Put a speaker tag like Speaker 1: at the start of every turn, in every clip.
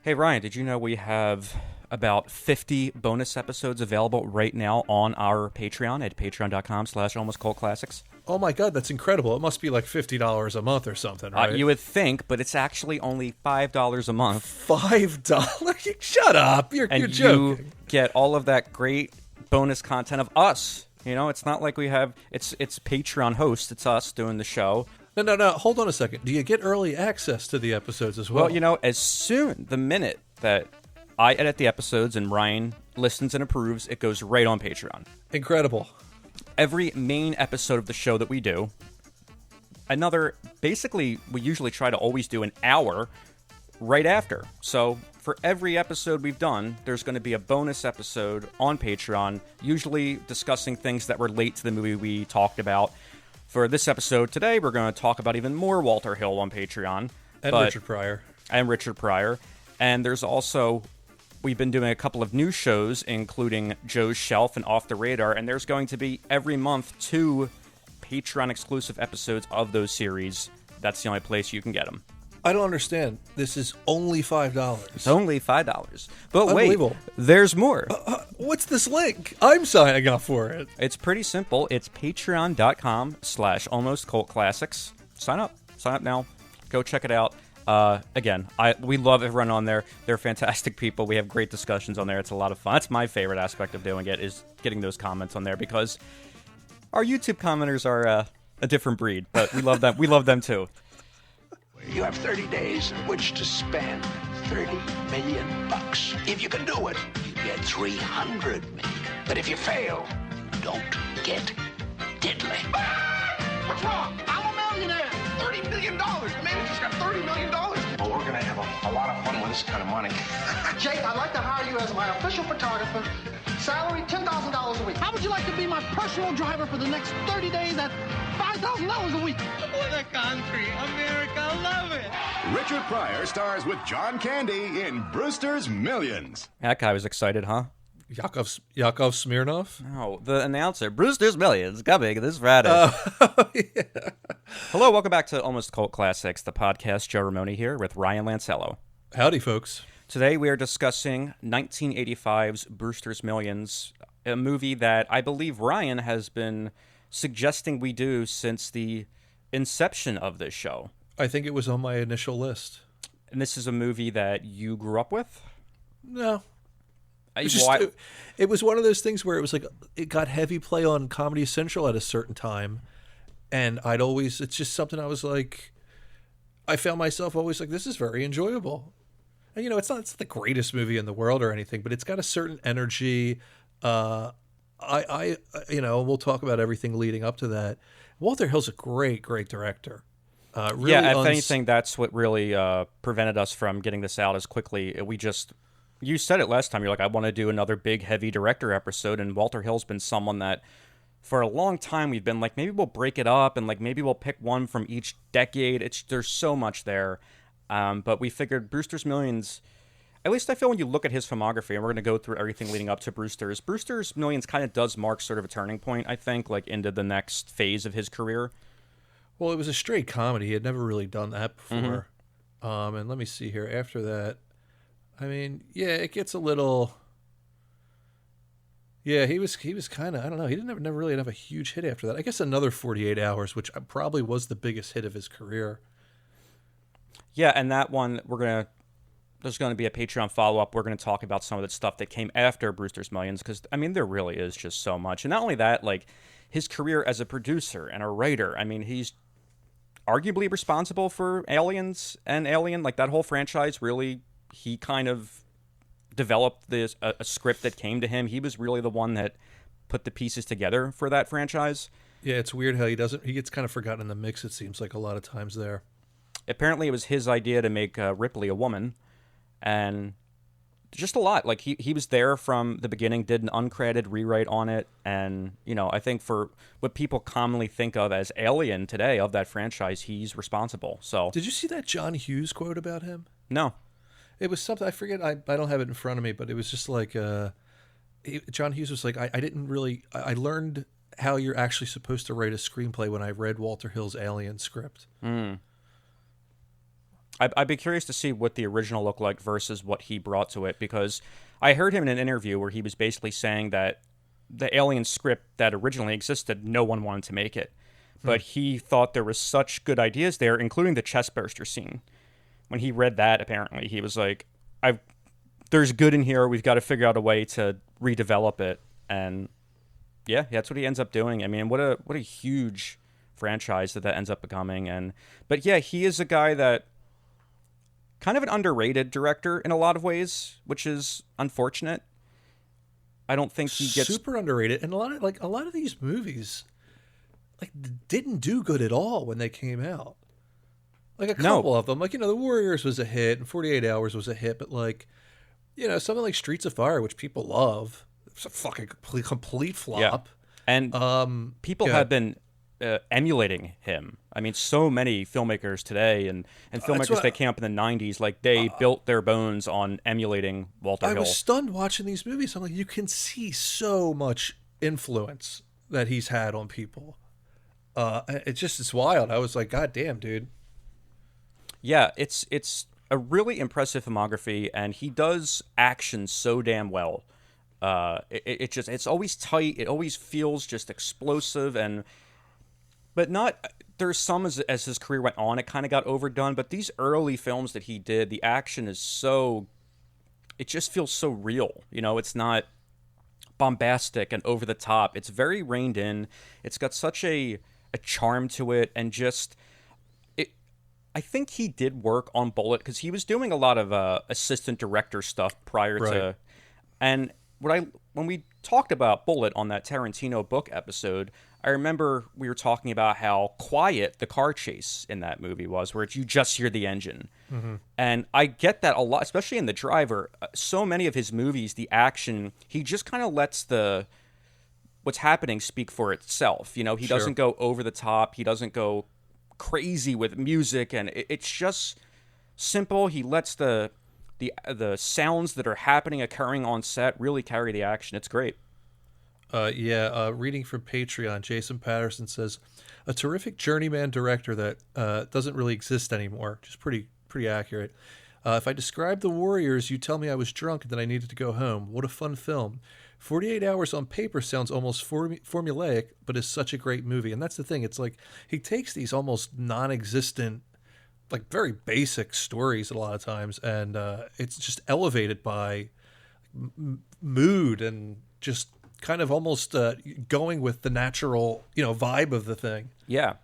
Speaker 1: Hey, Ryan, did you know we have about 50 bonus episodes available right now on our Patreon at patreon.com/almostcultclassics?
Speaker 2: Oh my God, that's incredible. It must be like $50 a month or something, right?
Speaker 1: You would think, but it's actually only $5 a month.
Speaker 2: $5? Shut up. You're
Speaker 1: And
Speaker 2: joking.
Speaker 1: you get all of that great bonus content of us. You know, it's not like we have, it's Patreon hosts, it's us doing the show.
Speaker 2: No. Hold on a second. Do you get early access to the episodes as well?
Speaker 1: Well, you know, the minute that I edit the episodes and Ryan listens and approves, it goes right on Patreon.
Speaker 2: Incredible.
Speaker 1: Every main episode of the show that we do, basically, we usually try to always do an hour right after. So for every episode we've done, there's going to be a bonus episode on Patreon, usually discussing things that relate to the movie we talked about. For this episode today, we're going to talk about even more Walter Hill on Patreon.
Speaker 2: And Richard Pryor.
Speaker 1: And Richard Pryor. And there's also, we've been doing a couple of new shows, including Joe's Shelf and Off the Radar, and there's going to be every month 2 Patreon-exclusive episodes of those series. That's the only place you can get them.
Speaker 2: I don't understand. This is only $5.
Speaker 1: It's only $5. But wait,
Speaker 2: Unbelievable.
Speaker 1: there's more.
Speaker 2: What's this link? I'm signing up for it.
Speaker 1: It's pretty simple. It's patreon.com/almostcultclassics. Sign up now. Go check it out. Again, we love everyone on there. They're fantastic people. We have great discussions on there. It's a lot of fun. That's my favorite aspect of doing it, is getting those comments on there, because our YouTube commenters are a different breed, but we love them. We love them too.
Speaker 3: You have 30 days in which to spend $30 million. If you can do it, you get $300 million. But if you fail, don't get diddly.
Speaker 4: What's wrong? I'm a millionaire. $30 million. The man just got $30 million.
Speaker 3: Well, we're gonna have a lot of fun with this kind of money.
Speaker 4: Jake, I'd like to hire you as my official photographer. Salary $10,000 a week. How would you like to be my personal driver for the next 30 days at $5,000 a week?
Speaker 5: What a country. America, love it.
Speaker 6: Richard Pryor stars with John Candy in Brewster's Millions.
Speaker 1: That guy was excited, huh?
Speaker 2: Yakov Smirnoff?
Speaker 1: No, the announcer. Brewster's Millions coming this Friday.
Speaker 2: Yeah.
Speaker 1: Hello, welcome back to Almost Cult Classics, the podcast. Joe Ramone here with Ryan Lancello.
Speaker 2: Howdy, folks.
Speaker 1: Today we are discussing 1985's Brewster's Millions, a movie that I believe Ryan has been suggesting we do since the inception of this show.
Speaker 2: I think it was on my initial list.
Speaker 1: And this is a movie that you grew up with?
Speaker 2: No. It was one of those things where it was like, it got heavy play on Comedy Central at a certain time. And it's just something I was like, I found myself always like, this is very enjoyable. And, you know, it's not the greatest movie in the world or anything, but it's got a certain energy. We'll talk about everything leading up to that. Walter Hill's a great, great director. Really
Speaker 1: if anything, that's what really prevented us from getting this out as quickly. You said it last time. You're like, I want to do another big, heavy director episode, and Walter Hill's been someone that, for a long time, we've been like, maybe we'll break it up, and like maybe we'll pick one from each decade. There's so much there. But we figured Brewster's Millions, at least I feel when you look at his filmography, and we're going to go through everything leading up to Brewster's Millions kind of does mark sort of a turning point, I think, like into the next phase of his career.
Speaker 2: Well, it was a straight comedy. He had never really done that before.
Speaker 1: Mm-hmm.
Speaker 2: And let me see here. After that, I mean, yeah, it gets a little... Yeah, he was kind of, I don't know, he didn't never really have a huge hit after that. I guess another 48 Hours, which probably was the biggest hit of his career.
Speaker 1: Yeah, and that one, there's going to be a Patreon follow-up. We're going to talk about some of the stuff that came after Brewster's Millions, because, I mean, there really is just so much. And not only that, like, his career as a producer and a writer, I mean, he's arguably responsible for Aliens and Alien. Like, that whole franchise, really, he kind of developed a script that came to him. He was really the one that put the pieces together for that franchise.
Speaker 2: Yeah, it's weird how he gets kind of forgotten in the mix, it seems like, a lot of times there.
Speaker 1: Apparently, it was his idea to make Ripley a woman, and just a lot. Like, he was there from the beginning, did an uncredited rewrite on it, and, you know, I think for what people commonly think of as Alien today of that franchise, he's responsible. So,
Speaker 2: did you see that John Hughes quote about him?
Speaker 1: No.
Speaker 2: It was something, I forget, I don't have it in front of me, but it was just like, John Hughes was like, I learned how you're actually supposed to write a screenplay when I read Walter Hill's Alien script.
Speaker 1: I'd be curious to see what the original looked like versus what he brought to it, because I heard him in an interview where he was basically saying that the Alien script that originally existed, no one wanted to make it. But he thought there was such good ideas there, including the chestburster scene. When he read that, apparently, he was like, there's good in here. We've got to figure out a way to redevelop it. And yeah, that's what he ends up doing. I mean, what a huge franchise that ends up becoming. But yeah, he is a guy that kind of an underrated director in a lot of ways, which is unfortunate. I don't think he gets
Speaker 2: super underrated, and a lot of these movies didn't do good at all when they came out. Like a couple of them, The Warriors was a hit, and 48 Hours was a hit, but something like Streets of Fire, which people love, it's a fucking complete flop.
Speaker 1: Yeah. And people have been emulating him. I mean, so many filmmakers today and filmmakers that came up in the 90s, they built their bones on emulating Walter Hill.
Speaker 2: I was stunned watching these movies. I'm like, you can see so much influence that he's had on people. It's wild. I was like, God damn, dude.
Speaker 1: Yeah, it's a really impressive filmography, and he does action so damn well. It's always tight. It always feels just explosive, but not. There's some as his career went on, it kind of got overdone. But these early films that he did, the action is so. It just feels so real. It's not bombastic and over the top. It's very reined in. It's got such a charm to it, and just. I think he did work on Bullet because he was doing a lot of assistant director stuff prior to, and when we talked about Bullet on that Tarantino book episode, I remember we were talking about how quiet the car chase in that movie was, where you just hear the engine, and I get that a lot, especially in The Driver. So many of his movies, the action, he just kind of lets what's happening speak for itself. He doesn't go over the top. He doesn't go crazy with music, and it's just simple. He lets the sounds that are occurring on set really carry the action. It's great.
Speaker 2: Reading from Patreon, Jason Patterson says, a terrific journeyman director that doesn't really exist anymore. Just pretty accurate. If I described The Warriors, you tell me I was drunk and that I needed to go home. What a fun film. 48 Hours on paper sounds almost formulaic, but is such a great movie. And that's the thing. It's like he takes these almost non-existent, very basic stories a lot of times, and it's just elevated by mood and just kind of almost going with the natural, vibe of the thing.
Speaker 1: Yeah.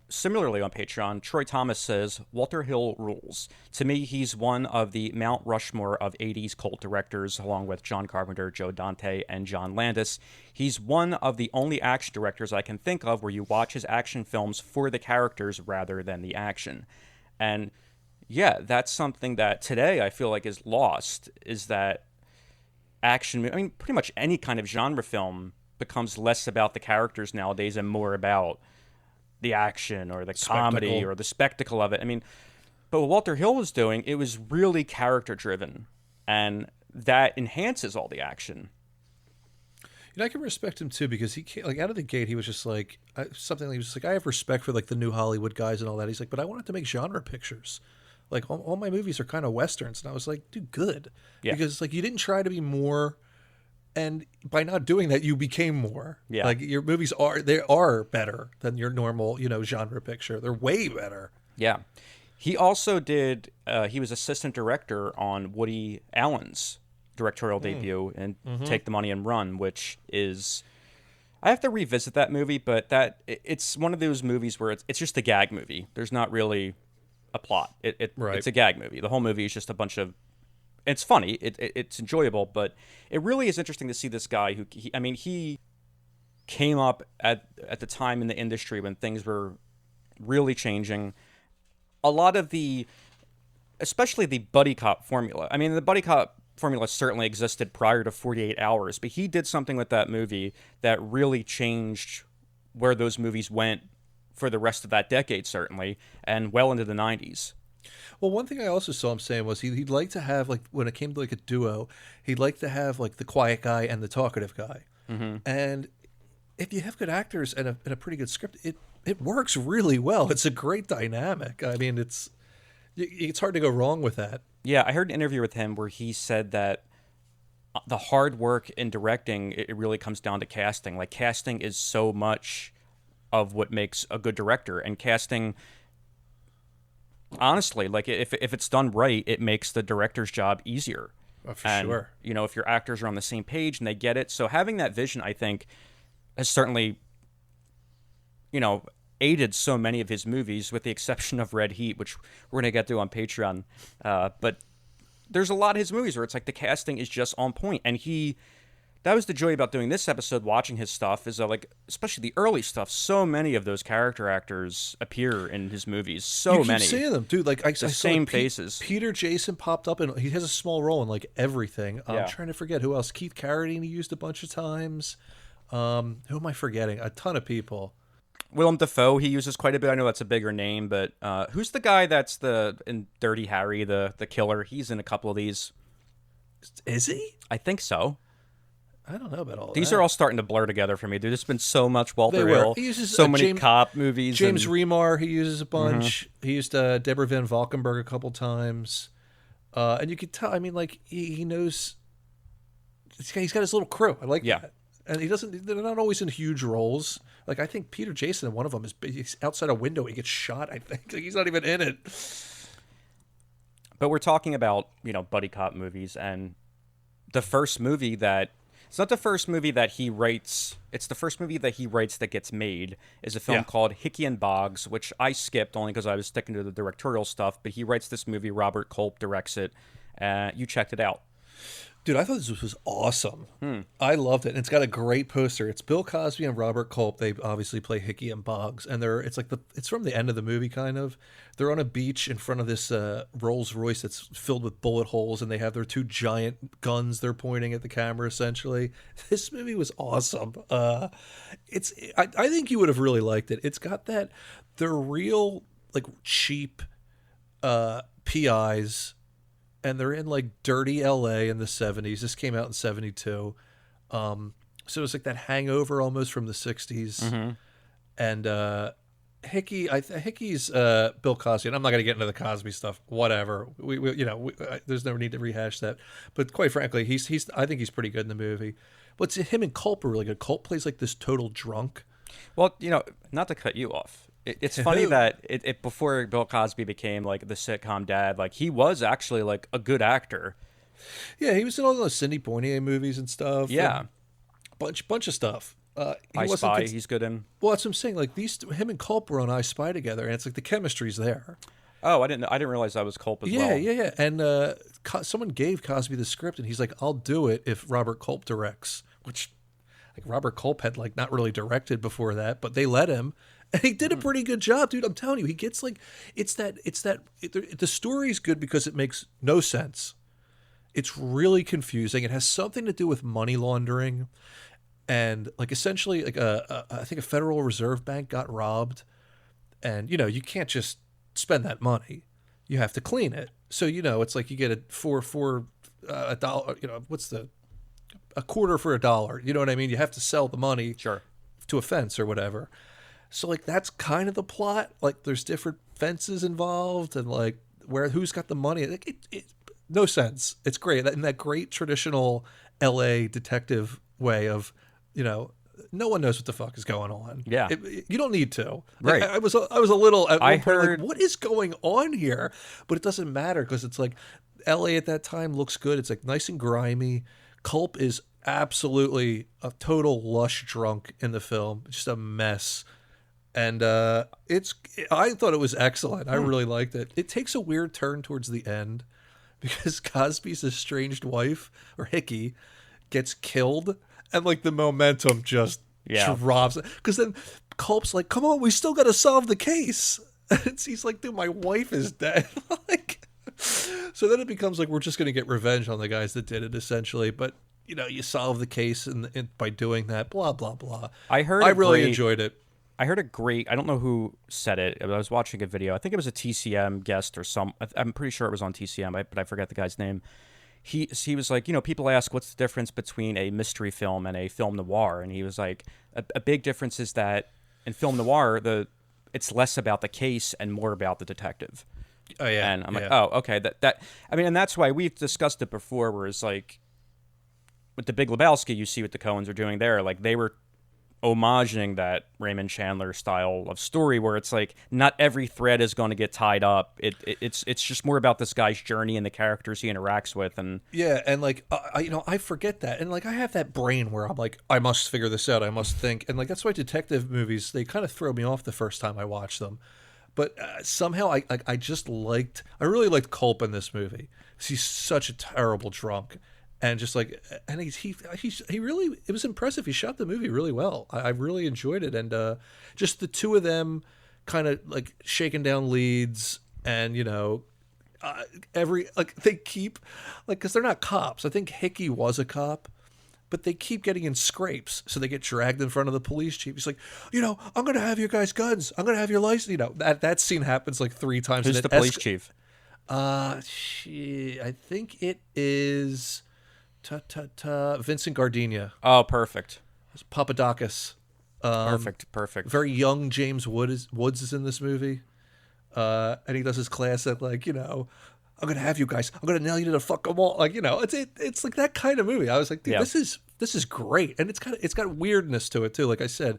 Speaker 1: Similarly on Patreon, Troy Thomas says, Walter Hill rules. To me, he's one of the Mount Rushmore of 80s cult directors, along with John Carpenter, Joe Dante, and John Landis. He's one of the only action directors I can think of where you watch his action films for the characters rather than the action. And yeah, that's something that today I feel like is lost, is that action, pretty much any kind of genre film becomes less about the characters nowadays and more about the action or the comedy or the spectacle of it. But what Walter Hill was doing, it was really character driven, and that enhances all the action.
Speaker 2: I can respect him too, because he came, out of the gate, he was just something. He was just I have respect for the new Hollywood guys and all that. He's like, but I wanted to make genre pictures. All my movies are kind of westerns, and I was like, dude, good, because you didn't try to be more. And by not doing that, you became more. Yeah. Your movies are better than your normal, genre picture. They're way better.
Speaker 1: Yeah. He also did, he was assistant director on Woody Allen's directorial debut in Take the Money and Run, which is, I have to revisit that movie, but it's one of those movies where it's just a gag movie. There's not really a plot. It's a gag movie. The whole movie is just a bunch of, it's funny, it's enjoyable, but it really is interesting to see this guy who, he came up at the time in the industry when things were really changing. A lot of especially the buddy cop formula. The buddy cop formula certainly existed prior to 48 Hours, but he did something with that movie that really changed where those movies went for the rest of that decade, certainly, and well into the 90s.
Speaker 2: Well, one thing I also saw him saying was he'd like to have, when it came to a duo, he'd like to have the quiet guy and the talkative guy. Mm-hmm. And if you have good actors and a pretty good script, it works really well. It's a great dynamic. It's hard to go wrong with that.
Speaker 1: Yeah, I heard an interview with him where he said that the hard work in directing, it really comes down to casting. Like, casting is so much of what makes a good director, and casting, honestly, like if it's done right, it makes the director's job easier.
Speaker 2: Oh, for
Speaker 1: And,
Speaker 2: sure.
Speaker 1: you know, if your actors are on the same page and they get it. So having that vision, I think, has certainly, you know, aided so many of his movies, with the exception of Red Heat, which we're going to get to on Patreon. But there's a lot of his movies where it's like the casting is just on point. And that was the joy about doing this episode, watching his stuff, is that, like, especially the early stuff, so many of those character actors appear in his movies. So many.
Speaker 2: You keep seeing them, dude. Like, I saw
Speaker 1: same
Speaker 2: like,
Speaker 1: faces.
Speaker 2: Peter Jason popped up, and he has a small role in, like, everything.
Speaker 1: Yeah.
Speaker 2: I'm trying to forget who else. Keith Carradine he used a bunch of times. Who am I forgetting? A ton of people.
Speaker 1: Willem Dafoe, he uses quite a bit. I know that's a bigger name, but who's the guy that's in Dirty Harry, the killer? He's in a couple of these.
Speaker 2: Is he?
Speaker 1: I think so.
Speaker 2: I don't know about all
Speaker 1: These
Speaker 2: that.
Speaker 1: are all starting to blur together for me, dude. There's been so much Walter
Speaker 2: They were.
Speaker 1: Hill,
Speaker 2: He uses,
Speaker 1: so many
Speaker 2: James-
Speaker 1: cop movies.
Speaker 2: James
Speaker 1: and,
Speaker 2: Remar, he uses a bunch. He used Deborah Van Valkenburg a couple times. And you could tell, I mean, like, he knows, he's got his little crew. I like that. And they're not always in huge roles. Like, I think Peter Jason in one of them he's outside a window, he gets shot, I think. Like, he's not even in it.
Speaker 1: But we're talking about, you know, buddy cop movies, and the first movie that, it's not the first movie that he writes, it's the first movie that he writes that gets made, is a film called Hickey and Boggs, which I skipped only because I was sticking to the directorial stuff, but he writes this movie, Robert Culp directs it. You checked it out.
Speaker 2: Dude, I thought this was awesome. I loved it. And it's got a great poster. It's Bill Cosby and Robert Culp. They obviously play Hickey and Boggs. And it's from the end of the movie, kind of. They're on a beach in front of this Rolls Royce that's filled with bullet holes, and they have their two giant guns they're pointing at the camera, essentially. This movie was awesome. I think you would have really liked it. It's got they're real, like, cheap PIs, and they're in, like, dirty LA in the 70s. This came out in 72. So it's like that hangover almost from the 60s. And Hickey's Bill Cosby, and I'm not going to get into the Cosby stuff. Whatever. There's no need to rehash that. But quite frankly, I think he's pretty good in the movie. But him and Culp are really good. Culp plays like this total drunk.
Speaker 1: Well, you know, not to cut you off, it's funny that it before Bill Cosby became, like, the sitcom dad, like, he was actually, like, a good actor.
Speaker 2: Yeah, he was in all those Sidney Poitier movies and stuff.
Speaker 1: Yeah.
Speaker 2: Bunch of stuff.
Speaker 1: I Spy, he's good in.
Speaker 2: Well, that's what I'm saying. Like, him and Culp were on I Spy together, and it's like the chemistry's there.
Speaker 1: Oh, I didn't realize that was Culp as well.
Speaker 2: Yeah. And someone gave Cosby the script, and he's like, "I'll do it if Robert Culp directs." Which, like, Robert Culp had, like, not really directed before that, but they let him, and he did a pretty good job, dude. I'm telling you, he gets, like, the story's good because it makes no sense. It's really confusing. It has something to do with money laundering. And, like, essentially, like, I think a Federal Reserve Bank got robbed, and, you know, you can't just spend that money. You have to clean it. So, you know, it's like you get it for a dollar. You know, a quarter for $1? You know what I mean? You have to sell the money to a fence or whatever. So, like, that's kind of the plot. Like, there's different fences involved, and, like, who's got the money. Like, it no sense. It's great in that great traditional LA detective way of, you know, no one knows what the fuck is going on.
Speaker 1: Yeah.
Speaker 2: You don't need to.
Speaker 1: Right.
Speaker 2: Like, I was a little at one point
Speaker 1: heard,
Speaker 2: like, what is going on here? But it doesn't matter because it's like LA at that time looks good. It's like nice and grimy. Culp is absolutely a total lush drunk in the film. Just a mess. And I thought it was excellent. I really liked it. It takes a weird turn towards the end because Cosby's estranged wife, or Hickey, gets killed, and, like, the momentum just drops. Because then Culp's like, "Come on, we still got to solve the case." And he's like, "Dude, my wife is dead." Like, so then it becomes like we're just going to get revenge on the guys that did it, essentially. But, you know, you solve the case by doing that. Blah blah blah. I really enjoyed it.
Speaker 1: I heard a great, I don't know who said it. I was watching a video. I think it was a TCM guest or I'm pretty sure it was on TCM, but I forget the guy's name. He was like, you know, people ask what's the difference between a mystery film and a film noir. And he was like, a big difference is that in film noir, it's less about the case and more about the detective.
Speaker 2: Oh yeah,
Speaker 1: And I'm like,
Speaker 2: yeah.
Speaker 1: oh, okay. I mean, and that's why we've discussed it before, where it's like with the Big Lebowski, you see what the Coens are doing there. Like they were homaging that Raymond Chandler style of story, where it's like not every thread is going to get tied up. It's just more about this guy's journey and the characters he interacts with. And
Speaker 2: Yeah, and like I forget that, and like I have that brain where I'm like, I must figure this out, I must think, and like that's why detective movies, they kind of throw me off the first time I watch them. But somehow I really liked Culp in this movie. He's such a terrible drunk, and just like, and he really, it was impressive. He shot the movie really well. I really enjoyed it, and just the two of them kind of like shaking down leads, and they keep like, because they're not cops. I think Hickey was a cop, but they keep getting in scrapes, so they get dragged in front of the police chief. He's like, I'm going to have your guys' guns. I'm going to have your license. That scene happens like 3 times.
Speaker 1: who's the police chief?
Speaker 2: I think it is Vincent Gardenia.
Speaker 1: Oh, perfect.
Speaker 2: Papadakis.
Speaker 1: Perfect.
Speaker 2: Very young James Woods is in this movie. And he does his classic, like, I'm gonna have you guys. I'm gonna nail you to the fucking wall. Like, it's like that kind of movie. I was like, dude,
Speaker 1: Yeah.
Speaker 2: this is great, and it's got weirdness to it too. Like I said,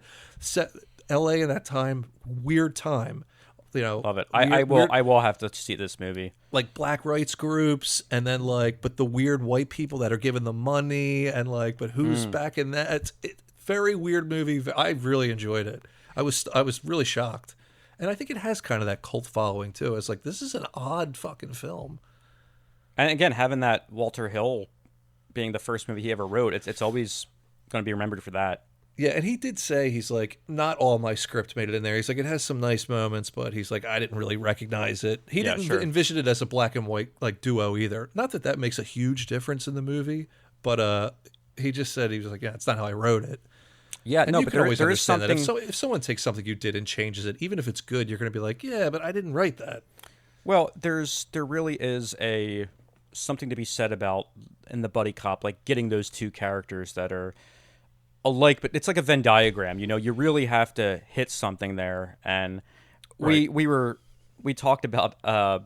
Speaker 2: L.A. in that time, weird time.
Speaker 1: Love it.
Speaker 2: Weird,
Speaker 1: I will have to see this movie.
Speaker 2: like black rights groups, and then like, but the weird white people that are giving the money, and like, but who's back in that? Very weird movie. I really enjoyed it. I was really shocked. And I think it has kind of that cult following too. It's like, this is an odd fucking film.
Speaker 1: And again, having that Walter Hill being the first movie he ever wrote, it's always going to be remembered for that.
Speaker 2: Yeah, and he did say, he's like, not all my script made it in there. He's like, it has some nice moments, but he's like, I didn't really recognize it. He didn't envision it as a black and white like duo either. Not that makes a huge difference in the movie, but he just said, he was like, yeah, it's not how I wrote it.
Speaker 1: Yeah,
Speaker 2: And
Speaker 1: no,
Speaker 2: you
Speaker 1: but
Speaker 2: can always
Speaker 1: there is
Speaker 2: understand
Speaker 1: something.
Speaker 2: that. If someone takes something you did and changes it, even if it's good, you're going to be like, yeah, but I didn't write that.
Speaker 1: Well, there really is something to be said about in the buddy cop, like getting those two characters that are alike, but it's like a Venn diagram. You really have to hit something there, and
Speaker 2: Right.
Speaker 1: we talked about I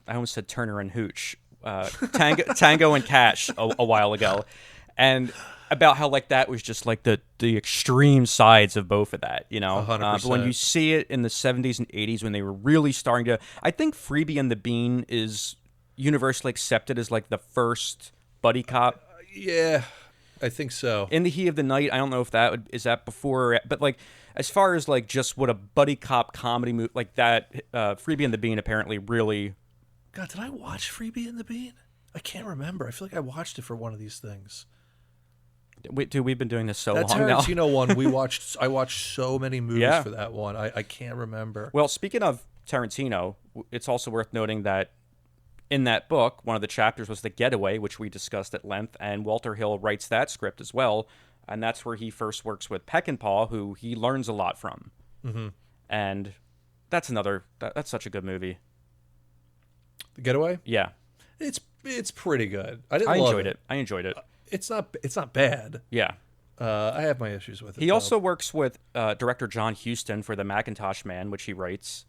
Speaker 1: almost said Turner and Hooch, Tango and Cash a while ago, and about how like that was just like the extreme sides of both of that,
Speaker 2: 100%.
Speaker 1: But when you see it in the 70s and 80s when they were really starting to, I think Freebie and the Bean is universally accepted as like the first buddy cop.
Speaker 2: Yeah, I think so.
Speaker 1: In the Heat of the Night, I don't know if is that before, but like as far as like just what a buddy cop comedy movie like that, Freebie and the Bean apparently really.
Speaker 2: God, did I watch Freebie and the Bean? I can't remember. I feel like I watched it for one of these things.
Speaker 1: Dude, we've been doing this so
Speaker 2: That
Speaker 1: long now.
Speaker 2: Tarantino one, I watched so many movies
Speaker 1: Yeah.
Speaker 2: for that one. I can't remember.
Speaker 1: Well, speaking of Tarantino, it's also worth noting that in that book, one of the chapters was The Getaway, which we discussed at length, and Walter Hill writes that script as well, and that's where he first works with Peckinpah, who he learns a lot from. Mm-hmm. And that's that's such a good movie.
Speaker 2: The Getaway?
Speaker 1: Yeah.
Speaker 2: It's pretty good. I
Speaker 1: enjoyed it. I enjoyed it.
Speaker 2: It's not bad.
Speaker 1: Yeah.
Speaker 2: I have my issues with it.
Speaker 1: He also works with director John Huston for The Macintosh Man, which he writes.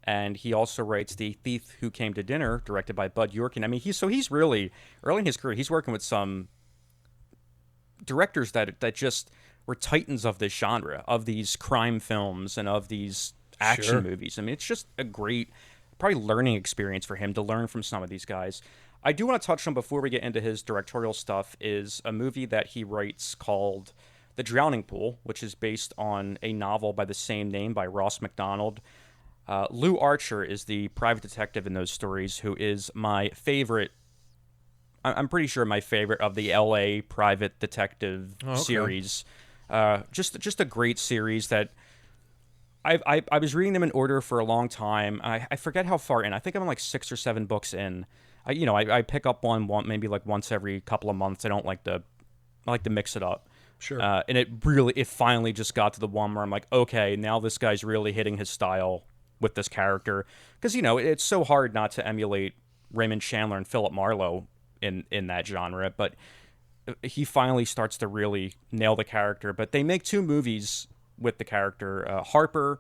Speaker 1: And he also writes The Thief Who Came to Dinner, directed by Bud Yorkin. I mean, he's really, early in his career, he's working with some directors that just were titans of this genre, of these crime films and of these action movies. I mean, it's just a great, probably learning experience for him to learn from some of these guys. I do want to touch on, before we get into his directorial stuff, is a movie that he writes called The Drowning Pool, which is based on a novel by the same name by Ross MacDonald. Lou Archer is the private detective in those stories, who is my favorite. I'm pretty sure my favorite of the L.A. private detective series. Just a great series that I was reading them in order for a long time. I forget how far in. I think I'm like 6 or 7 books in. I pick up one maybe like once every couple of months. I like to mix it up.
Speaker 2: Sure.
Speaker 1: And it finally just got to the one where I'm like, okay, now this guy's really hitting his style with this character. Because, it's so hard not to emulate Raymond Chandler and Philip Marlowe in that genre. But he finally starts to really nail the character. But they make 2 movies with the character. Harper,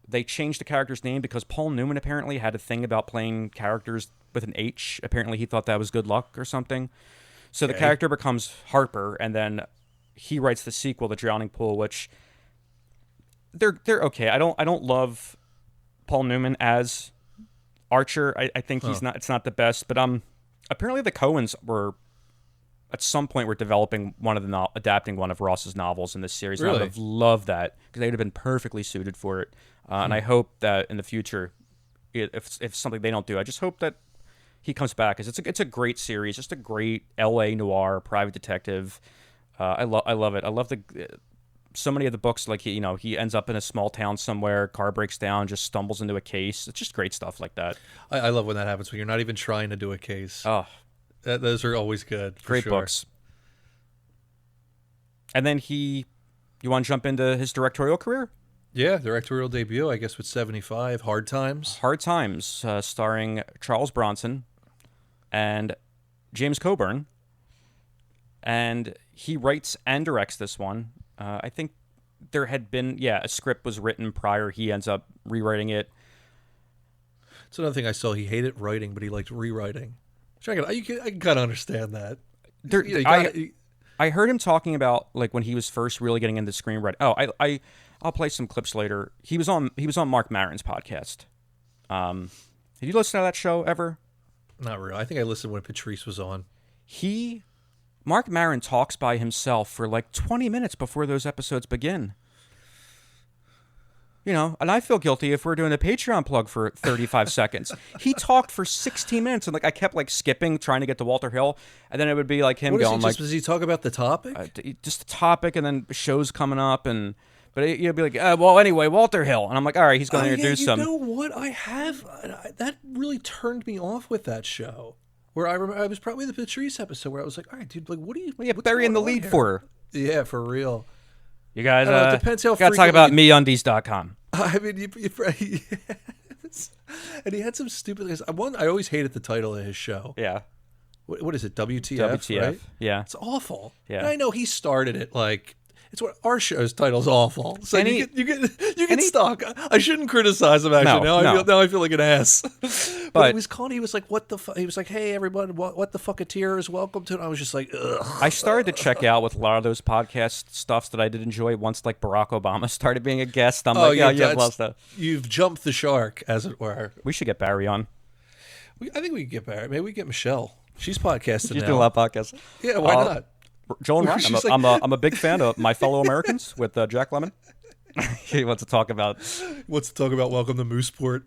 Speaker 1: they changed the character's name because Paul Newman apparently had a thing about playing characters with an H. Apparently he thought that was good luck or something. So the character becomes Harper, and then he writes the sequel, The Drowning Pool, which they're okay. I don't love Paul Newman as Archer. I think it's not the best, but apparently the Coens were at some point were developing adapting one of Ross's novels in this series.
Speaker 2: Really?
Speaker 1: And I would have loved that because they'd have been perfectly suited for it. And I hope that in the future, if something they don't do, I just hope that he comes back, because it's a great series, just a great L.A. noir private detective. I love it. I love so many of the books, like he ends up in a small town somewhere, car breaks down, just stumbles into a case. It's just great stuff like that.
Speaker 2: I love when that happens, when you're not even trying to do a case.
Speaker 1: Oh,
Speaker 2: those are always good.
Speaker 1: Great books. And then you want to jump into his directorial career?
Speaker 2: Yeah, directorial debut, I guess, with 75, Hard Times.
Speaker 1: Hard Times, starring Charles Bronson and James Coburn. And he writes and directs this one. I think there had been, a script was written prior. He ends up rewriting it.
Speaker 2: It's another thing I saw. He hated writing, but he liked rewriting. I can kind of understand that.
Speaker 1: I heard him talking about, like, when he was first really getting into screenwriting. Oh, I'll play some clips later. He was on Mark Maron's podcast. Did you listen to that show ever?
Speaker 2: Not really. I think I listened when Patrice was on.
Speaker 1: Mark Maron talks by himself for like 20 minutes before those episodes begin. And I feel guilty if we're doing a Patreon plug for 35 seconds. He talked for 16 minutes, and like I kept like skipping, trying to get to Walter Hill, and then it would be like him going like,
Speaker 2: does he talk about the topic?
Speaker 1: Just the topic, and then shows coming up, but you'd be like, well, anyway, Walter Hill, and I'm like, all right, he's going to introduce some.
Speaker 2: You know what? That really turned me off with that show. Where I remember, I was probably the Patrice episode where I was like, all right, dude, like, what are you
Speaker 1: burying the lead for?
Speaker 2: Yeah, for real.
Speaker 1: You guys,
Speaker 2: it depends how
Speaker 1: got to talk about MeUndies.com.
Speaker 2: I mean, yes. And he had some stupid. I always hated the title of his show.
Speaker 1: Yeah.
Speaker 2: What is it? WTF? Right?
Speaker 1: Yeah.
Speaker 2: It's awful.
Speaker 1: Yeah.
Speaker 2: And I know he started it like. It's what our show's title's awful. So you get stuck. I shouldn't criticize him actually. Now I feel like an ass. But he was calling. He was like, "What the fuck?" He was like, "Hey everyone, what the fucketeers? Welcome to." And I was just like, ugh.
Speaker 1: I started to check out with a lot of those podcast stuffs that I did enjoy once, like Barack Obama started being a guest. I'm like, yeah, love stuff.
Speaker 2: You've jumped the shark, as it were.
Speaker 1: We should get Barry on.
Speaker 2: I think we could get Barry. Maybe we get Michelle. She's podcasting.
Speaker 1: She's doing a lot of podcasts.
Speaker 2: Yeah, why not?
Speaker 1: Joel and Ryan. I'm a big fan of My Fellow Americans with Jack Lemmon. He wants to talk about
Speaker 2: Welcome to Mooseport.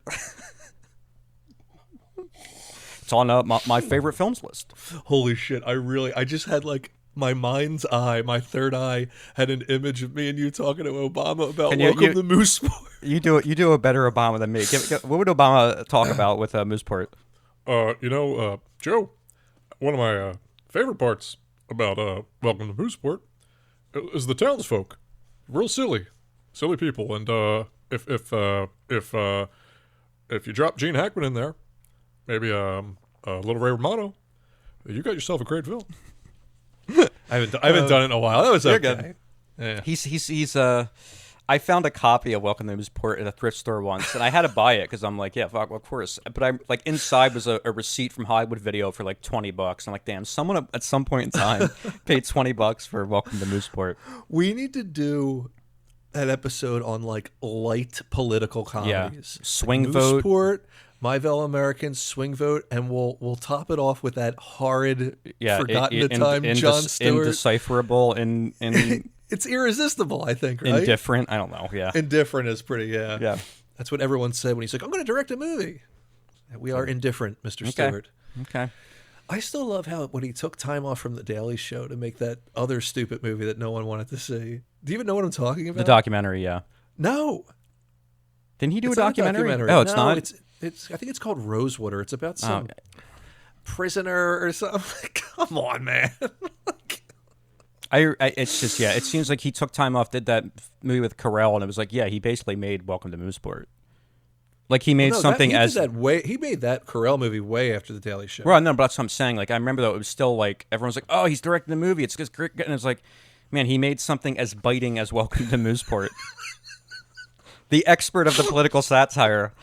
Speaker 1: It's on my favorite films list.
Speaker 2: Holy shit! I just had like my mind's eye, my third eye had an image of me and you talking to Obama about Welcome to Mooseport.
Speaker 1: You do a better Obama than me. What would Obama talk about with Mooseport?
Speaker 7: Joe, one of my favorite parts about Welcome to Mooseport is the townsfolk. Real silly people. And if you drop Gene Hackman in there, maybe a little Ray Romano, you got yourself a great film.
Speaker 2: I haven't done it in a while. That was okay.
Speaker 1: Good.
Speaker 2: Yeah.
Speaker 1: He's I found a copy of Welcome to Mooseport at a thrift store once, and I had to buy it because I'm like, yeah, fuck, of course. But I'm like, inside was a receipt from Hollywood Video for like $20. I'm like, damn, someone at some point in time paid $20 for Welcome to Mooseport.
Speaker 2: We need to do an episode on like light political comedies.
Speaker 1: Yeah. Swing Vote,
Speaker 2: Mooseport, My Fellow Americans, Swing Vote, and we'll top it off with that horrid Forgotten Time Jon Stewart,
Speaker 1: indecipherable in.
Speaker 2: It's irresistible, I think, right?
Speaker 1: Indifferent? I don't know, yeah.
Speaker 2: Indifferent is pretty, yeah.
Speaker 1: Yeah.
Speaker 2: That's what everyone said when he's like, I'm going to direct a movie. We are indifferent, Mr. Stewart.
Speaker 1: Okay.
Speaker 2: I still love how when he took time off from The Daily Show to make that other stupid movie that no one wanted to see. Do you even know what I'm talking about?
Speaker 1: The documentary, yeah.
Speaker 2: No.
Speaker 1: Didn't he do
Speaker 2: it's
Speaker 1: a documentary?
Speaker 2: Oh,
Speaker 1: it's not?
Speaker 2: It's. I think it's called Rosewater. It's about some prisoner or something. Come on, man.
Speaker 1: It's just, it seems like he took time off, did that movie with Carell, and it was like, he basically made Welcome to Mooseport. Like, he made something
Speaker 2: he made that Carell movie way after The Daily Show.
Speaker 1: Well, no, but that's what I'm saying. Like, I remember, though, it was still like, everyone's like, oh, he's directing the movie. It's just great. And it's like, man, he made something as biting as Welcome to Mooseport. The expert of the political satire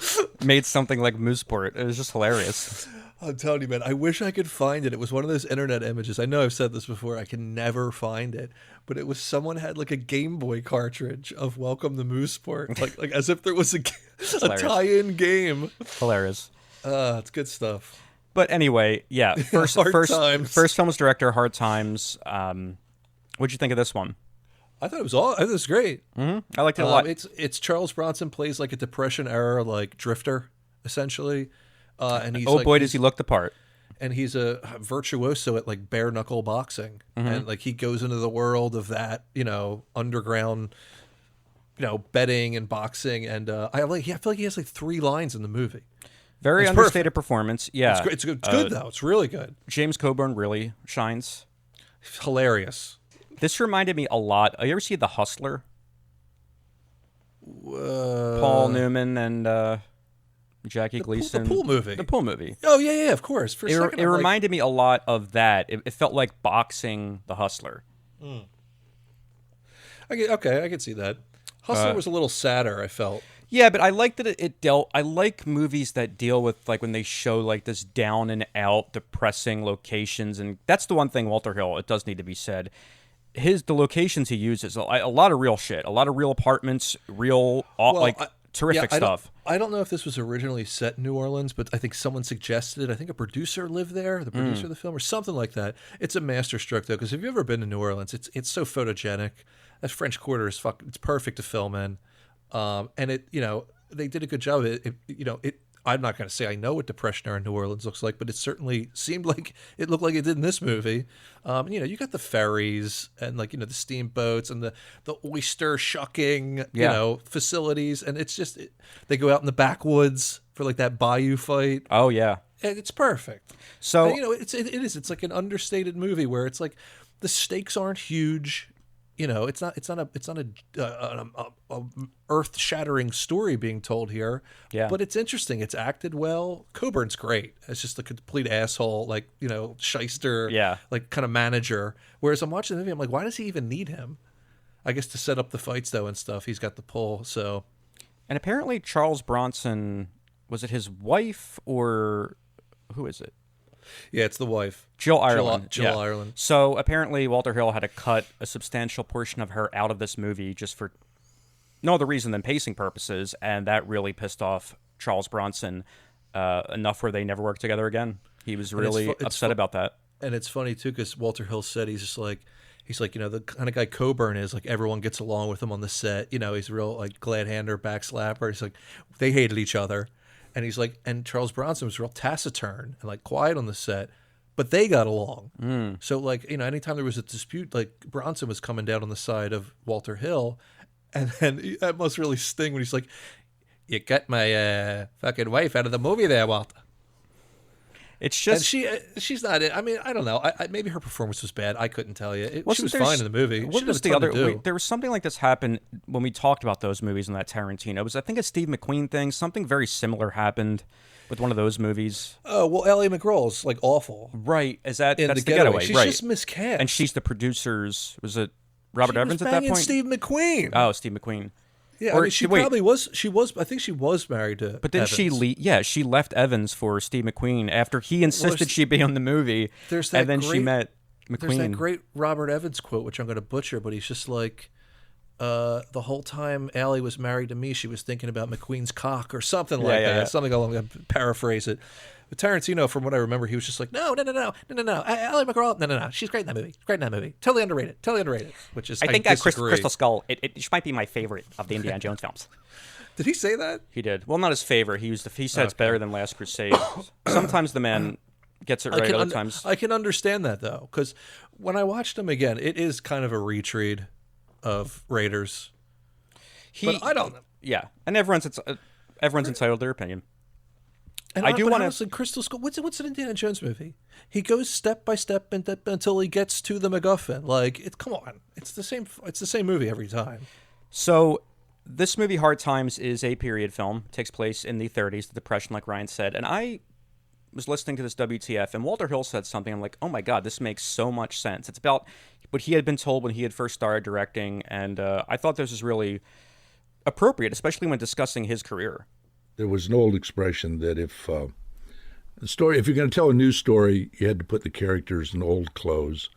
Speaker 1: made something like Mooseport. It was just hilarious.
Speaker 2: I'm telling you, man, I wish I could find it. It was one of those internet images. I know I've said this before. I can never find it. But it was someone had like a Game Boy cartridge of Welcome to Mooseport. Like as if there was a tie-in game.
Speaker 1: Hilarious.
Speaker 2: It's good stuff.
Speaker 1: But anyway, yeah. First film's director, Hard Times. What'd you think of this one?
Speaker 2: I thought it was great.
Speaker 1: Mm-hmm. I liked it a lot.
Speaker 2: It's Charles Bronson plays like a Depression era like drifter, essentially. And he's
Speaker 1: does he look the part.
Speaker 2: And he's a virtuoso at like bare knuckle boxing. And like he goes into the world of that, underground, betting and boxing. And I feel like he has like 3 lines in the movie.
Speaker 1: Very understated performance. Yeah.
Speaker 2: It's good though. It's really good.
Speaker 1: James Coburn really shines.
Speaker 2: Hilarious.
Speaker 1: This reminded me a lot. You ever see The Hustler? Paul Newman and Jackie Gleason.
Speaker 2: The pool movie.
Speaker 1: The pool movie.
Speaker 2: Oh, yeah, of course. For a second,
Speaker 1: it reminded me a lot of that. It felt like boxing The Hustler.
Speaker 2: I could see that. Hustler was a little sadder, I felt.
Speaker 1: Yeah, but I like that it dealt. I like movies that deal with like when they show like this down and out, depressing locations, and that's the one thing Walter Hill. It does need to be said. The locations he uses a lot of real shit, a lot of real apartments, terrific stuff.
Speaker 2: I don't know if this was originally set in New Orleans, but I think someone suggested it. I think a producer lived there, the producer of the film, or something like that. It's a masterstroke though, because if you've ever been to New Orleans, it's so photogenic. That French Quarter is it's perfect to film in. And they did a good job. I'm not going to say I know what Depression era New Orleans looks like, but it certainly seemed like it looked like it did in this movie. You got the ferries and the steamboats and the oyster shucking, facilities. And it's just, they go out in the backwoods for like that bayou fight.
Speaker 1: Oh yeah.
Speaker 2: And it's perfect.
Speaker 1: So,
Speaker 2: and, it's like an understated movie where it's like the stakes aren't huge. It's not a earth-shattering story being told here.
Speaker 1: Yeah.
Speaker 2: But it's interesting. It's acted well. Coburn's great. It's just a complete asshole, shyster, kind of manager. Whereas I'm watching the movie, I'm like, why does he even need him? I guess to set up the fights though and stuff. He's got the pull. So.
Speaker 1: And apparently Charles Bronson, was it his wife or who is it?
Speaker 2: Yeah, it's the wife.
Speaker 1: Jill Ireland.
Speaker 2: Jill Ireland.
Speaker 1: So apparently Walter Hill had to cut a substantial portion of her out of this movie just for no other reason than pacing purposes, and that really pissed off Charles Bronson enough where they never worked together again. He was really upset about that. And
Speaker 2: it's funny, too, because Walter Hill said he's like, the kind of guy Coburn is, like, everyone gets along with him on the set. He's a real, like, glad-hander, backslapper. He's like, they hated each other. And he's like, and Charles Bronson was real taciturn and like quiet on the set, but they got along. So like, anytime there was a dispute, like Bronson was coming down on the side of Walter Hill, and then that must really sting when he's like, "You got my fucking wife out of the movie there, Walter." It's just she's not it. I mean, I don't know. Maybe her performance was bad. I couldn't tell you. She was fine in the movie.
Speaker 1: What was the other? There was something like this happen when we talked about those movies in that Tarantino. It was, I think, a Steve McQueen thing. Something very similar happened with one of those movies.
Speaker 2: Oh well, Ellie McGraw's like awful.
Speaker 1: Right? That's the Getaway?
Speaker 2: She's
Speaker 1: right.
Speaker 2: just miscast,
Speaker 1: and she's the producers. Was it Robert Evans at that point?
Speaker 2: Steve McQueen.
Speaker 1: Oh, Steve McQueen.
Speaker 2: Yeah, I mean, she probably was. She was. I think she was married to.
Speaker 1: But then
Speaker 2: Evans.
Speaker 1: she left Evans for Steve McQueen after he insisted she be on the movie. And then she met McQueen.
Speaker 2: There's that great Robert Evans quote, which I'm going to butcher, but he's just like, the whole time Allie was married to me, she was thinking about McQueen's cock or something like that. Yeah. Something along. I paraphrase it. But Tarantino, from what I remember, he was just like, no. Ally McGraw, no. She's great in that movie. Totally underrated. Which is,
Speaker 1: I think Crystal Skull, it might be my favorite of the Indiana Jones films.
Speaker 2: Did he say that?
Speaker 1: He did. Well, not his favorite. He said it's better than Last Crusade. Sometimes the man gets it right, other times.
Speaker 2: I can understand that, though, because when I watched him again, it is kind of a retread of Raiders. But I don't know.
Speaker 1: Yeah, and everyone's entitled to their opinion.
Speaker 2: And I do want to. Honestly, Crystal Skull. What's an Indiana Jones movie? He goes step by step until he gets to the MacGuffin. Like, come on, it's the same. It's the same movie every time.
Speaker 1: So, this movie, Hard Times, is a period film. It takes place in the 30s, the Depression, like Ryan said. And I was listening to this WTF, and Walter Hill said something. I'm like, oh my god, this makes so much sense. It's about what he had been told when he had first started directing, and I thought this was really appropriate, especially when discussing his career.
Speaker 8: There was an old expression that if you're going to tell a new story, you had to put the characters in old clothes.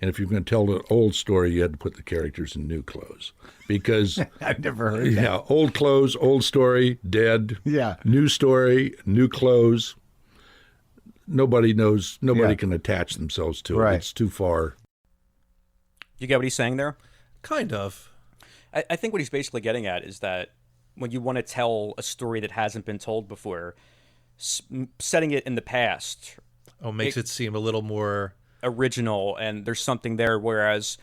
Speaker 8: And if you're going to tell an old story, you had to put the characters in new clothes. Because
Speaker 9: I've never heard that.
Speaker 8: Yeah, old clothes, old story, dead.
Speaker 9: Yeah.
Speaker 8: New story, new clothes. Nobody knows, nobody can attach themselves to it.
Speaker 9: Right.
Speaker 8: It's too far.
Speaker 1: You get what he's saying there?
Speaker 2: Kind of.
Speaker 1: I think what he's basically getting at is that when you want to tell a story that hasn't been told before, setting it in the past
Speaker 2: Makes it seem a little more
Speaker 1: original, and there's something there. Whereas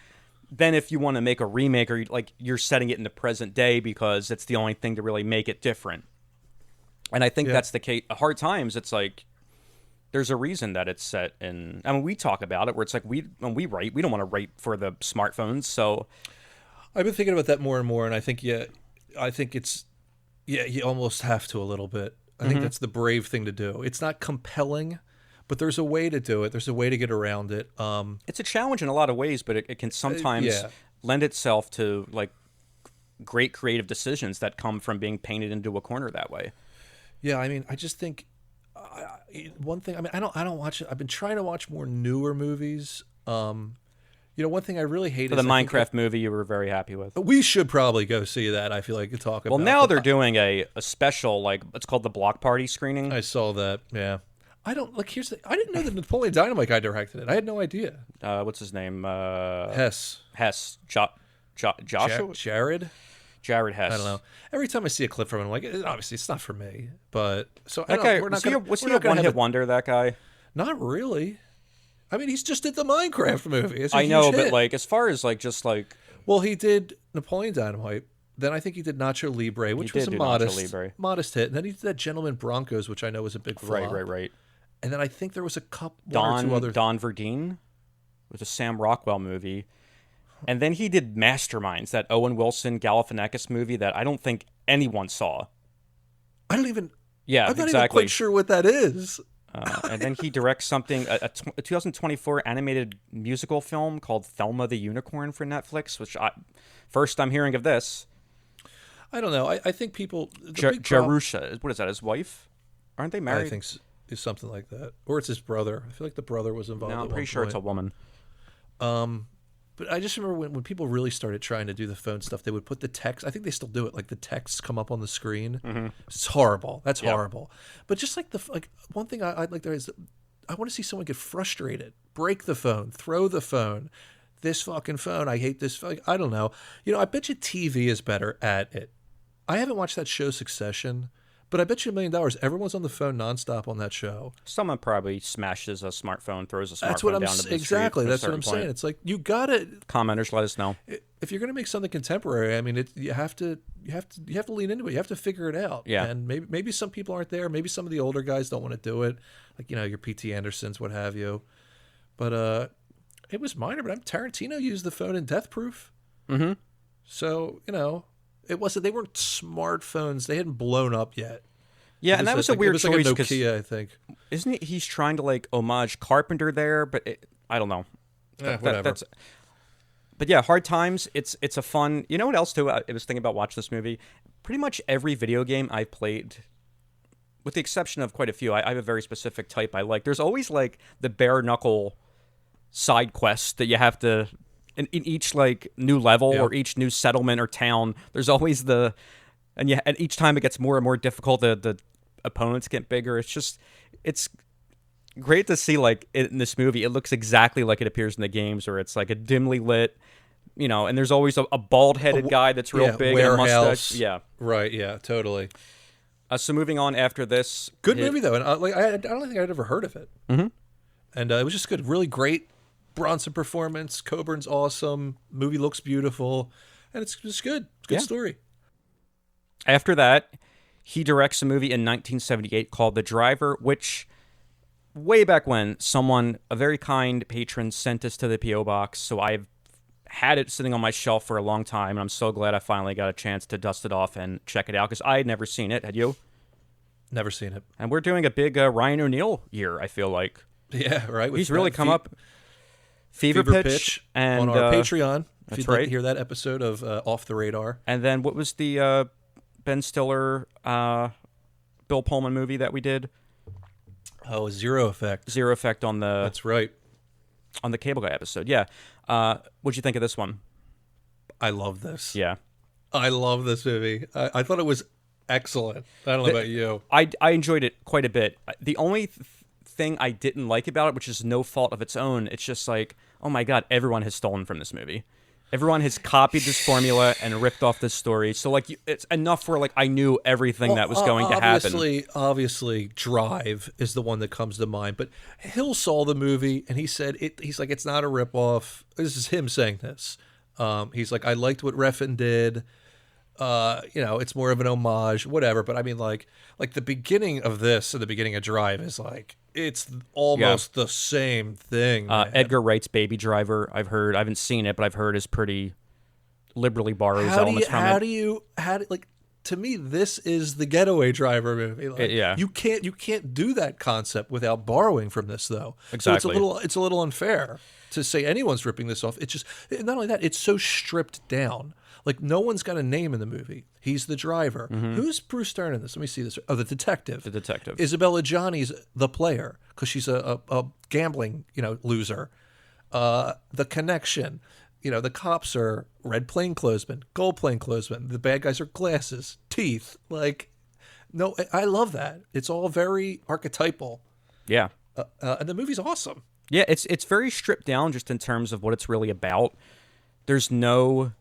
Speaker 1: then if you want to make a remake, or you're setting it in the present day because it's the only thing to really make it different. And I think that's the case. Hard Times, it's like there's a reason that it's set in. I mean, we talk about it where it's like when we write, we don't want to write for the smartphones. So
Speaker 2: I've been thinking about that more and more, and I think it's you almost have to a little bit. I think that's the brave thing to do. It's not compelling, but there's a way to do it. There's a way to get around it.
Speaker 1: It's a challenge in a lot of ways, but it can sometimes lend itself to like great creative decisions that come from being painted into a corner that way.
Speaker 2: Yeah, I mean, I just think one thing. I mean, I don't watch it. I've been trying to watch more newer movies. One thing I really hate
Speaker 1: is the Minecraft movie you were very happy with.
Speaker 2: We should probably go see that. I feel like to talk about.
Speaker 1: Well, now they're doing a special, like it's called the Block Party screening.
Speaker 2: I saw that. Yeah. I don't like. I didn't know that Napoleon Dynamite guy directed it. I had no idea.
Speaker 1: What's his name?
Speaker 2: Hess.
Speaker 1: Joshua. Jared Hess.
Speaker 2: I don't know. Every time I see a clip from him, I'm like, obviously it's not for me. But so
Speaker 1: that guy was he a one-hit wonder? That guy?
Speaker 2: Not really. I mean, he's just did the Minecraft movie.
Speaker 1: I know, but like as far as like just like,
Speaker 2: well, he did Napoleon Dynamite. Then I think he did Nacho Libre, which was a modest hit. And then he did that Gentleman Broncos, which I know was a big flop.
Speaker 1: Right.
Speaker 2: And then I think there was a couple one or two other.
Speaker 1: Don Verdeen was a Sam Rockwell movie. And then he did Masterminds, that Owen Wilson Galifianakis movie that I don't think anyone saw.
Speaker 2: I don't even.
Speaker 1: Yeah,
Speaker 2: I'm not even quite sure what that is.
Speaker 1: And then he directs something, a 2024 animated musical film called Thelma the Unicorn for Netflix, which first I'm hearing of this.
Speaker 2: I don't know. I think people.
Speaker 1: Jerusha, what is that? His wife? Aren't they married?
Speaker 2: I think it's something like that, or it's his brother. I feel like the brother was involved.
Speaker 1: No, I'm pretty sure it's a woman.
Speaker 2: But I just remember when people really started trying to do the phone stuff, they would put the text. I think they still do it. Like the texts come up on the screen. Mm-hmm. It's horrible. That's horrible. But just like one thing I'd like there is I want to see someone get frustrated, break the phone, throw the phone. This fucking phone. I hate this. I don't know. I bet you TV is better at it. I haven't watched that show Succession. But I bet you $1 million. Everyone's on the phone nonstop on that show.
Speaker 1: Someone probably smashes a smartphone, throws a smartphone
Speaker 2: that's what I'm
Speaker 1: down to the
Speaker 2: exactly.
Speaker 1: street.
Speaker 2: That's what I'm saying. It's like you gotta.
Speaker 1: Commenters, let us know
Speaker 2: if you're gonna make something contemporary. I mean, you have to lean into it. You have to figure it out.
Speaker 1: Yeah.
Speaker 2: And maybe some people aren't there. Maybe some of the older guys don't want to do it. Like your P.T. Andersons, what have you. But it was minor. But Tarantino used the phone in Death Proof.
Speaker 1: Mm-hmm.
Speaker 2: So it wasn't. They weren't smartphones. They hadn't blown up yet.
Speaker 1: Yeah, and that was a weird choice.
Speaker 2: Like a Nokia, I think.
Speaker 1: Isn't he's trying to like homage Carpenter there? But I don't know.
Speaker 2: Whatever.
Speaker 1: But yeah, Hard Times. It's a fun. You know what else too? I was thinking about watching this movie. Pretty much every video game I've played, with the exception of quite a few, I have a very specific type I like. There's always like the bare knuckle side quest that you have to. In each like new level or each new settlement or town, there's always and each time it gets more and more difficult. The opponents get bigger. It's great to see like in this movie. It looks exactly like it appears in the games, where it's like a dimly lit, and there's always a bald-headed guy that's real big
Speaker 2: warehouse.
Speaker 1: and a mustache. Yeah,
Speaker 2: right. Yeah, totally.
Speaker 1: So moving on after this,
Speaker 2: good movie though, and I don't think I'd ever heard of it.
Speaker 1: Mm-hmm.
Speaker 2: And it was just good, really great. Bronson performance. Coburn's awesome. Movie looks beautiful, and it's just good. It's a good story.
Speaker 1: After that, he directs a movie in 1978 called The Driver, which way back when a very kind patron, sent us to the P.O. box. So I've had it sitting on my shelf for a long time, and I'm so glad I finally got a chance to dust it off and check it out, because I had never seen it. Had you?
Speaker 2: Never seen it.
Speaker 1: And we're doing a big Ryan O'Neal year, I feel like.
Speaker 2: Yeah, right.
Speaker 1: He's really come up. Fever Pitch and
Speaker 2: on our Patreon. If
Speaker 1: that's
Speaker 2: you'd like
Speaker 1: right.
Speaker 2: to hear that episode of Off the Radar.
Speaker 1: And then what was the Ben Stiller, Bill Pullman movie that we did?
Speaker 2: Oh, Zero Effect.
Speaker 1: Zero Effect on the
Speaker 2: That's right.
Speaker 1: on the Cable Guy episode. Yeah. What'd you think of this one?
Speaker 2: I love this.
Speaker 1: Yeah.
Speaker 2: I love this movie. I thought it was excellent. I don't know about you.
Speaker 1: I enjoyed it quite a bit. The only thing I didn't like about it, which is no fault of its own, it's just like, oh my God, everyone has stolen from this movie. Everyone has copied this formula and ripped off this story. So like, it's enough where like I knew everything that was going to happen.
Speaker 2: Obviously, Drive is the one that comes to mind. But Hill saw the movie and he said he's like, it's not a ripoff. This is him saying this. He's like, I liked what Refn did. It's more of an homage, whatever. But I mean, like the beginning of this and the beginning of Drive is like, it's almost the same thing.
Speaker 1: Edgar Wright's Baby Driver, I've heard. I haven't seen it, but I've heard is pretty liberally borrows elements from it.
Speaker 2: To me, this is the Getaway Driver movie. Like,
Speaker 1: yeah.
Speaker 2: You can't do that concept without borrowing from this, though.
Speaker 1: Exactly.
Speaker 2: So it's a little unfair to say anyone's ripping this off. It's just, not only that, it's so stripped down. Like, no one's got a name in the movie. He's the driver.
Speaker 1: Mm-hmm.
Speaker 2: Who's Bruce Stern in this? Let me see this. Oh, the detective.
Speaker 1: The detective.
Speaker 2: Isabella Johnny's the player because she's a gambling, loser. The connection. The cops are red plainclothesmen, gold plainclothesmen. The bad guys are glasses, teeth. Like, no, I love that. It's all very archetypal.
Speaker 1: Yeah.
Speaker 2: And the movie's awesome.
Speaker 1: Yeah, it's very stripped down just in terms of what it's really about. There's no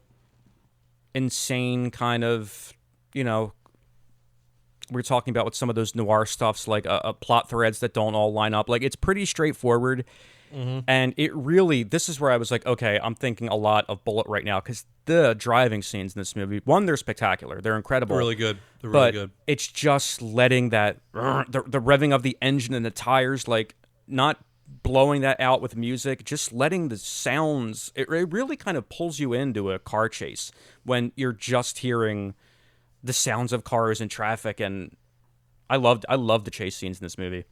Speaker 1: insane kind of, we're talking about with some of those noir stuffs, like plot threads that don't all line up. Like, it's pretty straightforward. Mm-hmm. And it really, this is where I was like, okay, I'm thinking a lot of Bullet right now because the driving scenes in this movie, one, they're spectacular. They're incredible.
Speaker 2: They're really good. They're really good.
Speaker 1: It's just letting that, the revving of the engine and the tires, like not blowing that out with music, just letting the sounds, it really kind of pulls you into a car chase when you're just hearing the sounds of cars and traffic. And I loved the chase scenes in this movie.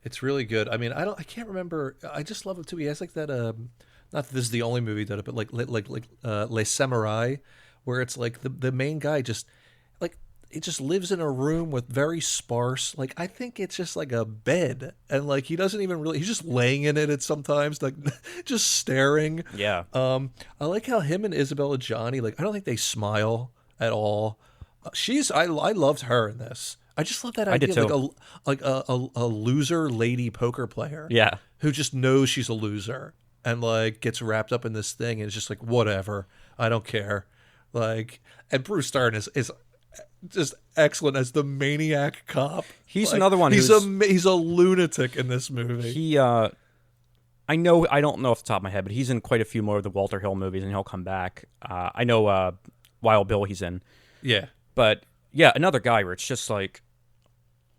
Speaker 2: It's really good. I mean, I can't remember. I just love it too. He has like that. Not that this is the only movie that, but like Les Samurai, where it's like the main guy just like it just lives in a room with very sparse. Like I think it's just like a bed, and like he doesn't even really. He's just laying in it at sometimes, like just staring.
Speaker 1: Yeah.
Speaker 2: I like how him and Isabella Johnny. Like I don't think they smile at all. I loved her in this. I just love that idea,
Speaker 1: I did too.
Speaker 2: like a loser lady poker player,
Speaker 1: Yeah.
Speaker 2: who just knows she's a loser and like gets wrapped up in this thing and is just like whatever, I don't care, like. And Bruce Stern is just excellent as the maniac cop.
Speaker 1: He's
Speaker 2: like,
Speaker 1: another one.
Speaker 2: He's a lunatic in this movie.
Speaker 1: He I don't know off the top of my head, but he's in quite a few more of the Walter Hill movies, and he'll come back. I know Wild Bill he's in.
Speaker 2: Yeah,
Speaker 1: but. Yeah, another guy where it's just like,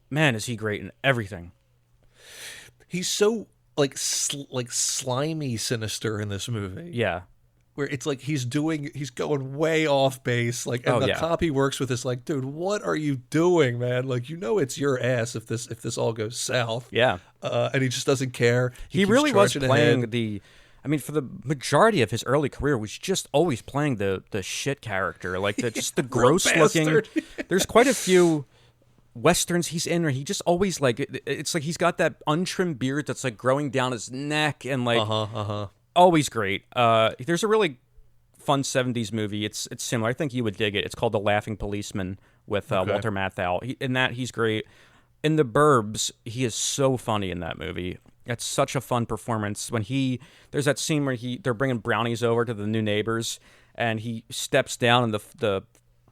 Speaker 1: man, is he great in everything.
Speaker 2: He's so like slimy sinister in this movie.
Speaker 1: Yeah.
Speaker 2: Where it's like he's going way off base. Like, and the cop he works with is like, dude, what are you doing, man? Like, it's your ass if this all goes south.
Speaker 1: Yeah.
Speaker 2: And he just doesn't care.
Speaker 1: He really was playing for the majority of his early career, was just always playing the shit character, like just the gross looking. There's quite a few westerns he's in where he just always like it's like he's got that untrimmed beard that's like growing down his neck and like always great. There's a really fun 70s movie. It's similar. I think you would dig it. It's called The Laughing Policeman with Walter Matthau. In that, he's great. In The Burbs, he is so funny in that movie. It's such a fun performance. When there's that scene where they're bringing brownies over to the new neighbors, and he steps down on the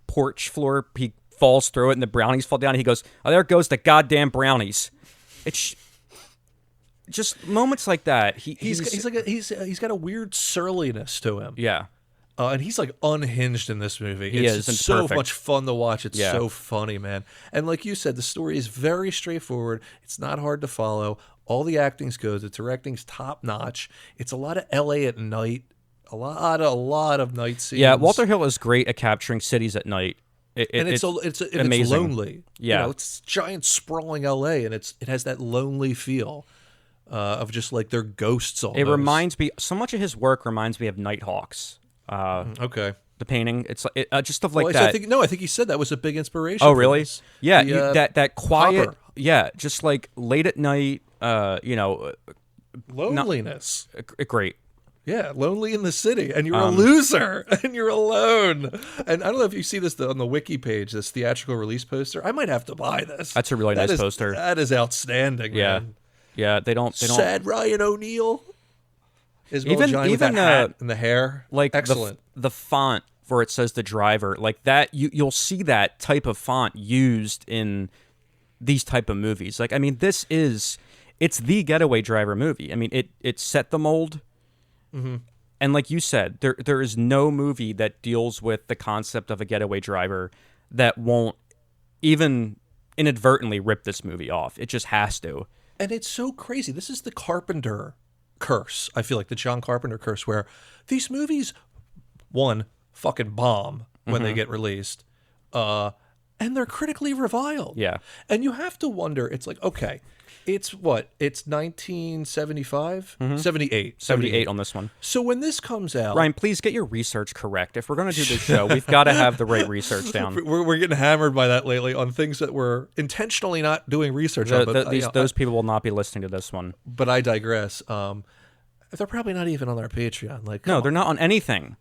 Speaker 1: porch floor. He falls through it, and the brownies fall down. And he goes, "Oh, there goes the goddamn brownies." It's just moments like that.
Speaker 2: He's got a weird surliness to him.
Speaker 1: Yeah.
Speaker 2: And he's like unhinged in this movie.
Speaker 1: It's
Speaker 2: so
Speaker 1: perfect.
Speaker 2: much fun to watch. It's so funny, man. And like you said, the story is very straightforward. It's not hard to follow. All the acting's good. The directing's top notch. It's a lot of LA at night. A lot of night scenes.
Speaker 1: Yeah, Walter Hill is great at capturing cities at night.
Speaker 2: It's
Speaker 1: amazing.
Speaker 2: It's lonely.
Speaker 1: Yeah,
Speaker 2: it's giant sprawling LA, and it has that lonely feel. of just like they're ghosts. Almost.
Speaker 1: It reminds me so much of his work reminds me of Nighthawks.
Speaker 2: Okay.
Speaker 1: The painting, it's just stuff like
Speaker 2: Well,
Speaker 1: that.
Speaker 2: I think he said that was a big inspiration.
Speaker 1: Oh,
Speaker 2: for
Speaker 1: really?
Speaker 2: this.
Speaker 1: Yeah,
Speaker 2: The,
Speaker 1: that quiet.
Speaker 2: Hopper.
Speaker 1: Yeah, just like late at night.
Speaker 2: Loneliness.
Speaker 1: Great.
Speaker 2: Yeah, lonely in the city, and you're a loser, and you're alone. And I don't know if you see this on the wiki page, this theatrical release poster. I might have to buy this.
Speaker 1: That's a really nice poster.
Speaker 2: That is outstanding.
Speaker 1: Yeah,
Speaker 2: man.
Speaker 1: yeah. They don't.
Speaker 2: Sad Ryan O'Neal. Isabel
Speaker 1: Even
Speaker 2: Giant with that hat and the hair,
Speaker 1: like
Speaker 2: excellent.
Speaker 1: The font where it says the driver, like that. You'll see that type of font used in these type of movies. Like, I mean, it's the Getaway Driver movie. I mean, it set the mold. Mm-hmm. And like you said, there is no movie that deals with the concept of a getaway driver that won't even inadvertently rip this movie off. It just has to.
Speaker 2: And it's so crazy. This is the Carpenter curse. I feel like the John Carpenter curse, where these movies, one, fucking bomb when they get released, and they're critically reviled.
Speaker 1: Yeah.
Speaker 2: And you have to wonder, it's like, okay, it's what? It's 1975? 78.
Speaker 1: 78 on this one.
Speaker 2: So when this comes out...
Speaker 1: Ryan, please get your research correct. If we're going to do this show, we've got to have the right research down.
Speaker 2: We're getting hammered by that lately on things that we're intentionally not doing research on. But,
Speaker 1: those people will not be listening to this one.
Speaker 2: But I digress. They're probably not even on our Patreon. Like,
Speaker 1: no, they're not on anything.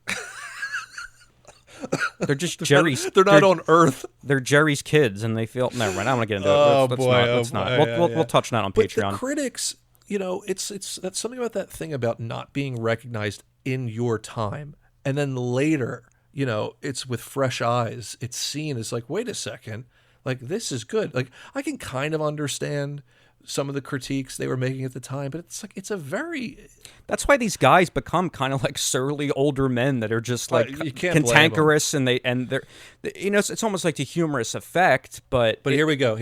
Speaker 1: They're just Jerry's.
Speaker 2: They're not on Earth.
Speaker 1: They're Jerry's kids, and they feel. Never mind. I don't want to get into it. Let's not. We'll touch on that on
Speaker 2: but
Speaker 1: Patreon.
Speaker 2: The critics, that's something about that thing about not being recognized in your time, and then later, it's with fresh eyes. It's seen as like, wait a second, like this is good. Like I can kind of understand some of the critiques they were making at the time, but it's like
Speaker 1: that's why these guys become kind of like surly older men that are just like cantankerous, and they're it's almost like the humorous effect. But
Speaker 2: here we go.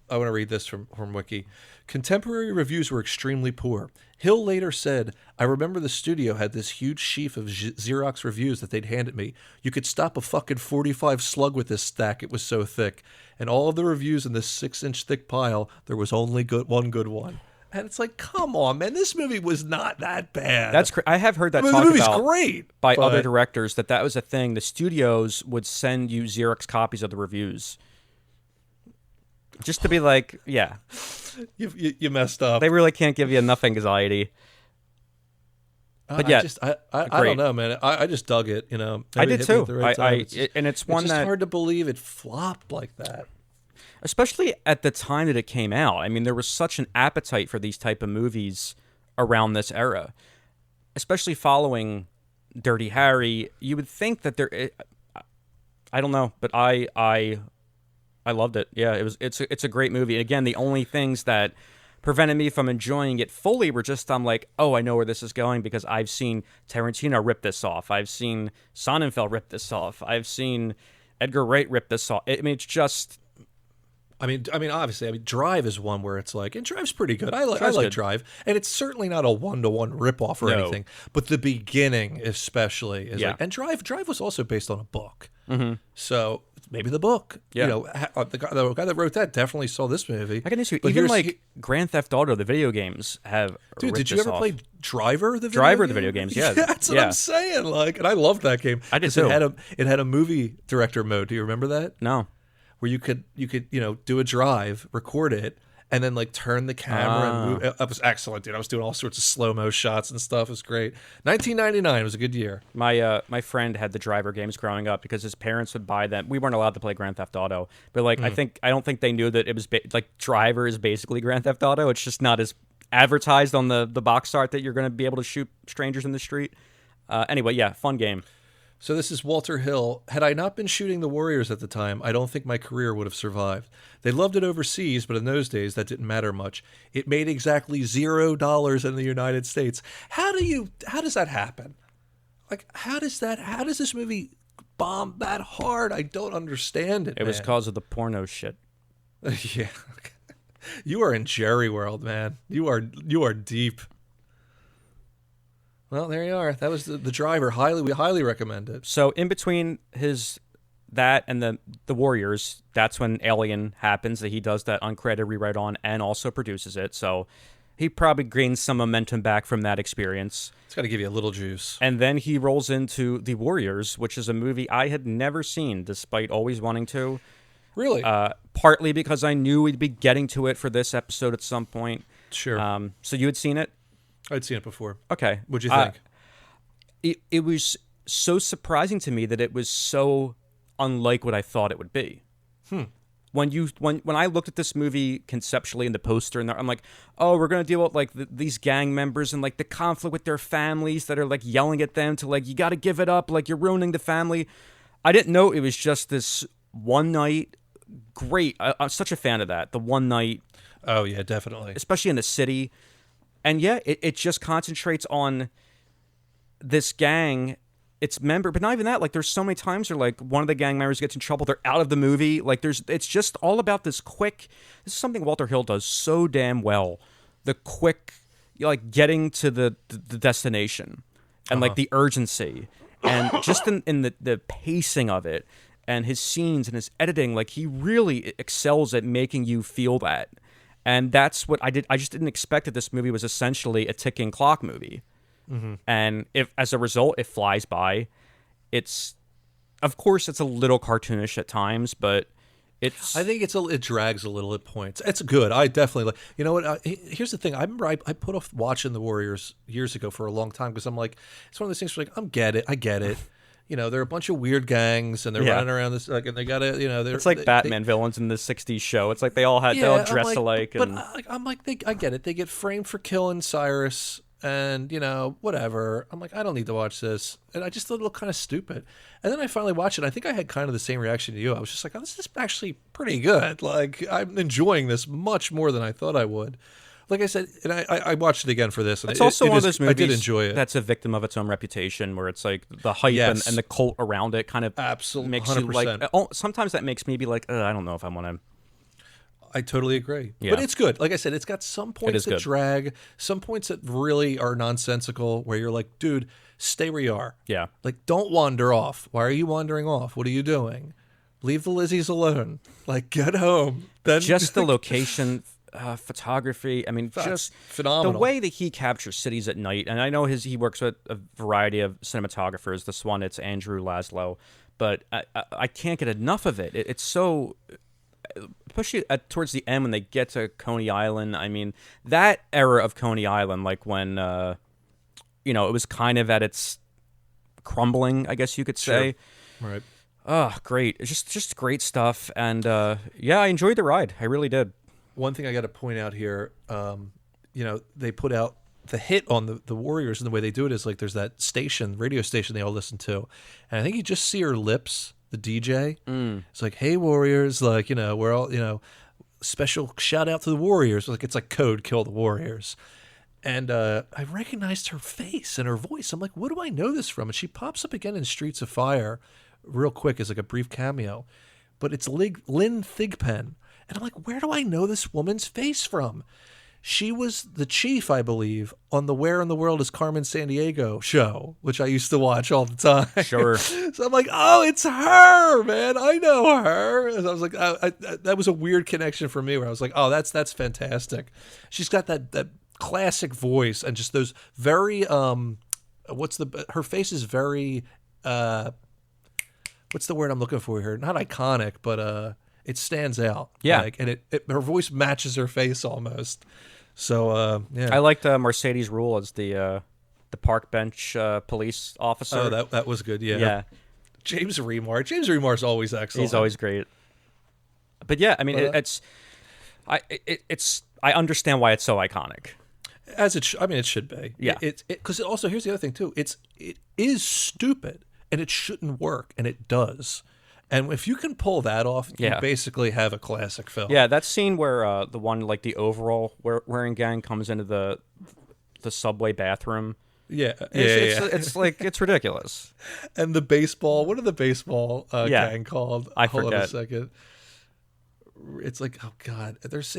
Speaker 2: I want to read this from Wiki. Contemporary reviews were extremely poor. Hill later said, "I remember the studio had this huge sheaf of Xerox reviews that they'd hand at me. You could stop a fucking 45 slug with this stack. It was so thick. And all of the reviews in this 6-inch thick pile, there was only one good one." And it's like, come on, man, this movie was not that bad.
Speaker 1: That's I have heard that
Speaker 2: the
Speaker 1: talked
Speaker 2: movie's
Speaker 1: about
Speaker 2: great
Speaker 1: by other directors, that was a thing. The studios would send you Xerox copies of the reviews. Just to be like, yeah.
Speaker 2: You messed up.
Speaker 1: They really can't give you enough anxiety. But yeah,
Speaker 2: I don't know, man. I just dug it, Maybe
Speaker 1: I did too.
Speaker 2: And
Speaker 1: it's one
Speaker 2: just
Speaker 1: that
Speaker 2: hard to believe it flopped like that.
Speaker 1: Especially at the time that it came out. I mean, there was such an appetite for these type of movies around this era, especially following Dirty Harry. You would think that I don't know, but I loved it. Yeah, it's a great movie. Again, the only things that prevented me from enjoying it fully were just I'm like, oh, I know where this is going because I've seen Tarantino rip this off. I've seen Sonnenfeld rip this off. I've seen Edgar Wright rip this off. I mean, it's just.
Speaker 2: I mean, obviously, Drive is one where it's like, and Drive's pretty good. I like Drive, and it's certainly not a 1-to-1 ripoff or anything. But the beginning, especially, is like, and Drive was also based on a book, so maybe the book.
Speaker 1: Yeah.
Speaker 2: The guy that wrote that definitely saw this movie.
Speaker 1: I can issue even like Grand Theft Auto, the video games have.
Speaker 2: Dude, did you ever play Driver? The video games.
Speaker 1: Yeah,
Speaker 2: that's what I'm saying. Like, and I loved that game.
Speaker 1: I did too.
Speaker 2: It had a movie director mode. Do you remember that?
Speaker 1: No.
Speaker 2: Where you could do a drive, record it, and then like turn the camera and move. It was excellent, dude. I was doing all sorts of slow-mo shots and stuff. It was great. 1999 was a good year.
Speaker 1: My friend had the Driver games growing up because his parents would buy them. We weren't allowed to play Grand Theft Auto, but like I don't think they knew that it was like Driver is basically Grand Theft Auto. It's just not as advertised on the box art that you're going to be able to shoot strangers in the street. Anyway, yeah, fun game.
Speaker 2: So this is Walter Hill. Had I not been shooting the Warriors at the time, I don't think my career would have survived. They loved it overseas, but in those days, that didn't matter much. It made exactly $0 in the United States. How does that happen? Like, how does this movie bomb that hard? I don't understand it,
Speaker 1: It was because of the porno shit.
Speaker 2: Yeah. You are in Jerry world, man. You are deep. Well, there you are. That was the Driver. We highly recommend it.
Speaker 1: So in between that and the Warriors, that's when Alien happens. That he does that uncredited rewrite on and also produces it. So he probably gained some momentum back from that experience.
Speaker 2: It's got to give you a little juice.
Speaker 1: And then he rolls into The Warriors, which is a movie I had never seen, despite always wanting to.
Speaker 2: Really?
Speaker 1: Partly because I knew we'd be getting to it for this episode at some point.
Speaker 2: Sure.
Speaker 1: So you had seen it?
Speaker 2: I'd seen it before.
Speaker 1: Okay.
Speaker 2: What'd you think?
Speaker 1: It was so surprising to me that it was so unlike what I thought it would be. When I looked at this movie conceptually in the poster, and I'm like, oh, we're gonna deal with like these gang members and like the conflict with their families that are like yelling at them to like, you got to give it up, like you're ruining the family. I didn't know it was just this one night. Great, I'm such a fan of that. The one night.
Speaker 2: Oh yeah, definitely.
Speaker 1: Especially in the city, and yeah, it just concentrates on this gang. Its member, but not even that. Like, there's so many times where like one of the gang members gets in trouble, they're out of the movie. Like, it's just all about this quick. This is something Walter Hill does so damn well. The quick, like getting to the destination, and like the urgency, and just in the pacing of it, and his scenes and his editing. Like, he really excels at making you feel that, and that's what I did. I just didn't expect that this movie was essentially a ticking clock movie. And if as a result it flies by. Of course it's a little cartoonish at times, but I think
Speaker 2: it drags a little at points. It's good. I definitely like. You know what? Here's the thing. I remember I put off watching The Warriors years ago for a long time because I'm like, it's one of those things where like I get it. You know, they're a bunch of weird gangs and they're running around this like, and they gotta, you know,
Speaker 1: it's like Batman villains in the '60s show. It's like they all dress alike.
Speaker 2: But I'm like, I get it. They get framed for killing Cyrus. And, you know, whatever. I'm like, I don't need to watch this. And I just thought it looked kind of stupid. And then I finally watched it. I think I had kind of the same reaction to you. I was just like, oh, this is actually pretty good. Like, I'm enjoying this much more than I thought I would. Like I said, and I watched it again for this. And
Speaker 1: it's also one of those movies
Speaker 2: I did enjoy it.
Speaker 1: That's a victim of its own reputation, where it's like the hype and the cult around it kind of
Speaker 2: absolutely
Speaker 1: makes
Speaker 2: 100%.
Speaker 1: you like. Sometimes that makes me be like, I don't know if I want to.
Speaker 2: I totally agree.
Speaker 1: Yeah.
Speaker 2: But it's good. Like I said, it's got some points that drag, some points that really are nonsensical, where you're like, dude, stay where you are.
Speaker 1: Yeah.
Speaker 2: Like, don't wander off. Why are you wandering off? What are you doing? Leave the Lizzies alone. Like, get home. Then
Speaker 1: just the location, photography. I mean, just
Speaker 2: phenomenal.
Speaker 1: The way that he captures cities at night. And I know he works with a variety of cinematographers. This one, it's Andrew Laszlo. But I can't get enough of it. It's so... Especially towards the end when they get to Coney Island. I mean, that era of Coney Island, like when, it was kind of at its crumbling, I guess you could say.
Speaker 2: Sure. Right.
Speaker 1: Oh, great. It's just great stuff. And, I enjoyed the ride. I really did.
Speaker 2: One thing I got to point out here, they put out the hit on the Warriors, and the way they do it is like there's that radio station they all listen to. And I think you just see her lips. The DJ, It's like, hey, Warriors, like, we're all, special shout out to the Warriors. Like, it's like code, kill the Warriors. And I recognized her face and her voice. I'm like, what do I know this from? And she pops up again in Streets of Fire real quick as like a brief cameo. But it's Lynn Thigpen. And I'm like, where do I know this woman's face from? She was the chief, I believe, on the Where in the World is Carmen Sandiego show, which I used to watch all the time.
Speaker 1: Sure.
Speaker 2: So I'm like, oh, it's her, man. I know her. And I was like, that was a weird connection for me where I was like, oh, that's fantastic. She's got that classic voice and just those very, her face is very, what's the word I'm looking for here? Not iconic, but it stands out.
Speaker 1: Yeah.
Speaker 2: Like, and her voice matches her face almost. So, yeah.
Speaker 1: I liked Mercedes Rule as the park bench police officer.
Speaker 2: Oh, that was good. Yeah.
Speaker 1: Yeah.
Speaker 2: James Remar is always excellent.
Speaker 1: He's always great. But yeah, I mean, I understand why it's so iconic.
Speaker 2: It should be.
Speaker 1: Yeah.
Speaker 2: Because also here's the other thing too. It is stupid and it shouldn't work, and it does. And if you can pull that off, you basically have a classic film.
Speaker 1: Yeah, that scene where the one, like the overall wearing gang comes into the subway bathroom.
Speaker 2: Yeah.
Speaker 1: It's like, it's ridiculous.
Speaker 2: And the baseball, what are the baseball gang called?
Speaker 1: I
Speaker 2: Hold
Speaker 1: forget.
Speaker 2: on a second. It's like, oh God, it's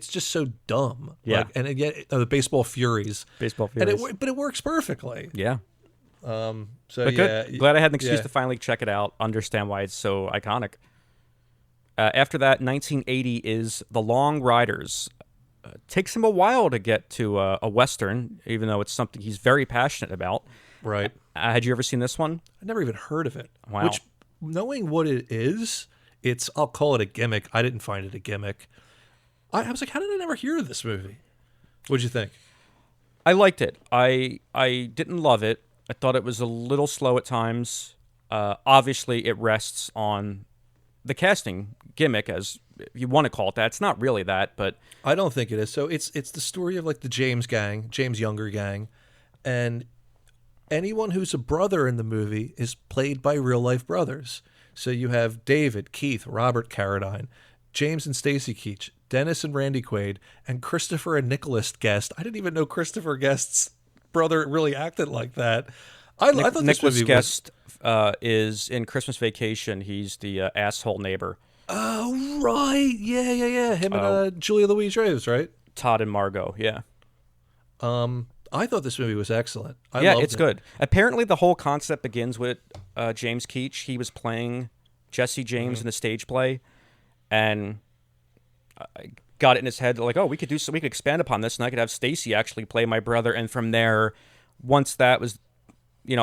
Speaker 2: just so dumb.
Speaker 1: Yeah.
Speaker 2: Like, and yet the Baseball Furies.
Speaker 1: Baseball Furies.
Speaker 2: But it works perfectly.
Speaker 1: Yeah.
Speaker 2: So
Speaker 1: but good. Glad I had an excuse to finally check it out, understand why it's so iconic. After that, 1980 is The Long Riders, takes him a while to get to a Western, even though it's something he's very passionate about.
Speaker 2: Right.
Speaker 1: Had you ever seen this one?
Speaker 2: I never even heard of it.
Speaker 1: Wow.
Speaker 2: Which, knowing what it is, I'll call it a gimmick. I didn't find it a gimmick. I was like, how did I never hear of this movie? What'd you think?
Speaker 1: I liked it. I didn't love it. I thought it was a little slow at times. Obviously, it rests on the casting gimmick, as you want to call it that. It's not really that, but
Speaker 2: I don't think it is. So it's the story of like the James Younger gang, and anyone who's a brother in the movie is played by real life brothers. So you have David, Keith, Robert Carradine, James and Stacy Keach, Dennis and Randy Quaid, and Christopher and Nicholas Guest. I didn't even know Christopher Guest's brother really acted like that. I thought this
Speaker 1: Nicholas
Speaker 2: movie
Speaker 1: Guest is in Christmas Vacation. He's the asshole neighbor.
Speaker 2: Oh, right. Yeah. Him and Julia Louis-Dreyfus, right?
Speaker 1: Todd and Margot, yeah.
Speaker 2: I thought this movie was excellent.
Speaker 1: Yeah, it's good. Apparently, the whole concept begins with James Keach. He was playing Jesse James in a stage play, and got it in his head like, oh, we could expand upon this, and I could have Stacy actually play my brother. And from there, once that was,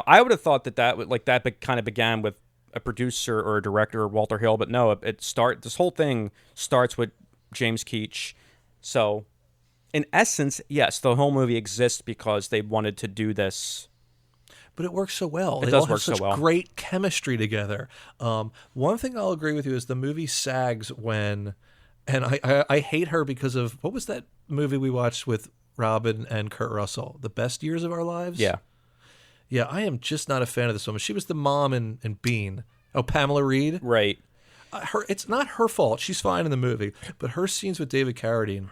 Speaker 1: I would have thought that kind of began with a producer or a director, Walter Hill, but no, this whole thing starts with James Keach. So, in essence, yes, the whole movie exists because they wanted to do this.
Speaker 2: But it works so well.
Speaker 1: They
Speaker 2: all
Speaker 1: does
Speaker 2: have
Speaker 1: work so
Speaker 2: such
Speaker 1: well.
Speaker 2: great chemistry together. One thing I'll agree with you is the movie sags when, and I hate her because of, what was that movie we watched with Robin and Kurt Russell? The Best Years of Our Lives?
Speaker 1: Yeah.
Speaker 2: Yeah, I am just not a fan of this woman. She was the mom in Bean. Oh, Pamela Reed?
Speaker 1: Right.
Speaker 2: It's not her fault. She's fine in the movie. But her scenes with David Carradine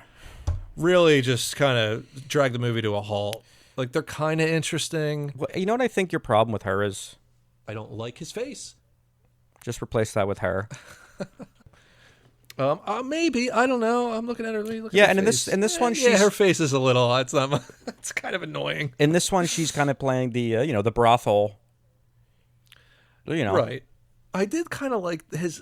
Speaker 2: really just kind of drag the movie to a halt. Like, they're kind of interesting.
Speaker 1: Well, you know what I think your problem with her is?
Speaker 2: I don't like his face.
Speaker 1: Just replace that with her.
Speaker 2: Maybe, I don't know. I'm looking at her.
Speaker 1: Yeah, and in this one, she's,
Speaker 2: her face is a little. It's not. It's kind of annoying.
Speaker 1: In this one, she's kind of playing the the brothel.
Speaker 2: Right. I did kind of like his.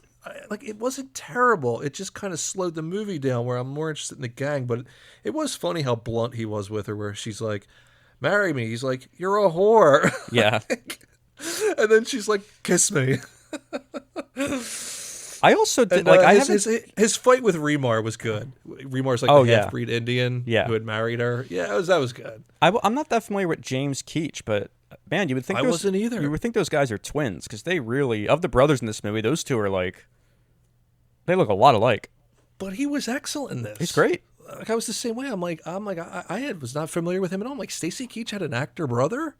Speaker 2: It wasn't terrible. It just kind of slowed the movie down. Where I'm more interested in the gang, but it was funny how blunt he was with her. Where she's like, "Marry me." He's like, "You're a whore."
Speaker 1: Yeah.
Speaker 2: And then she's like, "Kiss me."
Speaker 1: I also did
Speaker 2: his fight with Remar was good. Remar's like the half-breed Indian who had married her. Yeah, that was good.
Speaker 1: I'm not that familiar with James Keach, but man, you would think
Speaker 2: I wasn't either.
Speaker 1: You would think those guys are twins because they really, of the brothers in this movie, those two are like, they look a lot alike.
Speaker 2: But he was excellent in this.
Speaker 1: He's great.
Speaker 2: Like, I was the same way. I was not familiar with him at all. I'm like, Stacy Keach had an actor brother,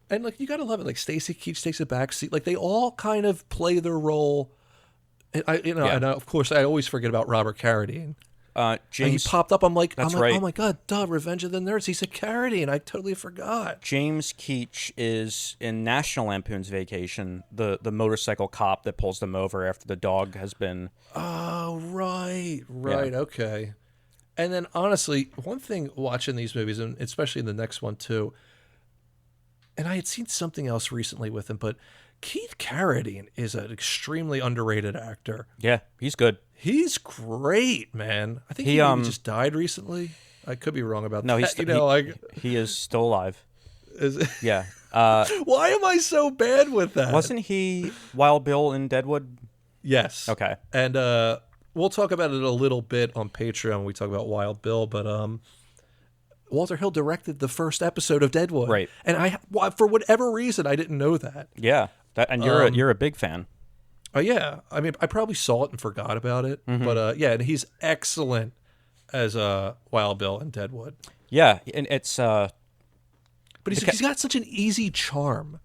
Speaker 2: and like you gotta love it. Like Stacy Keach takes a back seat. Like they all kind of play their role. And of course, I always forget about Robert Carradine.
Speaker 1: James,
Speaker 2: he popped up. I'm like,
Speaker 1: right.
Speaker 2: Oh my god, Revenge of the Nerds. He's a Carradine. I totally forgot.
Speaker 1: James Keach is in National Lampoon's Vacation, the motorcycle cop that pulls them over after the dog has been.
Speaker 2: Oh right,
Speaker 1: Yeah.
Speaker 2: Okay. And then honestly, one thing watching these movies, and especially in the next one too, and I had seen something else recently with him, but Keith Carradine is an extremely underrated actor.
Speaker 1: Yeah, he's good.
Speaker 2: He's great, man. I think he just died recently. I could be wrong about that.
Speaker 1: No, he is still alive. Yeah.
Speaker 2: Why am I so bad with that?
Speaker 1: Wasn't he Wild Bill in Deadwood?
Speaker 2: Yes.
Speaker 1: Okay.
Speaker 2: And we'll talk about it a little bit on Patreon when we talk about Wild Bill, but Walter Hill directed the first episode of Deadwood.
Speaker 1: Right.
Speaker 2: And for whatever reason, I didn't know that.
Speaker 1: Yeah. And you're a big fan.
Speaker 2: Yeah. I mean, I probably saw it and forgot about it.
Speaker 1: Mm-hmm.
Speaker 2: But and he's excellent as Wild Bill in Deadwood.
Speaker 1: Yeah, and it's.
Speaker 2: But he's got such an easy charm.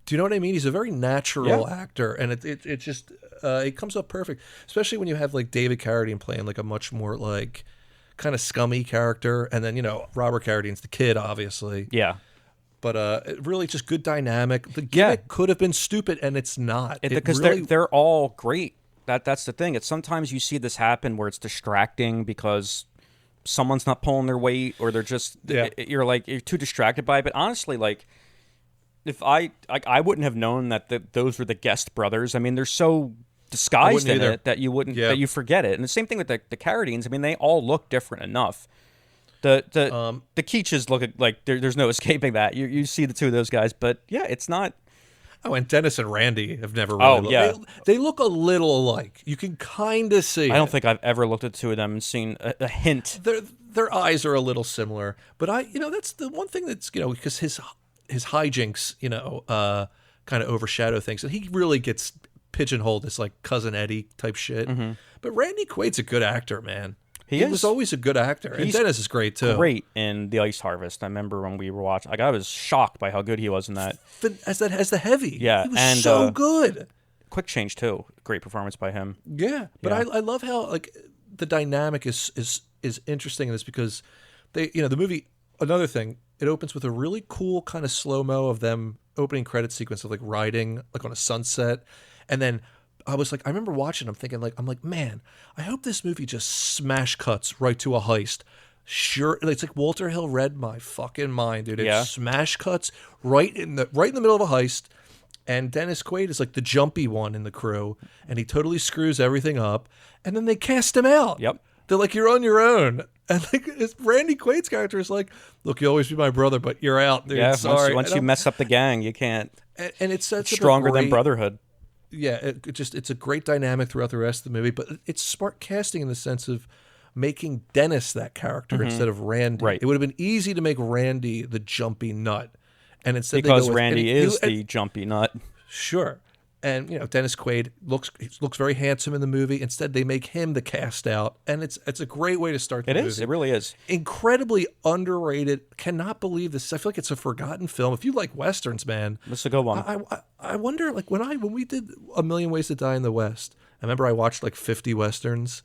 Speaker 2: Do you know what I mean? He's a very natural actor, and it just it comes up perfect, especially when you have like David Carradine playing like a much more like kind of scummy character, and then Robert Carradine's the kid, obviously.
Speaker 1: Yeah.
Speaker 2: But really just good dynamic. The gimmick could have been stupid, and it's not.
Speaker 1: Because they're all great. That's the thing. It's sometimes you see this happen where it's distracting because someone's not pulling their weight, or they're just you're too distracted by it. But honestly, like if I wouldn't have known that those were the Guest brothers. I mean, they're so disguised in
Speaker 2: either.
Speaker 1: it that you wouldn't
Speaker 2: Yeah.
Speaker 1: that you forget it. And the same thing with the Carradines. I mean, they all look different enough. The Keaches look like there's no escaping that. You see the two of those guys, but yeah, it's not.
Speaker 2: Oh, and Dennis and Randy have never really looked.
Speaker 1: Yeah.
Speaker 2: They look a little alike. You can kind of see
Speaker 1: I don't think I've ever looked at the two of them and seen a hint.
Speaker 2: their eyes are a little similar. But that's the one thing that's, because his hijinks, kind of overshadow things. And he really gets pigeonholed as like Cousin Eddie type shit.
Speaker 1: Mm-hmm.
Speaker 2: But Randy Quaid's a good actor, man.
Speaker 1: He
Speaker 2: was always a good actor. And Dennis is great too.
Speaker 1: Great in The Ice Harvest. I remember when we were watching. Like, I was shocked by how good he was in that.
Speaker 2: As the heavy.
Speaker 1: Yeah,
Speaker 2: he was
Speaker 1: and
Speaker 2: so good.
Speaker 1: Quick Change too. Great performance by him.
Speaker 2: Yeah, but
Speaker 1: Yeah.
Speaker 2: I love how like the dynamic is interesting in this because the movie. Another thing, it opens with a really cool kind of slow mo of them opening credit sequence of like riding like on a sunset, and then I remember watching. I'm like, man, I hope this movie just smash cuts right to a heist. Sure, it's like Walter Hill read my fucking mind, dude. It smash cuts right in the middle of a heist. And Dennis Quaid is like the jumpy one in the crew, and he totally screws everything up. And then they cast him out.
Speaker 1: Yep.
Speaker 2: They're like, you're on your own. And like Randy Quaid's character is like, look, you'll always be my brother, but you're out, dude.
Speaker 1: Yeah,
Speaker 2: sorry.
Speaker 1: once you mess up the gang, you can't.
Speaker 2: And it's such
Speaker 1: stronger than brotherhood.
Speaker 2: Yeah, it's a great dynamic throughout the rest of the movie, but it's smart casting in the sense of making Dennis that character instead of Randy.
Speaker 1: Right.
Speaker 2: It would have been easy to make Randy the jumpy nut, and instead
Speaker 1: Because
Speaker 2: they go with,
Speaker 1: Randy is the jumpy nut.
Speaker 2: Sure. And Dennis Quaid looks very handsome in the movie. Instead, they make him the cast out, and it's a great way to start the movie.
Speaker 1: It is. It really is.
Speaker 2: Incredibly underrated. Cannot believe this. I feel like it's a forgotten film. If you like westerns, man,
Speaker 1: It's a good one.
Speaker 2: I wonder, like when we did A Million Ways to Die in the West. I remember I watched like 50 westerns.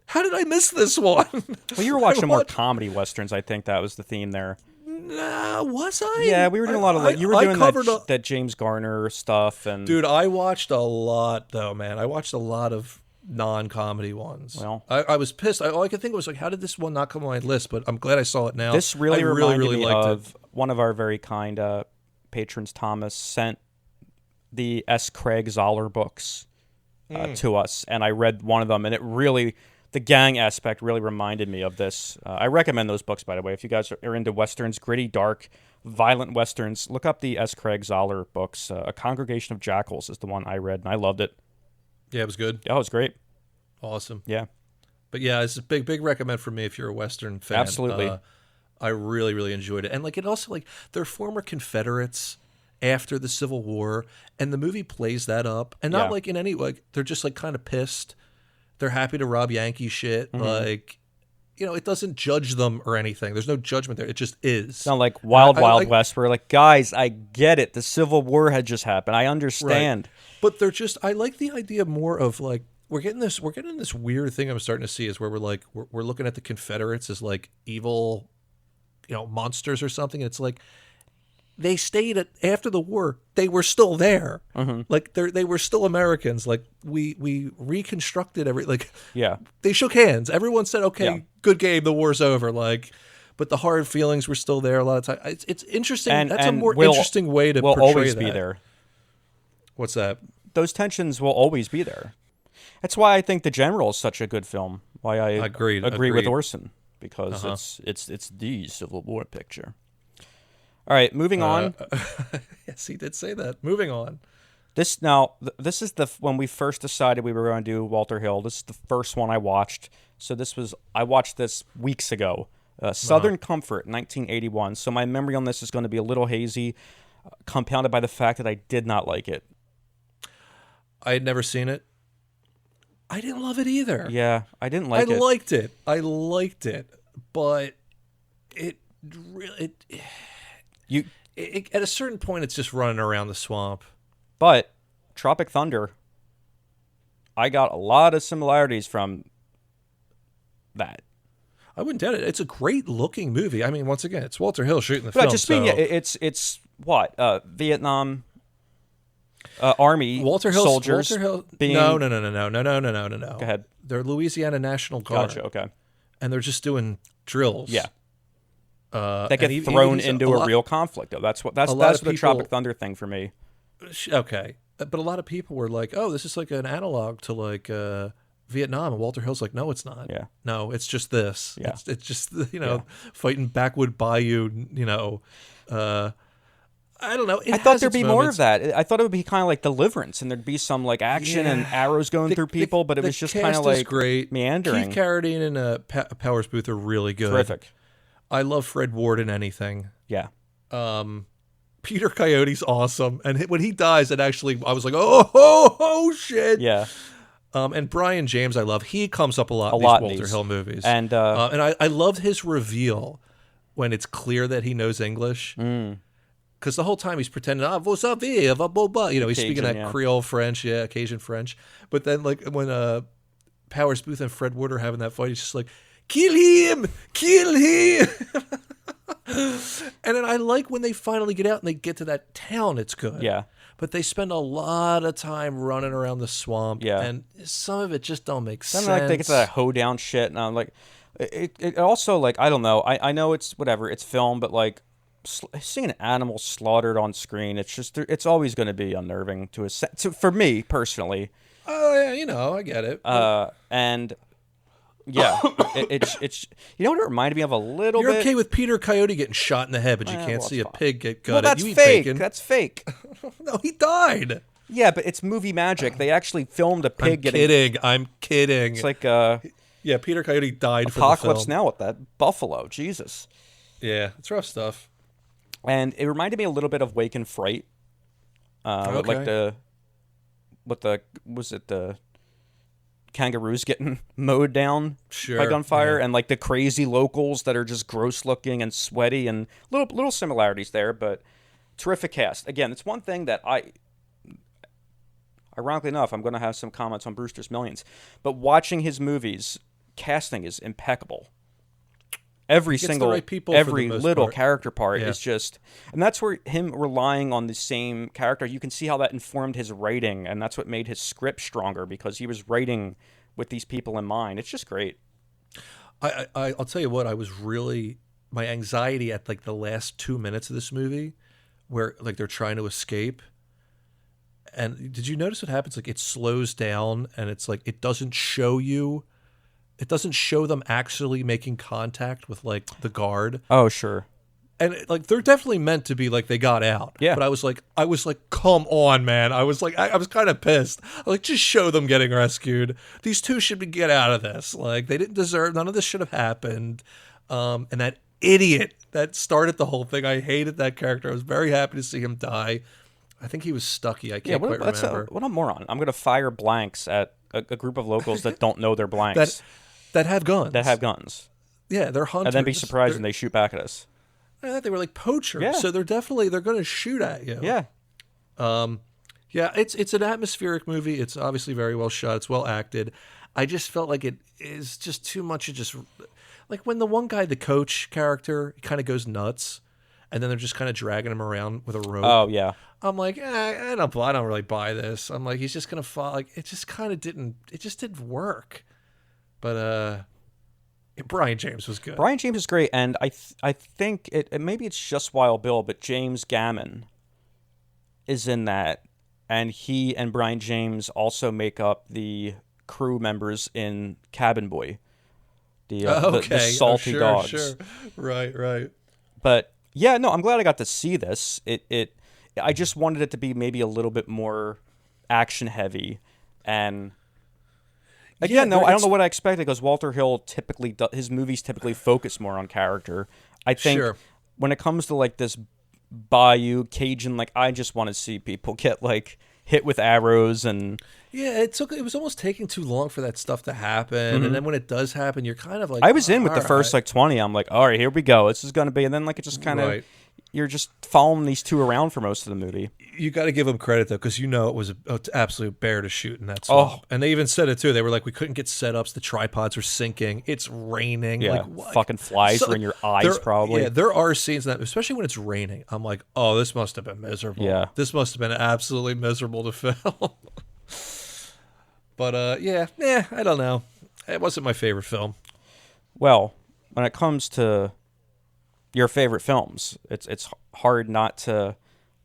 Speaker 2: How did I miss this one?
Speaker 1: Well, you were watching more comedy westerns. I think that was the theme there.
Speaker 2: Nah, was I?
Speaker 1: Yeah, we were doing a lot of. You were doing that James Garner stuff, and
Speaker 2: dude, I watched a lot though, man. I watched a lot of non-comedy ones.
Speaker 1: Well,
Speaker 2: I was pissed. All I could think was like, how did this one not come on my list? But I'm glad I saw it now.
Speaker 1: This really reminded me
Speaker 2: liked
Speaker 1: of
Speaker 2: it.
Speaker 1: one of our very kind patrons, Thomas, sent the S. Craig Zoller books to us, and I read one of them, and it really. The gang aspect really reminded me of this. I recommend those books, by the way. If you guys are into westerns, gritty, dark, violent westerns, look up the S. Craig Zoller books. A Congregation of Jackals is the one I read, and I loved it.
Speaker 2: Yeah, it was good.
Speaker 1: Oh, it was great.
Speaker 2: Awesome.
Speaker 1: Yeah.
Speaker 2: But yeah, it's a big recommend for me if you're a Western fan.
Speaker 1: Absolutely.
Speaker 2: I really, really enjoyed it. And like it also like they're former Confederates after the Civil War, and the movie plays that up. And not like in any like they're just like kind of pissed. They're happy to rob Yankee shit. Like, it doesn't judge them or anything. There's no judgment there. It just is.
Speaker 1: It's not like Wild West where like, guys, I get it. The Civil War had just happened. I understand.
Speaker 2: Right. But they're just, I like the idea more of like, we're getting this weird thing I'm starting to see is where we're like, we're looking at the Confederates as like evil, monsters or something. And it's like, they stayed after the war. They were still there. Like they were still Americans. Like we reconstructed they shook hands. Everyone said, "Okay, good game. The war's over." Like, but the hard feelings were still there a lot of time. It's interesting. That's a more interesting way to portray
Speaker 1: always
Speaker 2: that.
Speaker 1: Be there.
Speaker 2: What's that?
Speaker 1: Those tensions will always be there. That's why I think The General is such a good film. Why I agree with Orson because it's the Civil War picture. All right, moving on.
Speaker 2: Yes, he did say that. Moving on.
Speaker 1: This is when we first decided we were going to do Walter Hill. This is the first one I watched. So I watched this weeks ago. Southern Comfort, 1981. So my memory on this is going to be a little hazy, compounded by the fact that I did not like it.
Speaker 2: I had never seen it. I didn't love it either.
Speaker 1: Yeah, I didn't like it.
Speaker 2: I liked it, but it really. At a certain point, it's just running around the swamp.
Speaker 1: But Tropic Thunder, I got a lot of similarities from that.
Speaker 2: I wouldn't doubt it. It's a great looking movie. I mean, once again, it's Walter Hill shooting the film.
Speaker 1: It's what Vietnam Army soldiers.
Speaker 2: Walter Hill.
Speaker 1: Being...
Speaker 2: No.
Speaker 1: Go ahead.
Speaker 2: They're Louisiana National Guard.
Speaker 1: Gotcha. Okay.
Speaker 2: And they're just doing drills.
Speaker 1: Yeah. That get thrown into a real conflict, though. That's the Tropic Thunder thing for me.
Speaker 2: Okay, But a lot of people were like, "Oh, this is like an analog to like Vietnam," and Walter Hill's like, "No, it's not.
Speaker 1: Yeah.
Speaker 2: No, it's just this.
Speaker 1: Yeah.
Speaker 2: It's just fighting Backwood Bayou. I don't know.
Speaker 1: I thought there'd be more of that. I thought it would be kind of like Deliverance, and there'd be some like action and arrows going through people, but it was just kind of like
Speaker 2: great.
Speaker 1: meandering.
Speaker 2: Keith Carradine and Powers Booth are really good.
Speaker 1: Terrific.
Speaker 2: I love Fred Ward in anything.
Speaker 1: Yeah.
Speaker 2: Peter Coyote's awesome, and when he dies, I was like, oh shit.
Speaker 1: Yeah.
Speaker 2: And Brian James, I love. He comes up a lot in these Walter Hill movies,
Speaker 1: and
Speaker 2: I loved his reveal when it's clear that he knows English. Because the whole time he's pretending, vous savez, he's speaking that Creole French, Cajun French. But then, like, when Powers Booth and Fred Ward are having that fight, he's just like, kill him! And then I like when they finally get out and they get to that town, it's good.
Speaker 1: Yeah.
Speaker 2: But they spend a lot of time running around the swamp.
Speaker 1: Yeah.
Speaker 2: And some of it just don't make sense.
Speaker 1: Like they get to that hoedown shit, and I'm like, it also, like, I don't know. I know it's whatever, it's film, but like, seeing an animal slaughtered on screen, it's always going to be unnerving for me personally.
Speaker 2: Oh yeah, I get it.
Speaker 1: And yeah, it's you know what it reminded me of a little bit.
Speaker 2: You're okay with Peter Coyote getting shot in the head, but you can't see a pig get gutted.
Speaker 1: Well, that's
Speaker 2: you
Speaker 1: fake.
Speaker 2: Bacon.
Speaker 1: That's fake.
Speaker 2: No, he died.
Speaker 1: Yeah, but it's movie magic. They actually filmed a pig
Speaker 2: I'm kidding.
Speaker 1: It's like
Speaker 2: yeah, Peter Coyote died
Speaker 1: Apocalypse
Speaker 2: for the film.
Speaker 1: Now with that buffalo. Jesus.
Speaker 2: Yeah, it's rough stuff.
Speaker 1: And it reminded me a little bit of Wake and Fright. Like the kangaroos getting mowed down by gunfire, and like the crazy locals that are just gross looking and sweaty, and little similarities there, but terrific cast. Again, it's one thing that ironically enough, I'm going to have some comments on Brewster's Millions, but watching his movies, casting is impeccable. Every little character part is just, and that's where him relying on the same character, you can see how that informed his writing, and that's what made his script stronger, because he was writing with these people in mind. It's just great.
Speaker 2: I'll tell you what, my anxiety at like the last 2 minutes of this movie, where like they're trying to escape. And did you notice what happens? Like it slows down, and it's like it doesn't show them actually making contact with like the guard.
Speaker 1: Oh, sure.
Speaker 2: And like they're definitely meant to be like they got out.
Speaker 1: Yeah.
Speaker 2: But I was like, come on, man. I was kind of pissed. I was like, just show them getting rescued. These two should get out of this. Like they didn't deserve. None of this should have happened. And that idiot that started the whole thing, I hated that character. I was very happy to see him die. I think he was Stucky. I can't quite remember.
Speaker 1: What a moron. I'm going to fire blanks at a group of locals that don't know their blanks.
Speaker 2: That have guns. Yeah, they're hunters.
Speaker 1: And then be surprised when they shoot back at us.
Speaker 2: I thought they were like poachers. Yeah. So they're going to shoot at you.
Speaker 1: Yeah.
Speaker 2: Yeah, it's an atmospheric movie. It's obviously very well shot. It's well acted. I just felt like it is just too much of just... Like when the one guy, the coach character, kind of goes nuts, and then they're just kind of dragging him around with a rope.
Speaker 1: Oh, yeah.
Speaker 2: I'm like, I don't really buy this. I'm like, he's just going to fall. Like, it just didn't work. But Brian James was good.
Speaker 1: Brian James is great, and I think maybe it's just Wild Bill, but James Gammon is in that, and he and Brian James also make up the crew members in Cabin Boy, the salty dogs.
Speaker 2: Sure. Right.
Speaker 1: But yeah, no, I'm glad I got to see this. I just wanted it to be maybe a little bit more action heavy, and. Again, I don't know what I expected, because Walter Hill his movies typically focus more on character. I think when it comes to like this Bayou Cajun, like I just want to see people get like hit with arrows and
Speaker 2: it was almost taking too long for that stuff to happen, and then when it does happen, you're kind of like
Speaker 1: I was in with the first like 20. I'm like, all right, here we go. This is gonna be, and then like it just kind of you're just following these two around for most of the movie.
Speaker 2: You got to give them credit though, because it was an absolute bear to shoot in that swamp. Oh. And they even said it too. They were like, we couldn't get setups. The tripods were sinking. It's raining.
Speaker 1: Yeah,
Speaker 2: like, what?
Speaker 1: Fucking flies were in your eyes probably.
Speaker 2: Yeah, there are scenes that, especially when it's raining, I'm like, oh, this must have been miserable.
Speaker 1: Yeah,
Speaker 2: this must have been absolutely miserable to film. But I don't know. It wasn't my favorite film.
Speaker 1: Well, when it comes to your favorite films, it's hard not to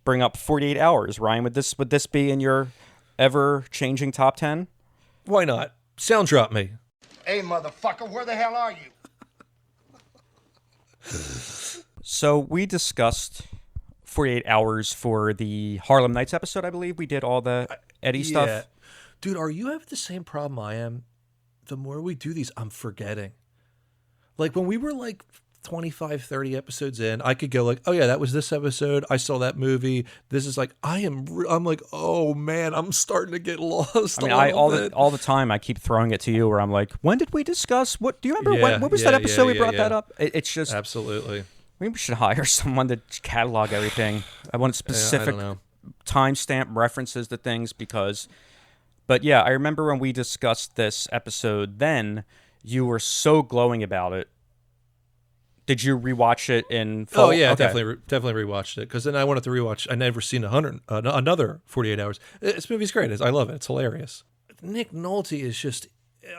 Speaker 1: bring up 48 Hours. Ryan, would this be in your ever-changing top 10?
Speaker 2: Why not? Sound drop me.
Speaker 9: Hey, motherfucker, where the hell are you?
Speaker 1: So we discussed 48 Hours for the Harlem Nights episode, I believe. We did all the Eddie stuff.
Speaker 2: Dude, are you having the same problem I am? The more we do these, I'm forgetting. Like when we were like 25, 30 episodes in, I could go like, oh yeah, that was this episode. I saw that movie. This is like, I'm like, oh man, I'm starting to get lost.
Speaker 1: I mean, all the time I keep throwing it to you where I'm like, when did we discuss? What do you remember? What was that episode we brought that up? It's just
Speaker 2: absolutely.
Speaker 1: Maybe we should hire someone to catalog everything. I want specific timestamp references to things but yeah, I remember when we discussed this episode then, you were so glowing about it. Did you rewatch it in full?
Speaker 2: Oh yeah, okay. definitely rewatched it because then I wanted to rewatch. I never seen another 48 Hours. This movie's great. I love it. It's hilarious. Nick Nolte is just.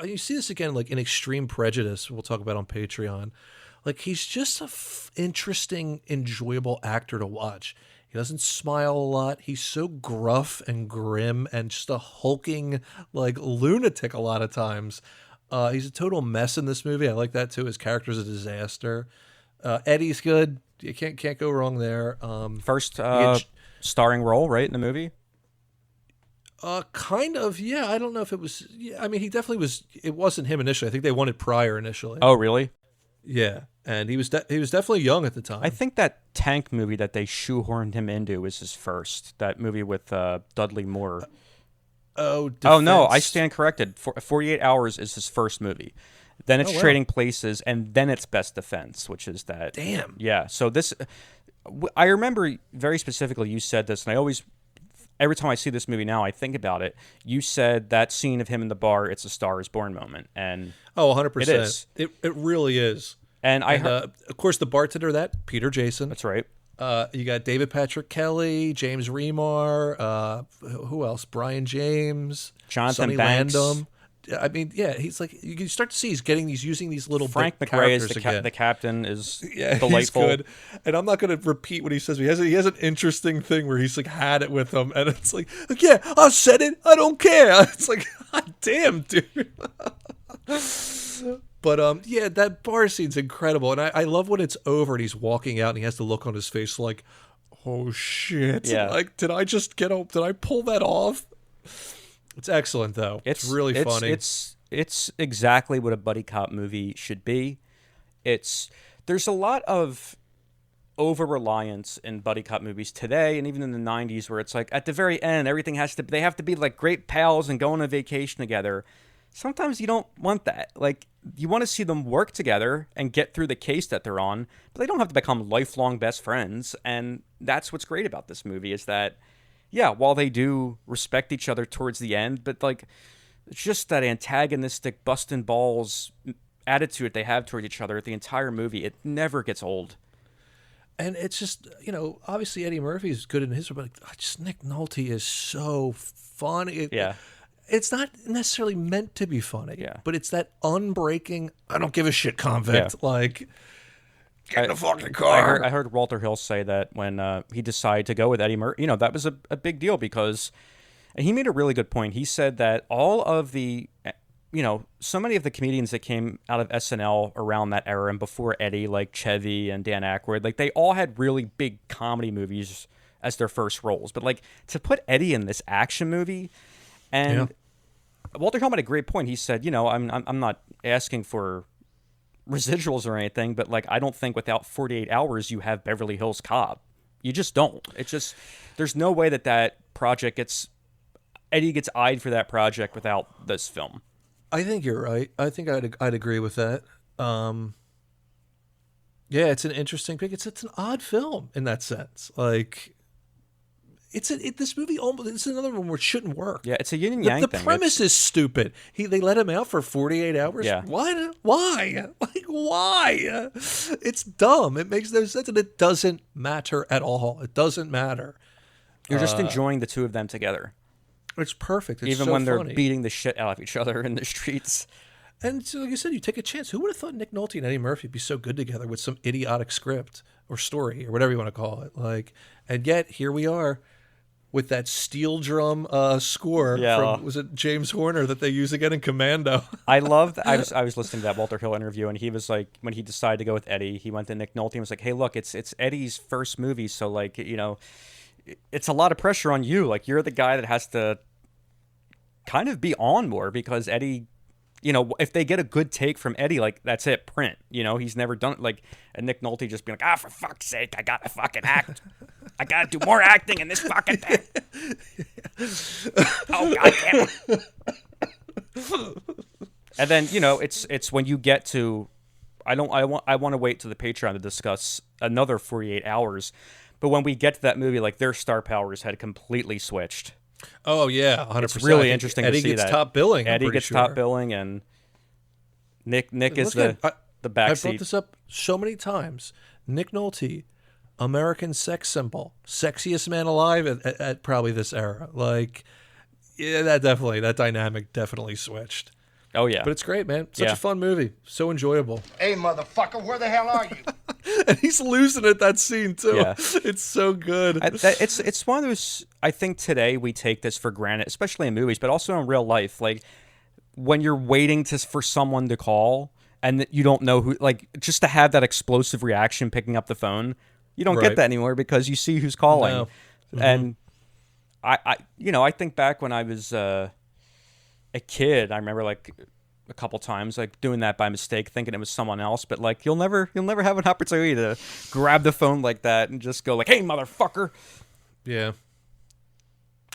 Speaker 2: You see this again, like in Extreme Prejudice. We'll talk about on Patreon. Like he's just a interesting, enjoyable actor to watch. He doesn't smile a lot. He's so gruff and grim and just a hulking like lunatic a lot of times. He's a total mess in this movie. I like that too. His character's a disaster. Eddie's good. You can't go wrong there.
Speaker 1: First starring role, right, in the movie?
Speaker 2: Kind of. Yeah, I don't know if it was. Yeah, I mean, he definitely was. It wasn't him initially. I think they wanted Pryor initially.
Speaker 1: Oh, really?
Speaker 2: Yeah, and he was definitely young at the time.
Speaker 1: I think that Tank movie that they shoehorned him into was his first. That movie with Dudley Moore.
Speaker 2: Oh
Speaker 1: no, I stand corrected. 48 Hours is his first movie. Then it's Trading Places, and then it's Best Defense, which is that.
Speaker 2: Damn.
Speaker 1: Yeah. So this, I remember very specifically. You said this, and every time I see this movie now, I think about it. You said that scene of him in the bar, it's a Star is Born moment, and
Speaker 2: 100%.
Speaker 1: It is.
Speaker 2: It really is.
Speaker 1: And I heard,
Speaker 2: of course, the bartender Peter Jason.
Speaker 1: That's right.
Speaker 2: You got David Patrick Kelly, James Remar, who else? Brian James,
Speaker 1: Jonathan
Speaker 2: Sonny
Speaker 1: Banks.
Speaker 2: Landham. I mean, yeah, he's like you start to see he's using these little
Speaker 1: Frank McRae is the captain is delightful.
Speaker 2: He's good. And I'm not going to repeat what he says. He has an interesting thing where he's like had it with him, and it's like yeah, I said it. I don't care. It's like God damn, dude. But yeah, that bar scene's incredible, and I love when it's over and he's walking out and he has the look on his face like, oh shit,
Speaker 1: yeah.
Speaker 2: Like did I pull that off? It's excellent though. It's really funny.
Speaker 1: It's exactly what a buddy cop movie should be. There's a lot of over reliance in buddy cop movies today and even in the 90s where it's like at the very end they have to be like great pals and go on a vacation together. Sometimes you don't want that. Like, you want to see them work together and get through the case that they're on, but they don't have to become lifelong best friends. And that's what's great about this movie is that, yeah, while they do respect each other towards the end, but like, it's just that antagonistic busting balls attitude they have toward each other the entire movie. It never gets old.
Speaker 2: And it's just, obviously Eddie Murphy is good in his, but Nick Nolte is so funny.
Speaker 1: Yeah.
Speaker 2: It's not necessarily meant to be funny, but it's that unbreaking, I don't give a shit convict, like, get in the fucking car.
Speaker 1: I heard Walter Hill say that when he decided to go with Eddie Murphy, that was a big deal because, and he made a really good point. He said that all of the, so many of the comedians that came out of SNL around that era and before Eddie, like Chevy and Dan Aykroyd, like they all had really big comedy movies as their first roles. But like to put Eddie in this action movie, and Walter Hill made a great point. He said, I'm not asking for residuals or anything, but like I don't think without 48 Hours you have Beverly Hills Cop. You just don't. It's just there's no way that project Eddie gets eyed for that project without this film.
Speaker 2: I think you're right. I think I'd agree with that. Yeah, it's an interesting pick. It's an odd film in that sense. Like. This movie almost. It's another one where it shouldn't work.
Speaker 1: Yeah, it's a yin and yang thing.
Speaker 2: The premise is stupid. They let him out for 48 hours.
Speaker 1: Yeah.
Speaker 2: What? Why? Like why? It's dumb. It makes no sense, and it doesn't matter at all. It doesn't matter.
Speaker 1: You're just enjoying the two of them together.
Speaker 2: It's perfect. It's
Speaker 1: even
Speaker 2: so
Speaker 1: when they're
Speaker 2: funny.
Speaker 1: beating the shit out of each other in the streets.
Speaker 2: And so, like you said, you take a chance. Who would have thought Nick Nolte and Eddie Murphy would be so good together with some idiotic script or story or whatever you want to call it? Like, and yet here we are with that steel drum score from, was it James Horner that they use again in Commando?
Speaker 1: I loved. I was listening to that Walter Hill interview, and he was like, when he decided to go with Eddie, he went to Nick Nolte and was like, "Hey, look, it's Eddie's first movie, so like, you know, it's a lot of pressure on you. Like, you're the guy that has to kind of be on more because Eddie." You know, if they get a good take from Eddie, like, that's it, print. You know, he's never done it. Like, and Nick Nolte just being like, for fuck's sake, I gotta fucking act. I gotta do more acting in this fucking thing. Oh, goddamn it. And then, you know, it's when you get to, I want to wait to the Patreon to discuss another 48 hours. But when we get to that movie, like, their star powers had completely switched.
Speaker 2: Oh yeah, 100%.
Speaker 1: It's really interesting to see that.
Speaker 2: Eddie gets top billing.
Speaker 1: Eddie gets top billing, and Nick is the backseat.
Speaker 2: I've brought this up so many times. Nick Nolte, American sex symbol, sexiest man alive at probably this era. Like, yeah, that dynamic definitely switched.
Speaker 1: Oh yeah,
Speaker 2: but it's great, man. Such a fun movie, so enjoyable.
Speaker 9: Hey, motherfucker, where the hell are you?
Speaker 2: And he's losing it, that scene too.
Speaker 1: Yeah.
Speaker 2: It's so good.
Speaker 1: It's one of those. I think today we take this for granted, especially in movies, but also in real life. Like when you're waiting for someone to call and you don't know who, like just to have that explosive reaction picking up the phone, you don't get that anymore because you see who's calling.
Speaker 2: No. Mm-hmm.
Speaker 1: And I think back when I was a kid, I remember like a couple times like doing that by mistake, thinking it was someone else, but like you'll never have an opportunity to grab the phone like that and just go like, "Hey, motherfucker."
Speaker 2: Yeah.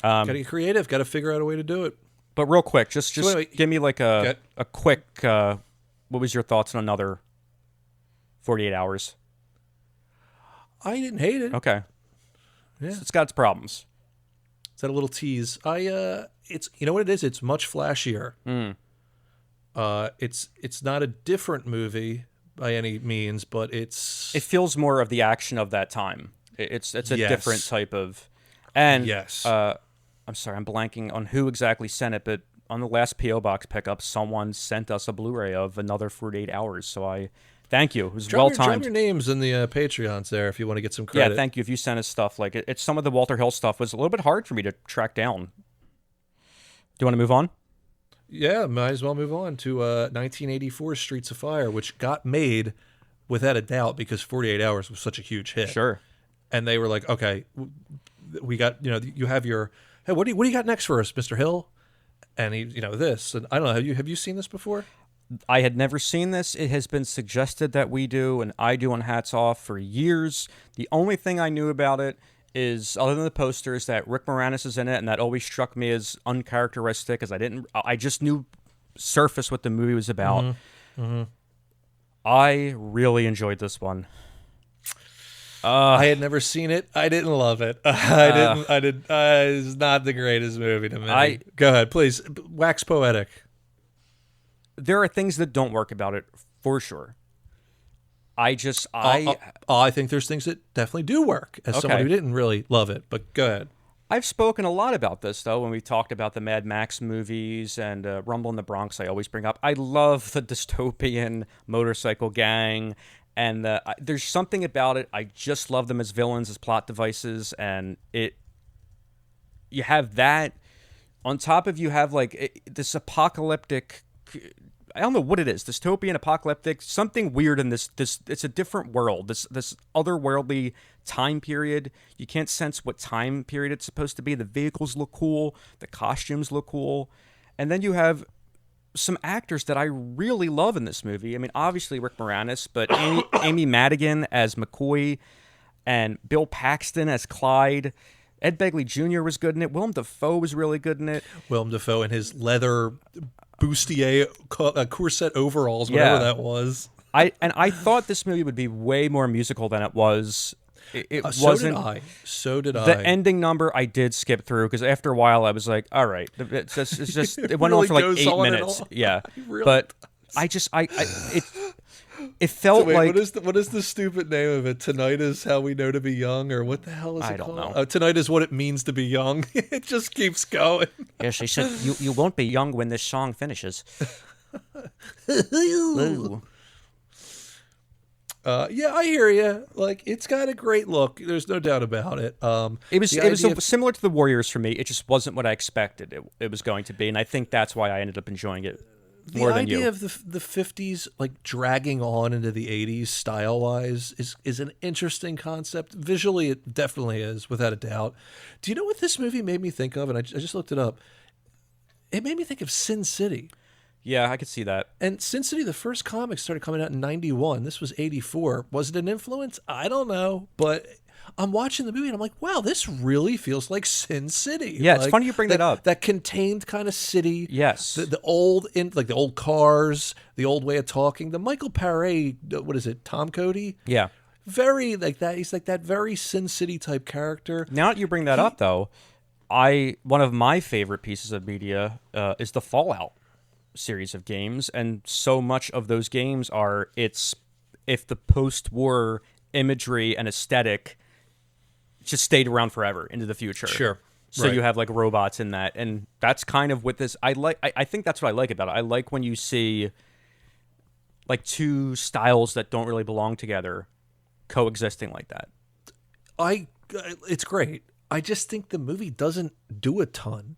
Speaker 2: Gotta get creative. Gotta figure out a way to do it.
Speaker 1: But real quick, just give me like a quick. What was your thoughts on another 48 hours?
Speaker 2: I didn't hate it.
Speaker 1: Okay.
Speaker 2: Yeah,
Speaker 1: it's got its problems.
Speaker 2: Is that a little tease? It's, you know what it is? It's much flashier. It's not a different movie by any means, but it
Speaker 1: feels more of the action of that time. It's a different type of, and
Speaker 2: yes.
Speaker 1: I'm sorry, I'm blanking on who exactly sent it, but on the last PO box pickup, someone sent us a Blu-ray of another 48 hours. So I thank you. It was well timed.
Speaker 2: Drop your names in the Patreons there if you want to get some credit.
Speaker 1: Yeah, thank you. If you sent us stuff like it's some of the Walter Hill stuff was a little bit hard for me to track down. Do you want to move on?
Speaker 2: Yeah, might as well move on to 1984 Streets of Fire, which got made without a doubt because 48 Hours was such a huge hit.
Speaker 1: Sure.
Speaker 2: And they were like, okay, we got, you have your, hey, what do you got next for us, Mr. Hill? And he, this. And I don't know, have you seen this before?
Speaker 1: I had never seen this. It has been suggested that we do, and I do on Hats Off for years. The only thing I knew about it is, other than the posters, that Rick Moranis is in it, and that always struck me as uncharacteristic, because I just knew surface what the movie was about.
Speaker 2: Mm-hmm. Mm-hmm.
Speaker 1: I really enjoyed this one.
Speaker 2: I had never seen it. I didn't love it. I didn't. It's not the greatest movie to me. Go ahead, please. Wax poetic.
Speaker 1: There are things that don't work about it, for sure. I
Speaker 2: think there's things that definitely do work, as someone who didn't really love it, but go ahead.
Speaker 1: I've spoken a lot about this, though, when we talked about the Mad Max movies and Rumble in the Bronx. I always bring up, I love the dystopian motorcycle gang, and there's something about it. I just love them as villains, as plot devices, and you have that. On top of you have this apocalyptic, I don't know what it is, dystopian, apocalyptic, something weird in this. It's a different world. This otherworldly time period. You can't sense what time period it's supposed to be. The vehicles look cool. The costumes look cool. And then you have some actors that I really love in this movie. I mean, obviously Rick Moranis, but Amy Madigan as McCoy and Bill Paxton as Clyde. Ed Begley Jr. was good in it. Willem Dafoe was really good in it.
Speaker 2: Willem Dafoe in his leather bustier corset overalls, whatever that was.
Speaker 1: I thought this movie would be way more musical than it was. It wasn't.
Speaker 2: So did I.
Speaker 1: The ending number I did skip through because after a while I was like, all right, it's just it went on for like 8 minutes. Yeah, really but does. It felt like
Speaker 2: what is the stupid name of it? Tonight is how we know to be young, or what the hell is it called?
Speaker 1: I don't know.
Speaker 2: Tonight is what it means to be young. It just keeps going.
Speaker 1: Yeah, she said you won't be young when this song finishes. Ooh.
Speaker 2: Yeah, I hear you. Like, it's got a great look. There's no doubt about it.
Speaker 1: It was similar to the Warriors for me. It just wasn't what I expected it was going to be, and I think that's why I ended up enjoying it more than you.
Speaker 2: The idea of the 50s like dragging on into the 80s style-wise is an interesting concept. Visually, it definitely is, without a doubt. Do you know what this movie made me think of? And I just looked it up. It made me think of Sin City.
Speaker 1: Yeah, I could see that.
Speaker 2: And Sin City, the first comic started coming out in 91. This was 84. Was it an influence? I don't know. But I'm watching the movie and I'm like, wow, this really feels like Sin City.
Speaker 1: Yeah,
Speaker 2: like,
Speaker 1: it's funny you bring that up.
Speaker 2: That contained kind of city.
Speaker 1: Yes.
Speaker 2: The old, like the old cars, the old way of talking. The Michael Paré, what is it, Tom Cody?
Speaker 1: Yeah.
Speaker 2: Very like that. He's like that very Sin City type character.
Speaker 1: Now that you bring that up, though, one of my favorite pieces of media is the Fallout series of games, and so much of those games are if the post-war imagery and aesthetic just stayed around forever into the future.
Speaker 2: Sure.
Speaker 1: So you have like robots in that, and that's kind of what this I think that's what I like about it. I like when you see like two styles that don't really belong together coexisting like that.
Speaker 2: It's great. I just think the movie doesn't do a ton.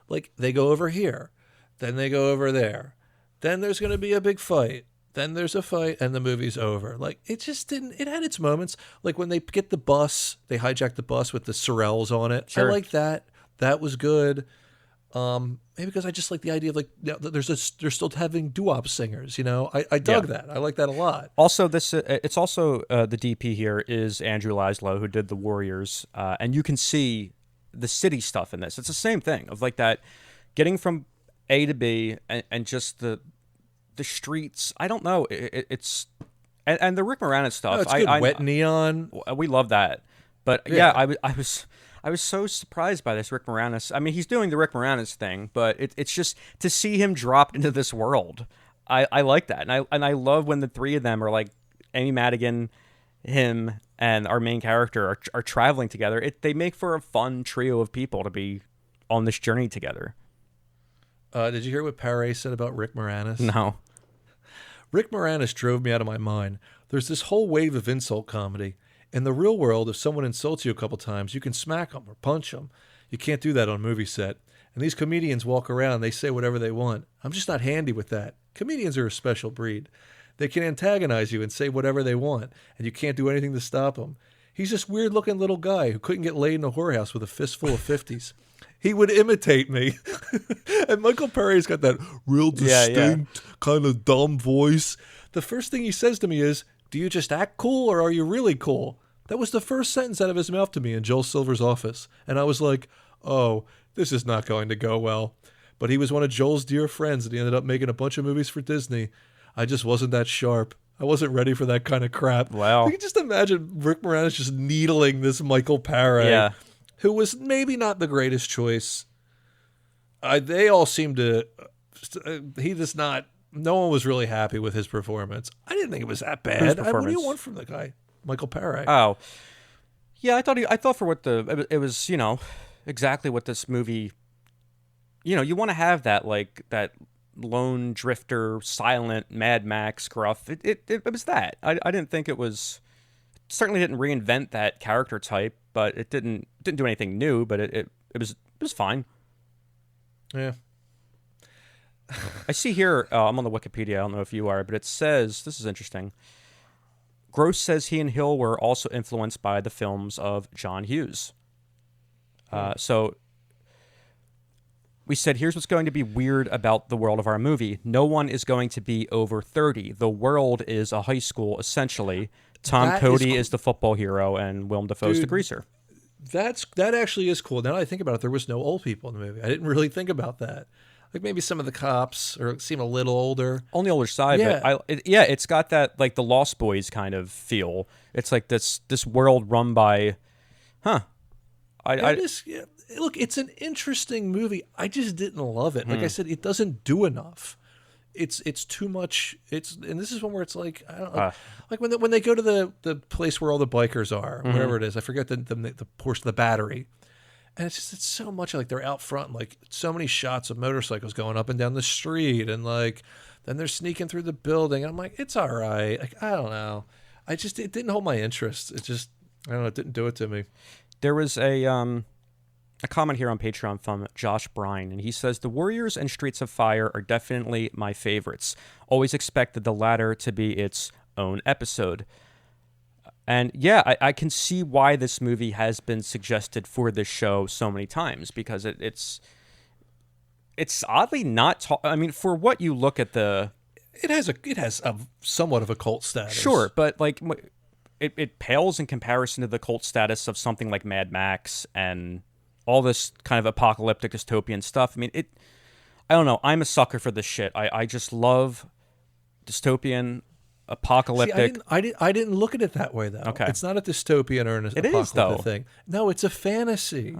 Speaker 2: Like, they go over here, then they go over there, then there's going to be a big fight, then there's a fight, and the movie's over. Like, it just didn't. It had its moments. Like when they get the bus, they hijack the bus with the Sorels on it.
Speaker 1: Sure.
Speaker 2: I like that. That was good. Maybe because I just like the idea of like they're still having doo-wop singers. You know, I dug that. I like that a lot.
Speaker 1: Also, it's also the DP here is Andrew Laszlo, who did the Warriors, and you can see the city stuff in this. It's the same thing of like that, getting from A to B, and just the streets. I don't know. It's and the Rick Moranis stuff.
Speaker 2: Oh, it's good. Wet neon.
Speaker 1: We love that. But yeah, I was so surprised by this Rick Moranis. I mean, he's doing the Rick Moranis thing, but it's just to see him dropped into this world. I like that, and I love when the three of them are like Amy Madigan, him, and our main character are traveling together. They make for a fun trio of people to be on this journey together.
Speaker 2: Did you hear what Paré said about Rick Moranis?
Speaker 1: No.
Speaker 2: Rick Moranis drove me out of my mind. There's this whole wave of insult comedy. In the real world, if someone insults you a couple times, you can smack them or punch them. You can't do that on a movie set. And these comedians walk around, they say whatever they want. I'm just not handy with that. Comedians are a special breed. They can antagonize you and say whatever they want, and you can't do anything to stop them. He's this weird-looking little guy who couldn't get laid in a whorehouse with a fistful of 50s. He would imitate me. And Michael Parré's got that real distinct kind of dumb voice. The first thing he says to me is, "Do you just act cool or are you really cool?" That was the first sentence out of his mouth to me in Joel Silver's office. And I was like, oh, this is not going to go well. But he was one of Joel's dear friends, and he ended up making a bunch of movies for Disney. I just wasn't that sharp. I wasn't ready for that kind of crap.
Speaker 1: Wow.
Speaker 2: You can just imagine Rick Moranis just needling this Michael Paré, who was maybe not the greatest choice. They all seemed to... he just not... No one was really happy with his performance. I didn't think it was that bad. What do you want from the guy, Michael Paré?
Speaker 1: Oh, yeah. I thought for what it was, exactly what this movie. You want to have that like that lone drifter, silent Mad Max gruff. It was that. I didn't think it was. Certainly didn't reinvent that character type, but it didn't do anything new. But it was fine.
Speaker 2: Yeah.
Speaker 1: I see here, I'm on the Wikipedia, I don't know if you are, but it says, this is interesting, Gross says he and Hill were also influenced by the films of John Hughes. So we said, here's what's going to be weird about the world of our movie. No one is going to be over 30. The world is a high school, essentially. Tom Cody is the football hero, and Willem Dafoe's the greaser.
Speaker 2: That actually is cool. Now that I think about it, there was no old people in the movie. I didn't really think about that. Like maybe some of the cops seem a little older.
Speaker 1: On the older side, but it's got that like the Lost Boys kind of feel. It's like this world run by, Look,
Speaker 2: it's an interesting movie. I just didn't love it. Like I said, it doesn't do enough. It's too much. And this is one where it's like I don't know, like when they go to the place where all the bikers are, whatever it is. I forget the portion of the Battery. And it's so much like they're out front, like so many shots of motorcycles going up and down the street, and like then they're sneaking through the building. I'm like, it's all right. Like, I don't know. It didn't hold my interest. It just, I don't know, it didn't do it to me.
Speaker 1: There was a comment here on Patreon from Josh Bryan, and he says, The Warriors and Streets of Fire are definitely my favorites. Always expected the latter to be its own episode. And yeah, I can see why this movie has been suggested for this show so many times, because it's oddly not. I mean, for what you look at
Speaker 2: it has a somewhat of a cult status.
Speaker 1: Sure, but like it pales in comparison to the cult status of something like Mad Max and all this kind of apocalyptic dystopian stuff. I mean, I don't know. I'm a sucker for this shit. I just love dystopian. Apocalyptic.
Speaker 2: See, I didn't look at it that way though.
Speaker 1: Okay,
Speaker 2: it's not a dystopian or an apocalyptic thing. No, it's a fantasy.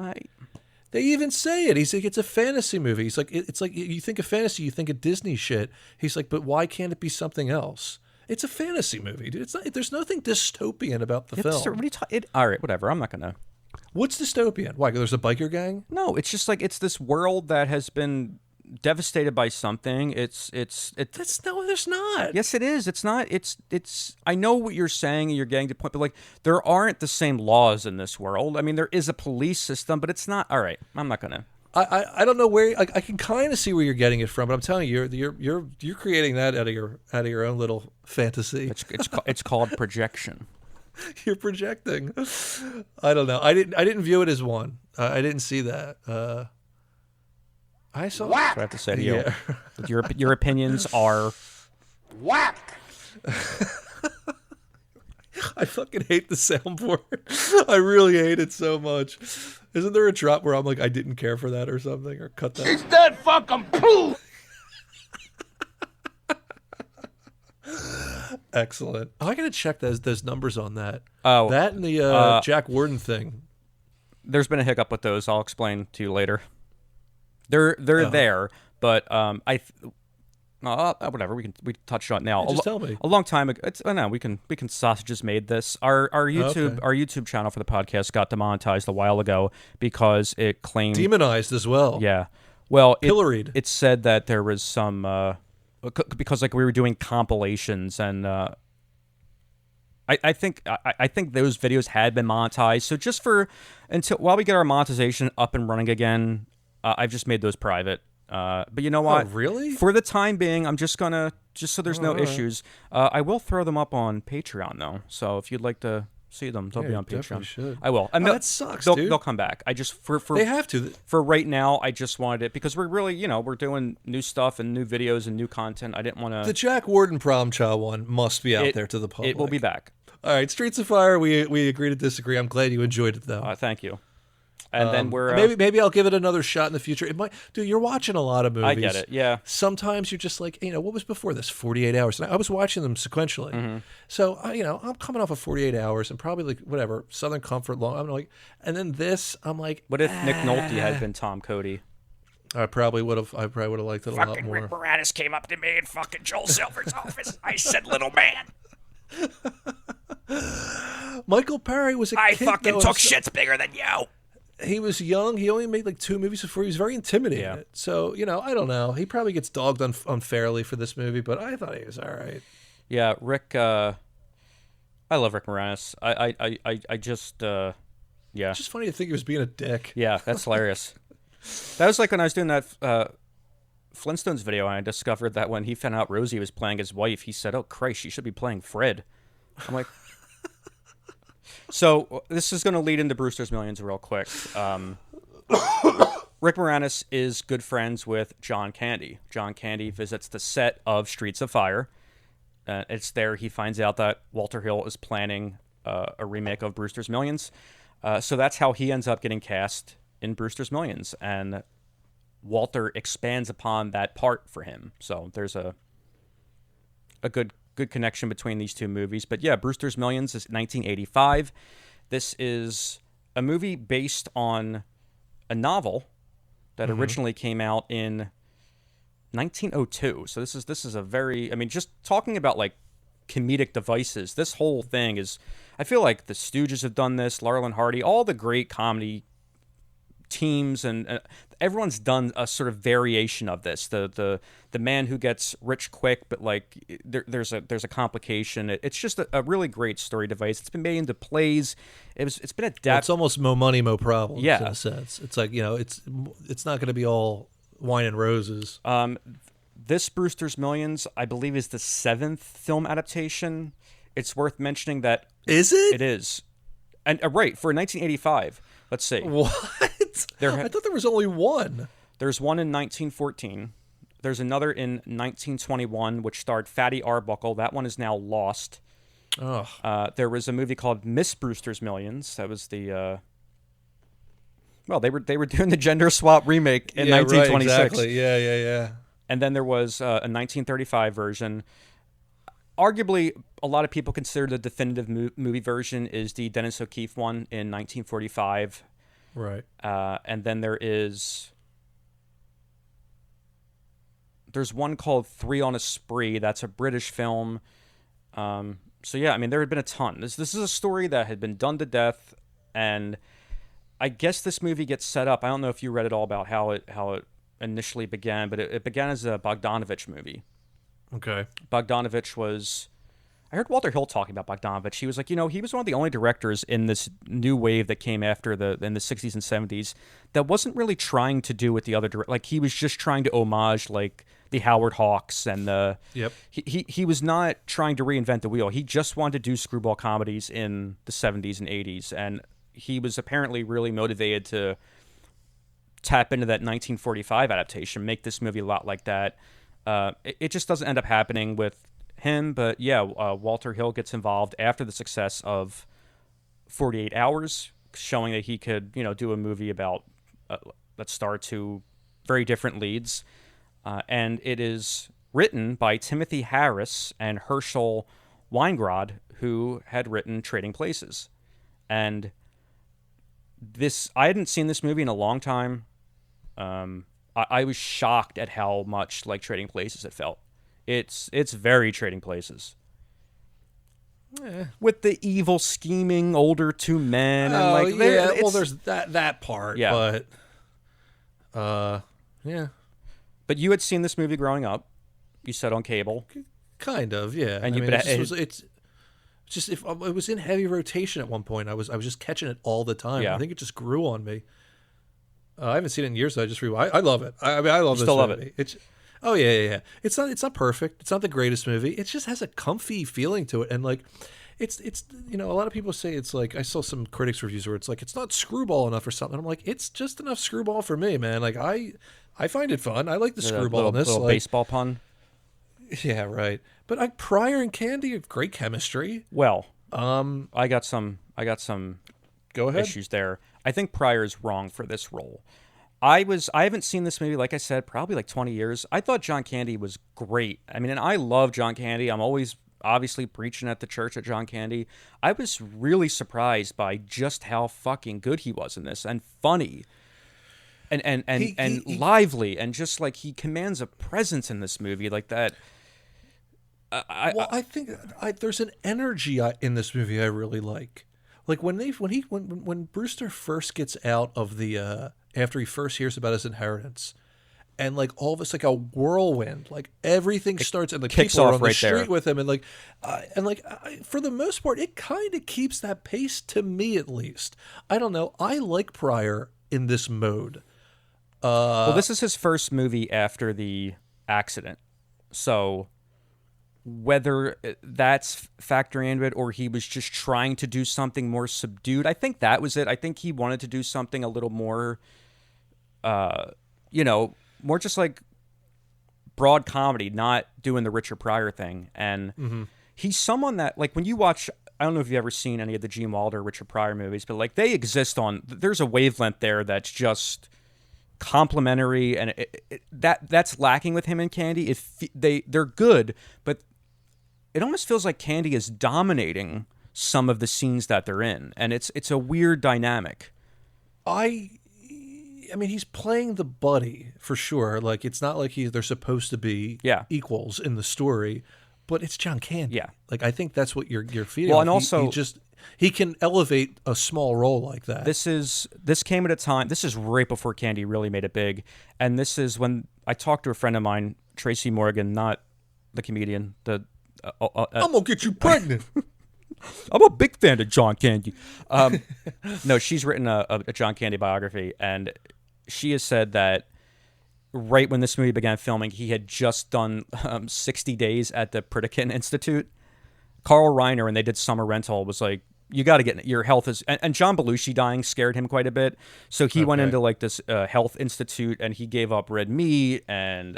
Speaker 2: They even say it. He's like, it's a fantasy movie. He's like, it's like you think of fantasy, you think of Disney shit. He's like, but why can't it be something else? It's a fantasy movie, dude. It's not. There's nothing dystopian about the film.
Speaker 1: All right, whatever. I'm not gonna.
Speaker 2: What's dystopian? Why? There's a biker gang?
Speaker 1: No, it's just like it's this world that has been devastated by something.
Speaker 2: No, there's not.
Speaker 1: Yes, it is. It's not. It's. I know what you're saying, and you're getting to the point, but like there aren't the same laws in this world. I mean, there is a police system, but it's not. All right, I'm not gonna.
Speaker 2: I don't know where. I can kind of see where you're getting it from, but I'm telling you, you're creating that out of your own little fantasy.
Speaker 1: It's called projection.
Speaker 2: You're projecting. I don't know. I didn't view it as one. I didn't see that. I saw.
Speaker 1: That's what I have to say to you. Your opinions are
Speaker 9: whack.
Speaker 2: I fucking hate the soundboard. I really hate it so much. Isn't there a drop where I'm like, I didn't care for that or something, or cut that?
Speaker 9: It's that fucking proof.
Speaker 2: Excellent. I gotta check those numbers on that.
Speaker 1: Oh,
Speaker 2: that and the Jack Warden thing.
Speaker 1: There's been a hiccup with those. I'll explain to you later. They're there, but whatever. We touch on it now.
Speaker 2: Just tell me.
Speaker 1: A long time ago. We can sausages made this. Our YouTube channel for the podcast got demonetized a while ago because it claimed
Speaker 2: demonized as well.
Speaker 1: Yeah. Well,
Speaker 2: pilloried.
Speaker 1: It said that there was some because like we were doing compilations and I think those videos had been monetized. So just while we get our monetization up and running again. I've just made those private. But you know what?
Speaker 2: Oh, really?
Speaker 1: For the time being, I'm just so there's no issues. I will throw them up on Patreon, though. So if you'd like to see them, they'll be on Patreon.
Speaker 2: Should.
Speaker 1: I will.
Speaker 2: That sucks,
Speaker 1: dude. They'll come back. I just,
Speaker 2: they have to.
Speaker 1: For right now, I just wanted it because we're really, we're doing new stuff and new videos and new content. I didn't want to.
Speaker 2: The Jack Warden Prom Child one must be out there to the public.
Speaker 1: It will be back.
Speaker 2: All right, Streets of Fire, we agree to disagree. I'm glad you enjoyed it, though.
Speaker 1: Thank you. And then we're
Speaker 2: maybe I'll give it another shot in the future. It might, dude. You're watching a lot of movies.
Speaker 1: I get it. Yeah.
Speaker 2: Sometimes you're just like, what was before this? 48 hours. And I was watching them sequentially.
Speaker 1: Mm-hmm.
Speaker 2: So I'm coming off of 48 hours and probably like whatever Southern Comfort long. I'm like, and then this, I'm like,
Speaker 1: what if Nick Nolte had been Tom Cody?
Speaker 2: I probably would have liked it a lot more.
Speaker 9: Fucking Rick Moranis came up to me in fucking Joel Silver's office. I said, "Little man."
Speaker 2: Michael Parry was a
Speaker 9: I
Speaker 2: kid,
Speaker 9: fucking
Speaker 2: though,
Speaker 9: took shits bigger than you.
Speaker 2: He was young. He only made like 2 movies before. He was very intimidating. Yeah. So, I don't know. He probably gets dogged unfairly for this movie, but I thought he was all right.
Speaker 1: Yeah, Rick, I love Rick Moranis. I just, yeah.
Speaker 2: It's just funny to think he was being a dick.
Speaker 1: Yeah, that's hilarious. That was like when I was doing that Flintstones video, and I discovered that when he found out Rosie was playing his wife, he said, "Oh, Christ, she should be playing Fred." I'm like... So this is going to lead into Brewster's Millions real quick. Rick Moranis is good friends with John Candy. John Candy visits the set of Streets of Fire. It's there he finds out that Walter Hill is planning a remake of Brewster's Millions. So that's how he ends up getting cast in Brewster's Millions. And Walter expands upon that part for him. So there's a good connection between these two movies. But yeah, Brewster's Millions is 1985. This is a movie based on a novel that originally came out in 1902. So this is a very, just talking about like comedic devices, this whole thing is, I feel like the Stooges have done this, Laurel and Hardy, all the great comedy teams and everyone's done a sort of variation of this. The man who gets rich quick, but like there's a complication. It's just a really great story device. It's been made into plays. It's been adapted.
Speaker 2: It's almost mo money, mo problems.
Speaker 1: Yeah.
Speaker 2: In a sense, it's like it's not going to be all wine and roses.
Speaker 1: This Brewster's Millions, I believe, is the 7th film adaptation. It's worth mentioning that
Speaker 2: Is it?
Speaker 1: It is, and right for 1985. Let's see.
Speaker 2: What? I thought there was only one.
Speaker 1: There's one in 1914. There's another in 1921, which starred Fatty Arbuckle. That one is now lost.
Speaker 2: Oh.
Speaker 1: There was a movie called Miss Brewster's Millions. That was the well, they were doing the gender swap remake in 1926.
Speaker 2: Right, exactly. Yeah.
Speaker 1: And then there was a 1935 version. Arguably, a lot of people consider the definitive movie version is the Dennis O'Keefe one in 1945.
Speaker 2: Right.
Speaker 1: And then there's one called Three on a Spree. That's a British film. So yeah, I mean, there had been a ton. This is a story that had been done to death, and I guess this movie gets set up. I don't know if you read at all about how it initially began, but it began as a Bogdanovich movie.
Speaker 2: Okay.
Speaker 1: Bogdanovich was... I heard Walter Hill talking about Bogdanovich. He was like, he was one of the only directors in this new wave that came after in the 60s and 70s that wasn't really trying to do what the other... Like, he was just trying to homage, like, the Howard Hawks and the...
Speaker 2: Yep.
Speaker 1: He was not trying to reinvent the wheel. He just wanted to do screwball comedies in the 70s and 80s, and he was apparently really motivated to tap into that 1945 adaptation, make this movie a lot like that. It just doesn't end up happening with him, but yeah, Walter Hill gets involved after the success of 48 Hours, showing that he could, do a movie about that starred two very different leads, and it is written by Timothy Harris and Herschel Weingrod, who had written Trading Places, and I hadn't seen this movie in a long time. I was shocked at how much like Trading Places it felt. It's very Trading Places. With the evil, scheming older two men. And
Speaker 2: well, there's that part.
Speaker 1: Yeah.
Speaker 2: But, yeah.
Speaker 1: But you had seen this movie growing up. You said on cable.
Speaker 2: Kind of, yeah.
Speaker 1: And
Speaker 2: it was in heavy rotation at one point. I was just catching it all the time.
Speaker 1: Yeah.
Speaker 2: I think it just grew on me. I haven't seen it in years, so I just I love it. I mean, I love this
Speaker 1: still
Speaker 2: movie.
Speaker 1: love it.
Speaker 2: It's yeah. It's not perfect. It's not the greatest movie. It just has a comfy feeling to it, and like, it's a lot of people say it's like, I saw some critics reviews where it's like it's not screwball enough or something. I'm like, it's just enough screwball for me, man. Like I find it fun. I like the screwball in this.
Speaker 1: Little baseball pun.
Speaker 2: Yeah, right. But like Pryor and Candy have great chemistry.
Speaker 1: Well, I got some
Speaker 2: Go ahead.
Speaker 1: issues there. I think Pryor's wrong for this role. I haven't seen this movie, like I said, probably like 20 years. I thought John Candy was great. I mean, and I love John Candy. I'm always obviously preaching at the church at John Candy. I was really surprised by just how fucking good he was in this, and funny. And lively, and just like he commands a presence in this movie like that.
Speaker 2: I think there's an energy in this movie I really like. Like when Brewster first gets out of the after he first hears about his inheritance, and like all of it's like a whirlwind, like everything starts and the
Speaker 1: kicks
Speaker 2: people are
Speaker 1: off
Speaker 2: on the
Speaker 1: right
Speaker 2: street
Speaker 1: there.
Speaker 2: with him, and for the most part, it kind of keeps that pace to me at least. I don't know. I like Pryor in this mode.
Speaker 1: Well, this is his first movie after the accident, so whether that's factoring into it or he was just trying to do something more subdued, I think that was it. I think he wanted to do something a little more, more just like broad comedy, not doing the Richard Pryor thing. And he's someone that, like, when you watch, I don't know if you've ever seen any of the Gene Wilder, Richard Pryor movies, but like they exist there's a wavelength there that's just complimentary, and that's lacking with him and Candy. They're good, but it almost feels like Candy is dominating some of the scenes that they're in, and it's a weird dynamic.
Speaker 2: I mean, he's playing the buddy for sure. Like, it's not like they're supposed to be equals in the story, but it's John Candy.
Speaker 1: Yeah.
Speaker 2: Like, I think that's what you're feeding.
Speaker 1: Well,
Speaker 2: off.
Speaker 1: and also
Speaker 2: he can elevate a small role like that.
Speaker 1: This came at a time. This is right before Candy really made it big, and this is when I talked to a friend of mine, Tracy Morgan, not the comedian. I'm
Speaker 2: gonna get you pregnant.
Speaker 1: I'm a big fan of John Candy. No, she's written a John Candy biography, and she has said that right when this movie began filming, he had just done 60 days at the Pritikin Institute. Carl Reiner, when they did Summer Rental, was like, you got to get your health is, and John Belushi dying scared him quite a bit. So he went into like this health institute, and he gave up red meat and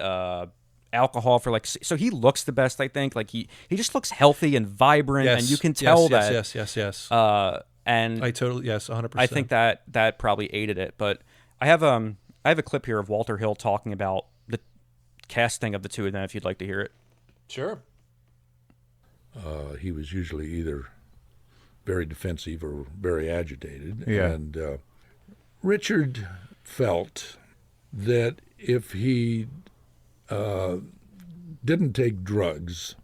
Speaker 1: alcohol for like, so he looks the best, I think. Like he just looks healthy and vibrant, and you can tell that.
Speaker 2: Yes.
Speaker 1: And
Speaker 2: I totally, 100%.
Speaker 1: I think that probably aided it. But I have a clip here of Walter Hill talking about the casting of the two of them, if you'd like to hear it.
Speaker 2: Sure.
Speaker 8: He was usually either very defensive or very agitated.
Speaker 10: Yeah.
Speaker 8: And Richard felt that if he didn't take drugs,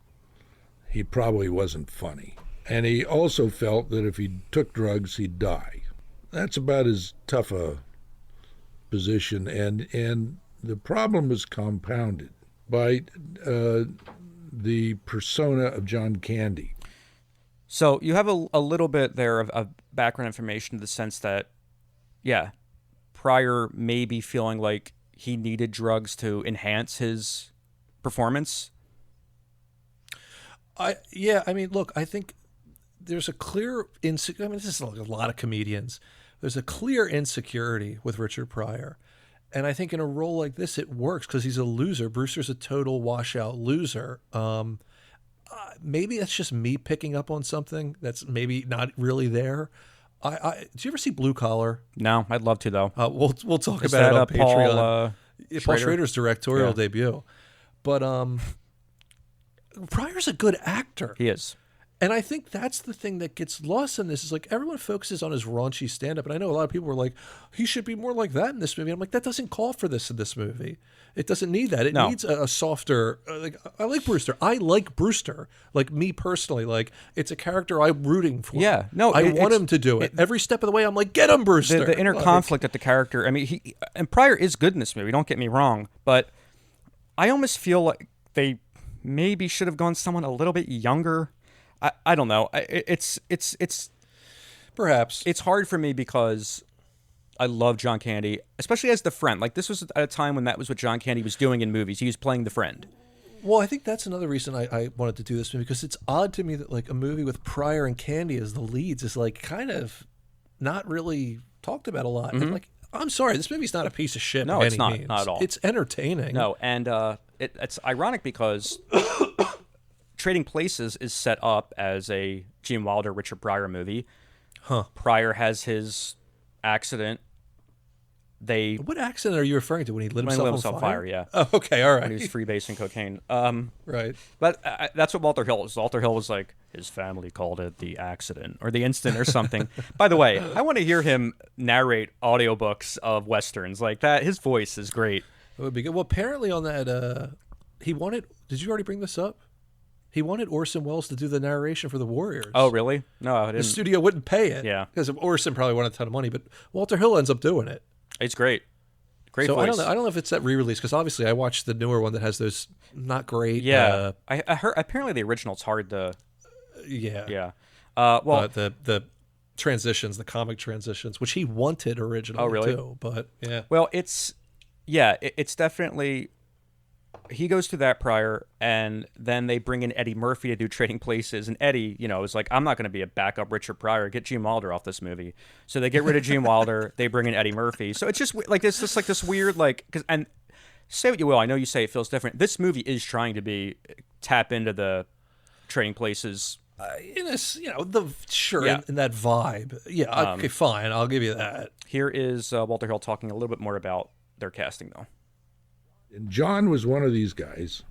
Speaker 8: he probably wasn't funny. And he also felt that if he took drugs, he'd die. That's about as tough a position. And the problem was compounded by the persona of John Candy.
Speaker 1: So you have a little bit there of background information in the sense that, yeah, Pryor may be feeling like he needed drugs to enhance his performance.
Speaker 2: I mean, look, I think there's a clear this is like a lot of comedians. There's a clear insecurity with Richard Pryor. And I think in a role like this, it works because he's a loser. Brewster's a total washout loser. Maybe that's just me picking up on something that's maybe not really there. Did you ever see Blue Collar?
Speaker 1: No, I'd love to though.
Speaker 2: We'll talk
Speaker 1: Is
Speaker 2: about it
Speaker 1: that
Speaker 2: on Patreon.
Speaker 1: Paul
Speaker 2: Paul Schrader's directorial debut. But Pryor's a good actor.
Speaker 1: He is.
Speaker 2: And I think that's the thing that gets lost in this is like everyone focuses on his raunchy stand-up. And I know a lot of people were like, he should be more like that in this movie. I'm like, that doesn't call for this in this movie. It doesn't need that. It needs a softer, I like Brewster. I like Brewster. Like me personally, like it's a character I'm rooting for.
Speaker 1: Yeah. No,
Speaker 2: I want him to do it. Every step of the way, I'm like, get him, Brewster.
Speaker 1: The inner conflict that the character, I mean, and Pryor is good in this movie, don't get me wrong, but I almost feel like they maybe should have gone someone a little bit younger. I don't know. It's
Speaker 2: perhaps
Speaker 1: it's hard for me because I love John Candy, especially as the friend. Like this was at a time when that was what John Candy was doing in movies. He was playing the friend.
Speaker 2: Well, I think that's another reason I wanted to do this movie because it's odd to me that like a movie with Pryor and Candy as the leads is like kind of not really talked about a lot.
Speaker 1: Mm-hmm.
Speaker 2: And like, I'm sorry, this movie's not a piece of shit.
Speaker 1: No,
Speaker 2: by
Speaker 1: it's
Speaker 2: any
Speaker 1: not.
Speaker 2: means.
Speaker 1: Not at all.
Speaker 2: It's entertaining.
Speaker 1: No, and it's ironic because Trading Places is set up as a Gene Wilder, Richard Pryor movie.
Speaker 2: Huh.
Speaker 1: Pryor has his accident.
Speaker 2: What accident are you referring to when he lit himself on fire?
Speaker 1: Yeah.
Speaker 2: Oh, okay, all right.
Speaker 1: When he was freebasing cocaine.
Speaker 2: Right.
Speaker 1: But that's what Walter Hill was. Walter Hill was like, his family called it the accident or the incident or something. By the way, I want to hear him narrate audiobooks of Westerns like that. His voice is great.
Speaker 2: It would be good. Well, apparently on that, he wanted, did you already bring this up? He wanted Orson Welles to do the narration for The Warriors.
Speaker 1: Oh, really? No, I didn't.
Speaker 2: The studio wouldn't pay it.
Speaker 1: Yeah.
Speaker 2: Because Orson probably wanted a ton of money, but Walter Hill ends up doing it.
Speaker 1: It's great. Great
Speaker 2: so
Speaker 1: voice.
Speaker 2: I don't know if it's that re-release because obviously I watched the newer one that has those not great.
Speaker 1: Yeah, I heard apparently the original's hard to.
Speaker 2: Yeah.
Speaker 1: Yeah. Well,
Speaker 2: the transitions, the comic transitions, which he wanted originally.
Speaker 1: Oh, really?
Speaker 2: Too, but yeah.
Speaker 1: Well, it's definitely. He goes to that Pryor, and then they bring in Eddie Murphy to do Trading Places. And Eddie, is like, I'm not going to be a backup Richard Pryor. Get Gene Wilder off this movie. So they get rid of Gene Wilder. They bring in Eddie Murphy. So it's just like this weird and say what you will. I know you say it feels different. This movie is trying to tap into the Trading Places.
Speaker 2: In this, in that vibe. Yeah. Okay, fine. I'll give you that.
Speaker 1: Here is Walter Hill talking a little bit more about their casting, though.
Speaker 8: And John was one of these guys.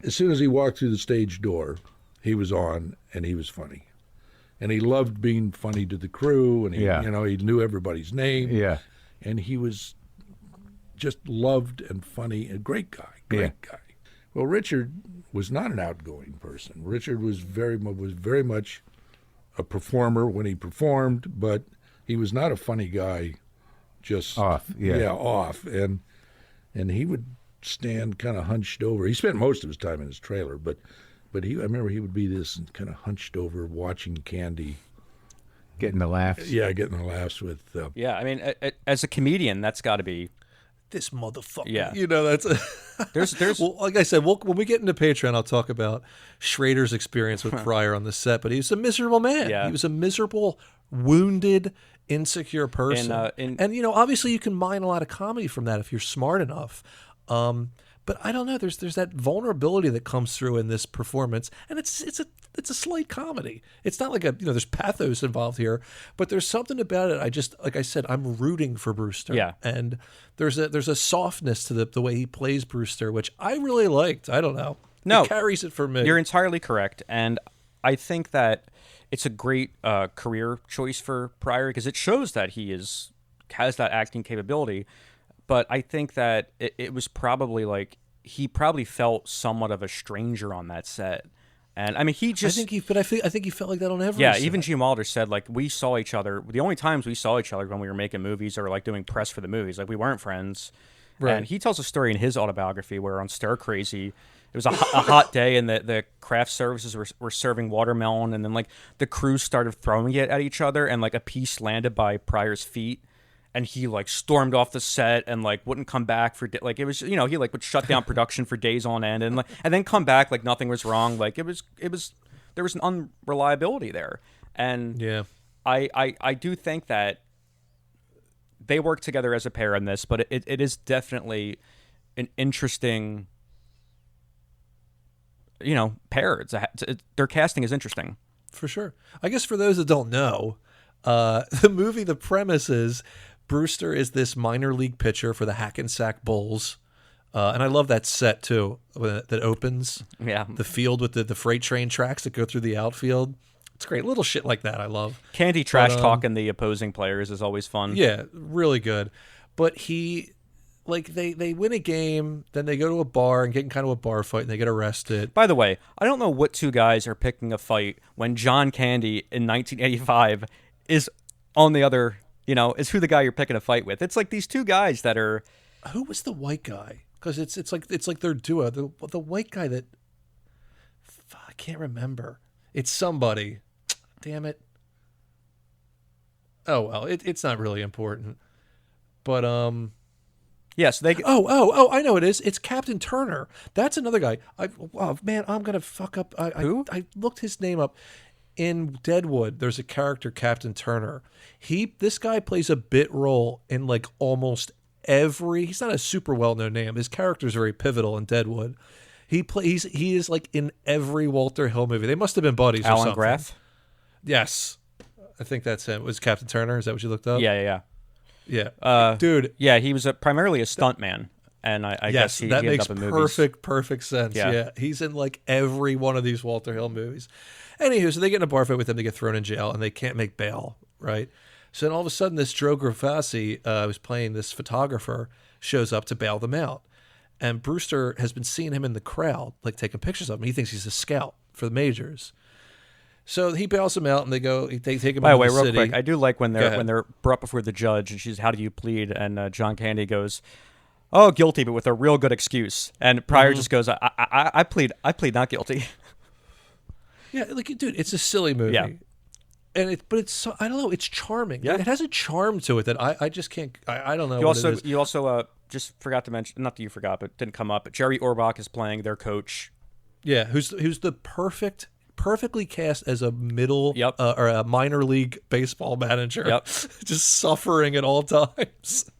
Speaker 8: As soon as he walked through the stage door, he was on and he was funny. And he loved being funny to the crew, and he knew everybody's name.
Speaker 10: Yeah.
Speaker 8: And he was just loved and funny, a great guy. Well, Richard was not an outgoing person. Richard was very much a performer when he performed, but he was not a funny guy. Just
Speaker 10: off,
Speaker 8: off, and he would stand kind of hunched over. He spent most of his time in his trailer, but I remember he would be this kind of hunched over watching Candy.
Speaker 10: Getting the laughs.
Speaker 8: Yeah, getting the laughs with.
Speaker 1: Yeah, I mean, as a comedian, that's got to be.
Speaker 2: This motherfucker.
Speaker 1: Yeah.
Speaker 2: That's.
Speaker 1: There's.
Speaker 2: Well, like I said, when we get into Patreon, I'll talk about Schrader's experience with Pryor on the set. But he was a miserable man.
Speaker 1: Yeah.
Speaker 2: He was a miserable, wounded, insecure person. And obviously, you can mine a lot of comedy from that if you're smart enough. But I don't know. There's that vulnerability that comes through in this performance, and it's a slight comedy. It's not like there's pathos involved here, but there's something about it. Like I said, I'm rooting for Brewster.
Speaker 1: Yeah.
Speaker 2: And there's a softness to the way he plays Brewster, which I really liked. I don't know.
Speaker 1: No,
Speaker 2: it carries it for me.
Speaker 1: You're entirely correct, and I think that it's a great career choice for Pryor because it shows that he has that acting capability. But I think that it was probably like he probably felt somewhat of a stranger on that set. And I mean, I think he felt like that on every set.
Speaker 2: even
Speaker 1: Gene Wilder said, like, we saw each other. The only times we saw each other when we were making movies or like doing press for the movies. Like, we weren't friends.
Speaker 2: Right.
Speaker 1: And he tells a story in his autobiography where on Stir Crazy, it was a hot day and the craft services were serving watermelon. And then like the crew started throwing it at each other and like a piece landed by Pryor's feet. And he like stormed off the set and like wouldn't come back for like it was he like would shut down production for days on end and then come back like nothing was wrong. Like it was there was an unreliability there. And
Speaker 2: yeah,
Speaker 1: I do think that they work together as a pair in this, but it is definitely an interesting pair. Their casting is interesting
Speaker 2: for sure. I guess for those that don't know, the movie, the premise is Brewster is this minor league pitcher for the Hackensack Bulls. And I love that set, too, that opens.
Speaker 1: Yeah.
Speaker 2: The field with the freight train tracks that go through the outfield. It's great. Little shit like that I love.
Speaker 1: Candy trash talking the opposing players is always fun.
Speaker 2: Yeah, really good. But they win a game, then they go to a bar and get in kind of a bar fight, and they get arrested.
Speaker 1: By the way, I don't know what two guys are picking a fight when John Candy in 1985 is on the other... is who the guy you're picking a fight with. It's like these two guys that are...
Speaker 2: Who was the white guy? Because it's like their duo. The white guy that... I can't remember. It's somebody. Damn it. Oh, well, it's not really important. But,
Speaker 1: Yes, they...
Speaker 2: Oh, I know it is. It's Captain Turner. That's another guy. Man, I'm going to fuck up.
Speaker 1: Who?
Speaker 2: I looked his name up. In Deadwood, there's a character, Captain Turner. This guy plays a bit role in like almost every. He's not a super well-known name. His character is very pivotal in Deadwood. He is like in every Walter Hill movie. They must have been buddies.
Speaker 1: Alan
Speaker 2: or something.
Speaker 1: Graff.
Speaker 2: Yes, I think that's him. Was Captain Turner? Is that what you looked up?
Speaker 1: Yeah.
Speaker 2: Dude.
Speaker 1: Yeah, he was primarily a stuntman, and I guess he ended
Speaker 2: makes
Speaker 1: up in movies.
Speaker 2: perfect sense.
Speaker 1: Yeah.
Speaker 2: Yeah, he's in like every one of these Walter Hill movies. Anywho, so they get in a bar fight with him, they get thrown in jail, and they can't make bail, right? So then all of a sudden, this Joe Grafassi, who's playing this photographer, shows up to bail them out. And Brewster has been seeing him in the crowd, like taking pictures of him. He thinks he's a scout for the majors. So he bails him out, and they take him.
Speaker 1: By the way,
Speaker 2: the
Speaker 1: real
Speaker 2: city.
Speaker 1: quick, I do like when they're brought before the judge, and she's, "How do you plead?" And John Candy goes, "Oh, guilty," but with a real good excuse. And Pryor just goes, "I plead not guilty."
Speaker 2: Yeah, like, dude, it's a silly movie.
Speaker 1: Yeah.
Speaker 2: And but it's I don't know, it's charming.
Speaker 1: Yeah.
Speaker 2: It has a charm to it that I just can't. I don't know.
Speaker 1: You also just forgot to mention, not that you forgot, but didn't come up. But Jerry Orbach is playing their coach.
Speaker 2: Yeah, who's the perfectly cast as a middle
Speaker 1: Yep.
Speaker 2: Or a minor league baseball manager.
Speaker 1: Yep.
Speaker 2: Just suffering at all times.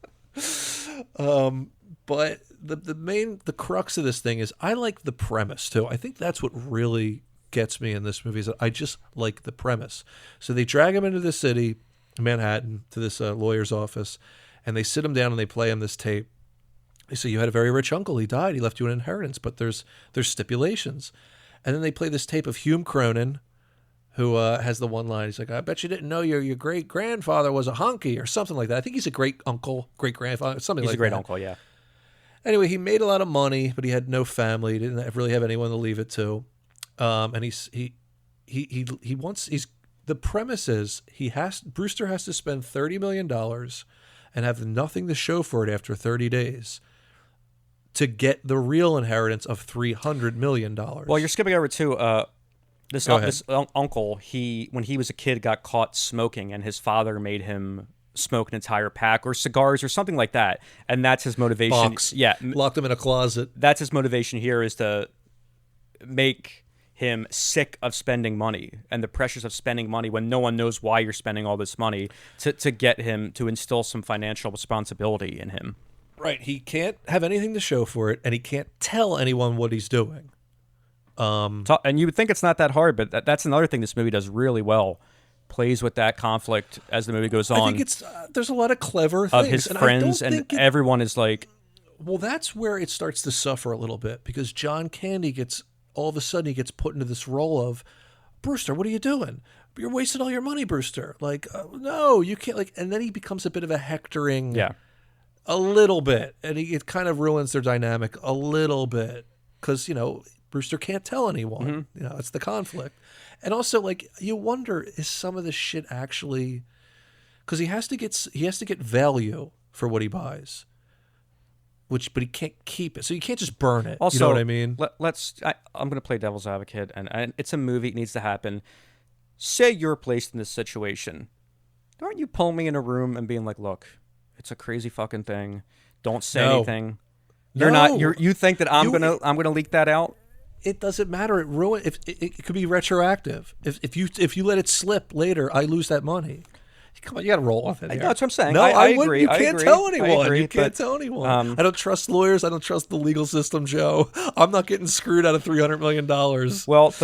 Speaker 2: But the crux of this thing is I like the premise too. I think that's what really gets me in this movie is that I just like the premise. So they drag him into the city, Manhattan, to this lawyer's office, and they sit him down and they play him this tape. They say, "You had a very rich uncle. He died. He left you an inheritance, but there's stipulations." And then they play this tape of Hume Cronin, who has the one line. He's like, "I bet you didn't know your great grandfather was a hunky," or something like that. I think he's a great uncle, great grandfather, something like that.
Speaker 1: He's a great uncle, yeah.
Speaker 2: Anyway, he made a lot of money, but he had no family. He didn't really have anyone to leave it to. And he wants. The premise is Brewster has to spend $30 million and have nothing to show for it after 30 days to get the real inheritance of $300 million.
Speaker 1: Well, you're skipping over to this uncle. When he was a kid, got caught smoking, and his father made him smoke an entire pack or cigars or something like that, and that's his motivation.
Speaker 2: Box.
Speaker 1: Yeah,
Speaker 2: locked him in a closet.
Speaker 1: That's his motivation here, is to make him sick of spending money and the pressures of spending money when no one knows why you're spending all this money, to get him to instill some financial responsibility in him.
Speaker 2: Right. He can't have anything to show for it, and he can't tell anyone what he's doing.
Speaker 1: And you would think it's not that hard, but that's another thing this movie does really well. Plays with that conflict as the movie goes on.
Speaker 2: I think there's a lot of clever
Speaker 1: of
Speaker 2: things.
Speaker 1: his friends, and everyone is like...
Speaker 2: Well, that's where it starts to suffer a little bit, because John Candy all of a sudden he gets put into this role of, Brewster, what are you doing? You're wasting all your money, Brewster. Like, no, you can't. Like, and then he becomes a bit of a hectoring, a little bit, and it kind of ruins their dynamic a little bit, because Brewster can't tell anyone.
Speaker 1: Mm-hmm.
Speaker 2: It's the conflict, and also like you wonder, is some of this shit actually, because he has to get value for what he buys. But he can't keep it, so you can't just burn it.
Speaker 1: Also,
Speaker 2: you know what I mean?
Speaker 1: I'm going to play devil's advocate, and it's a movie. It needs to happen. Say you're placed in this situation. Aren't you pulling me in a room and being like, "Look, it's a crazy fucking thing. Don't say anything." You're not. You think that I'm gonna leak that out?
Speaker 2: It doesn't matter. It could be retroactive. If you let it slip later, I lose that money. Come on, you got to roll with it.
Speaker 1: That's what I'm saying.
Speaker 2: No,
Speaker 1: I
Speaker 2: agree. You can't tell anyone. You can't
Speaker 1: but,
Speaker 2: tell anyone. I don't trust lawyers. I don't trust the legal system, Joe. I'm not getting screwed out of $300 million.
Speaker 1: Well,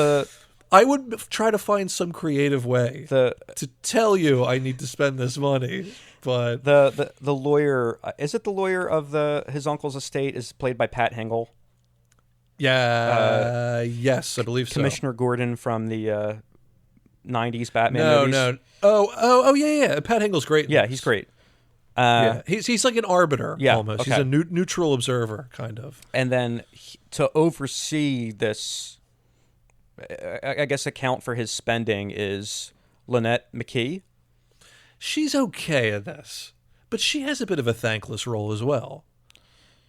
Speaker 2: I would try to find some creative way to tell you I need to spend this money. But
Speaker 1: the lawyer, is it the lawyer of his uncle's estate, is played by Pat Hingle?
Speaker 2: Yeah. Yes, I believe so.
Speaker 1: Commissioner Gordon from the 90s Batman movies.
Speaker 2: No. Oh, yeah. Pat Hingle's great.
Speaker 1: Yeah, he's great.
Speaker 2: He's like an arbiter, almost.
Speaker 1: Okay.
Speaker 2: He's a neutral observer, kind of.
Speaker 1: And then to oversee this, I guess, account for his spending is Lynette McKee.
Speaker 2: She's okay at this, but she has a bit of a thankless role as well,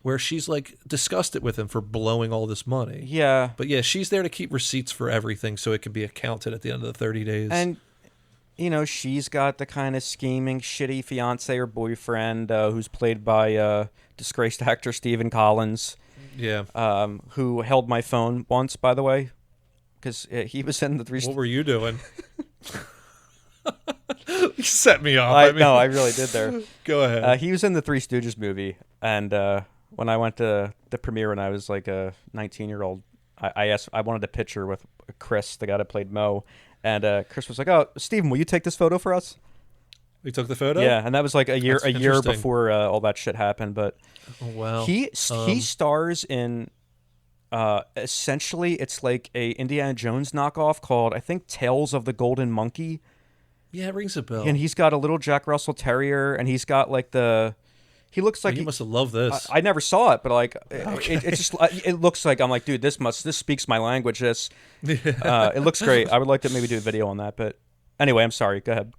Speaker 2: where she's like disgusted with him for blowing all this money.
Speaker 1: Yeah.
Speaker 2: But yeah, she's there to keep receipts for everything so it can be accounted at the end of the 30 days.
Speaker 1: And, she's got the kind of scheming, shitty fiance or boyfriend who's played by disgraced actor Stephen Collins.
Speaker 2: Yeah.
Speaker 1: Who held my phone once, by the way, because he was in the Three...
Speaker 2: What were you doing? You set me off.
Speaker 1: No, I really did there.
Speaker 2: Go ahead.
Speaker 1: He was in the Three Stooges movie, and when I went to the premiere when I was like a 19-year-old, I wanted a picture with Chris, the guy that played Mo, and Chris was like, "Oh, Steven, will you take this photo for us?"
Speaker 2: We took the photo?
Speaker 1: Yeah, and that was like a year before all that shit happened. But he stars in essentially it's like a Indiana Jones knockoff called, I think, Tales of the Golden Monkey.
Speaker 2: Yeah, it rings a bell.
Speaker 1: And he's got a little Jack Russell Terrier, and he's got like he looks like
Speaker 2: you must have loved this.
Speaker 1: I never saw it, but like
Speaker 2: okay.
Speaker 1: it just it looks like, I'm like, dude, this speaks my language. It looks great. I would like to maybe do a video on that, but anyway, I'm sorry. Go ahead.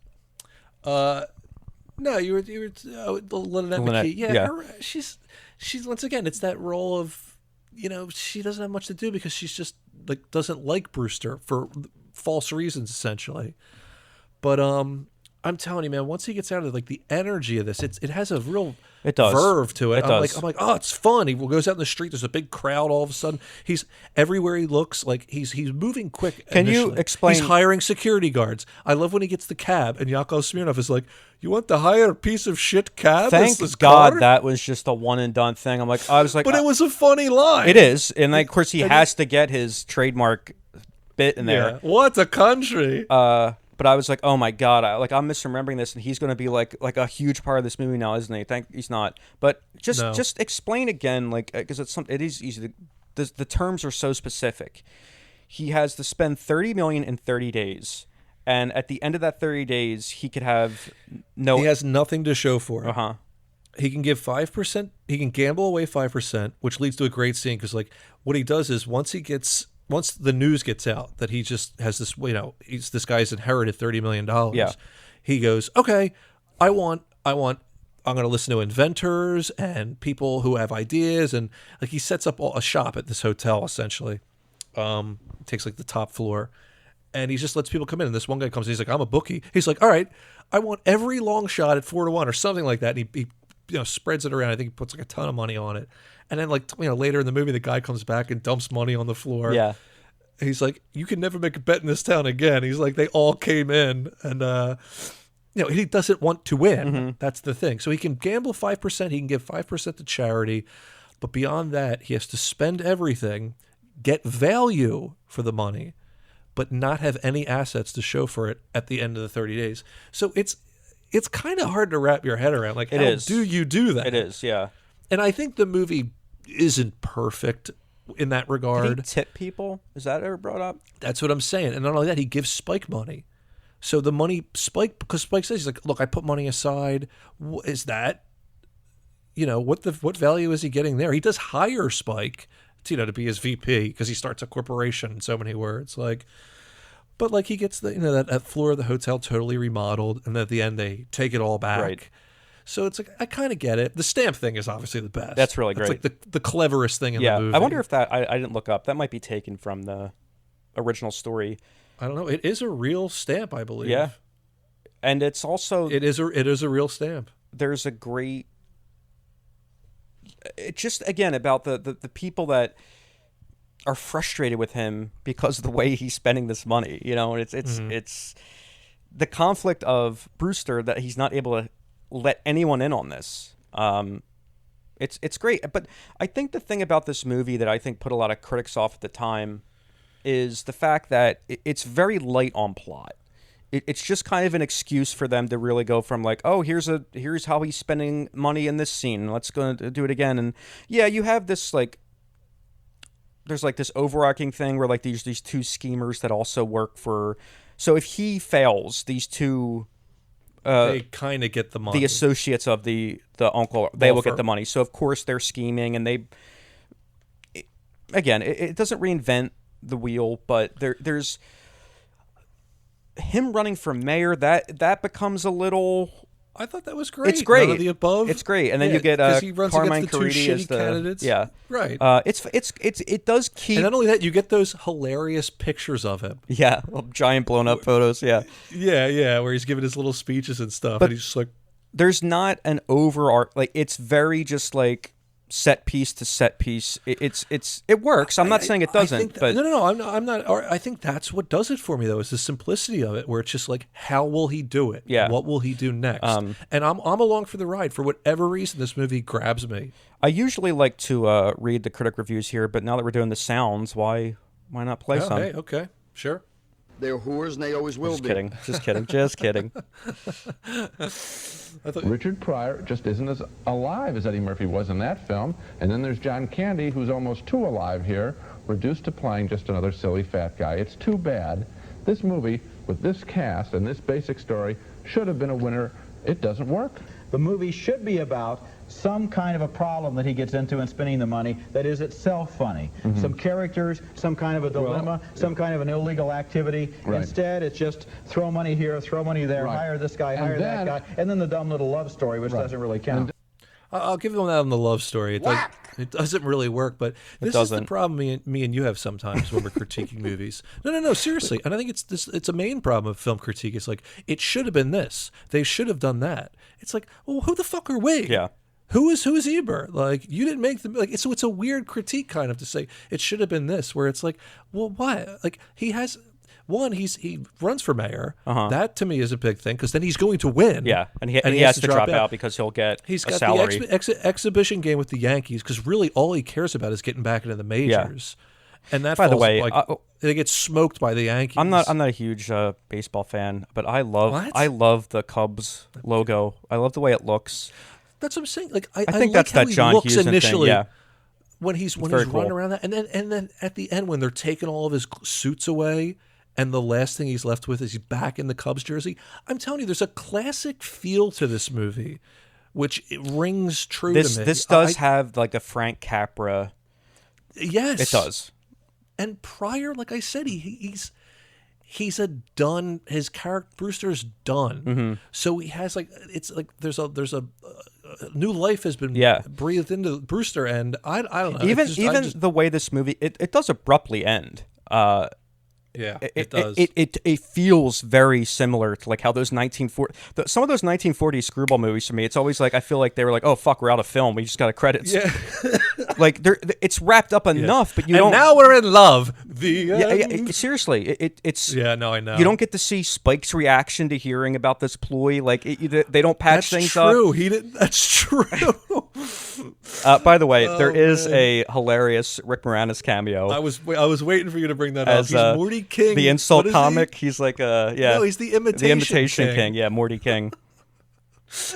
Speaker 2: No, you were Lynette McKee. Yeah. She's once again, it's that role of, she doesn't have much to do because she's just like doesn't like Brewster for false reasons essentially. But I'm telling you, man, once he gets out of like the energy of this, it has a real verve to it. I'm like, oh, it's fun. He goes out in the street. There's a big crowd. All of a sudden, he's everywhere he looks. Like he's moving quick.
Speaker 1: Can you explain?
Speaker 2: He's hiring security guards. I love when he gets the cab and Yakov Smirnoff is like, "You want to hire a piece of shit cab?"
Speaker 1: Thank God that was just a one and done thing. I was like,
Speaker 2: but it was a funny line.
Speaker 1: It is, and like, of course he has to get his trademark bit in there.
Speaker 2: Yeah. What a country.
Speaker 1: But I was like, oh my God, I'm misremembering this, and he's going to be like a huge part of this movie now, isn't he? He's not. But just explain again, because it is easy. The terms are so specific. He has to spend $30 million in 30 days, and at the end of that 30 days, he could have no.
Speaker 2: He has nothing to show for it. he can give 5%. He can gamble away 5%, which leads to a great scene because, like, what he does is once the news gets out that he just has this, this guy's inherited $30 million.
Speaker 1: Yeah.
Speaker 2: He goes, okay, I'm going to listen to inventors and people who have ideas, and like he sets up a shop at this hotel essentially. Takes like the top floor, and he just lets people come in. And this one guy comes in, he's like, I'm a bookie. He's like, all right, I want every long shot at 4-1 or something like that. And he spreads it around. I think he puts like a ton of money on it. And then like later in the movie, the guy comes back and dumps money on the floor.
Speaker 1: Yeah.
Speaker 2: He's like, you can never make a bet in this town again. He's like, they all came in, and he doesn't want to win.
Speaker 1: Mm-hmm.
Speaker 2: That's the thing. So he can gamble 5%. He can give 5% to charity, but beyond that, he has to spend everything, get value for the money, but not have any assets to show for it at the end of the 30 days. So it's kind of hard to wrap your head around. Like, how do you do that?
Speaker 1: It is, yeah.
Speaker 2: And I think the movie isn't perfect in that regard.
Speaker 1: Did he tip people? Is that ever brought up?
Speaker 2: That's what I'm saying. And not only that, he gives Spike money. So the money, because Spike says, he's like, look, I put money aside. Is that, what value is he getting there? He does hire Spike, to be his VP because he starts a corporation in so many words. Like, but like he gets that floor of the hotel totally remodeled, and at the end they take it all back.
Speaker 1: Right.
Speaker 2: So it's like, I kind of get it. The stamp thing is obviously the best.
Speaker 1: That's really great.
Speaker 2: It's like the cleverest thing in the movie.
Speaker 1: I wonder if that, I didn't look up. That might be taken from the original story.
Speaker 2: I don't know. It is a real stamp, I believe.
Speaker 1: Yeah. And it's also...
Speaker 2: It is a real stamp.
Speaker 1: There's a great... It just, again, about the people that are frustrated with him because of the way he's spending this money. It's the conflict of Brewster that he's not able to let anyone in on this. It's great. But I think the thing about this movie that I think put a lot of critics off at the time is the fact that it's very light on plot. It's just kind of an excuse for them to really go from like, oh, here's how he's spending money in this scene. Let's go do it again. And yeah, you have this like, there's like this overarching thing where like these two schemers that also work for. So if he fails, these two,
Speaker 2: they kind of get the money.
Speaker 1: The associates of the uncle, they will get the money. So of course they're scheming, and it doesn't reinvent the wheel, but there's him running for mayor, that becomes a little...
Speaker 2: I thought that was great.
Speaker 1: It's great.
Speaker 2: None of the above.
Speaker 1: It's great, and then you get
Speaker 2: he runs
Speaker 1: Carmine
Speaker 2: against the two
Speaker 1: Caridi
Speaker 2: shitty
Speaker 1: as the
Speaker 2: candidates.
Speaker 1: Yeah,
Speaker 2: right.
Speaker 1: It does keep.
Speaker 2: And not only that, you get those hilarious pictures of him.
Speaker 1: Yeah, giant blown up photos. Yeah,
Speaker 2: yeah, where he's giving his little speeches and stuff,
Speaker 1: but
Speaker 2: and he's just like,
Speaker 1: there's not an overarch. Like, it's very just like set piece to set piece. It works. I'm not saying it doesn't, but
Speaker 2: no, I'm not. I think that's what does it for me though, is the simplicity of it, where it's just like, how will he do it?
Speaker 1: Yeah.
Speaker 2: What will he do next? And I'm along for the ride. For whatever reason, this movie grabs me.
Speaker 1: I usually like to read the critic reviews here, but now that we're doing the sownds, why not play some?
Speaker 2: Hey, okay, sure.
Speaker 11: They're whores, and they always will be.
Speaker 1: Just kidding.
Speaker 12: Richard Pryor just isn't as alive as Eddie Murphy was in that film. And then there's John Candy, who's almost too alive here, reduced to playing just another silly fat guy. It's too bad. This movie, with this cast and this basic story, should have been a winner. It doesn't work.
Speaker 13: The movie should be about some kind of a problem that he gets into in spending the money that is itself funny.
Speaker 12: Mm-hmm.
Speaker 13: Some characters, some kind of a dilemma, some kind of an illegal activity.
Speaker 12: Right.
Speaker 13: Instead, it's just throw money here, throw money there,
Speaker 12: Right.
Speaker 13: hire this guy,
Speaker 12: And
Speaker 13: hire
Speaker 12: then-
Speaker 13: that guy, and then the dumb little love story, which doesn't really count.
Speaker 2: I'll give them that on the love story. It doesn't really work, but this is the problem me and you have sometimes when we're critiquing movies. No, seriously. And I think it's a main problem of film critique. It's like, it should have been this. They should have done that. It's like, well, who the fuck are we?
Speaker 1: Yeah.
Speaker 2: Who is Ebert? Like, you didn't make them. Like, so it's a weird critique kind of to say it should have been this, where it's like, well, why? Like, he runs for mayor. That to me is a big thing, because then he's going to win.
Speaker 1: Yeah, and he has to drop out because he'll get
Speaker 2: He's
Speaker 1: a
Speaker 2: got
Speaker 1: salary.
Speaker 2: the exhibition game with the Yankees, because really all he cares about is getting back into the majors. Yeah. And that,
Speaker 1: by the way,
Speaker 2: they get smoked by the Yankees.
Speaker 1: I'm not a huge baseball fan, but I love the Cubs logo. I love the way it looks.
Speaker 2: That's what I'm saying. Like, I
Speaker 1: think
Speaker 2: like
Speaker 1: that's
Speaker 2: how
Speaker 1: that
Speaker 2: he
Speaker 1: John
Speaker 2: looks
Speaker 1: Huston
Speaker 2: initially.
Speaker 1: thing. Yeah.
Speaker 2: When he's
Speaker 1: cool.
Speaker 2: running around that, and then at the end when they're taking all of his suits away, and the last thing he's left with is he's back in the Cubs jersey. I'm telling you, there's a classic feel to this movie, which it rings true to me.
Speaker 1: This does have like a Frank Capra.
Speaker 2: Yes,
Speaker 1: it does.
Speaker 2: And Pryor, like I said, he's a done. His character Brewster's done.
Speaker 1: Mm-hmm.
Speaker 2: So he has like it's like there's a new life has been breathed into Brewster, and I don't know.
Speaker 1: Even the way this movie it does abruptly end.
Speaker 2: It does.
Speaker 1: It feels very similar to like how those some of those 1940s screwball movies for me. It's always like I feel like they were like, oh fuck, we're out of film. We just got a credits.
Speaker 2: Yeah.
Speaker 1: Like it's wrapped up enough, but you don't.
Speaker 2: And now we're in love. The
Speaker 1: seriously, it's
Speaker 2: I know.
Speaker 1: You don't get to see Spike's reaction to hearing about this ploy. Like they don't patch things up.
Speaker 2: That's true.
Speaker 1: By the way, there is a hilarious Rick Moranis cameo.
Speaker 2: I was waiting for you to bring that up. He's Morty King,
Speaker 1: the insult comic. He's like
Speaker 2: no, he's the imitation
Speaker 1: king. Yeah, Morty King.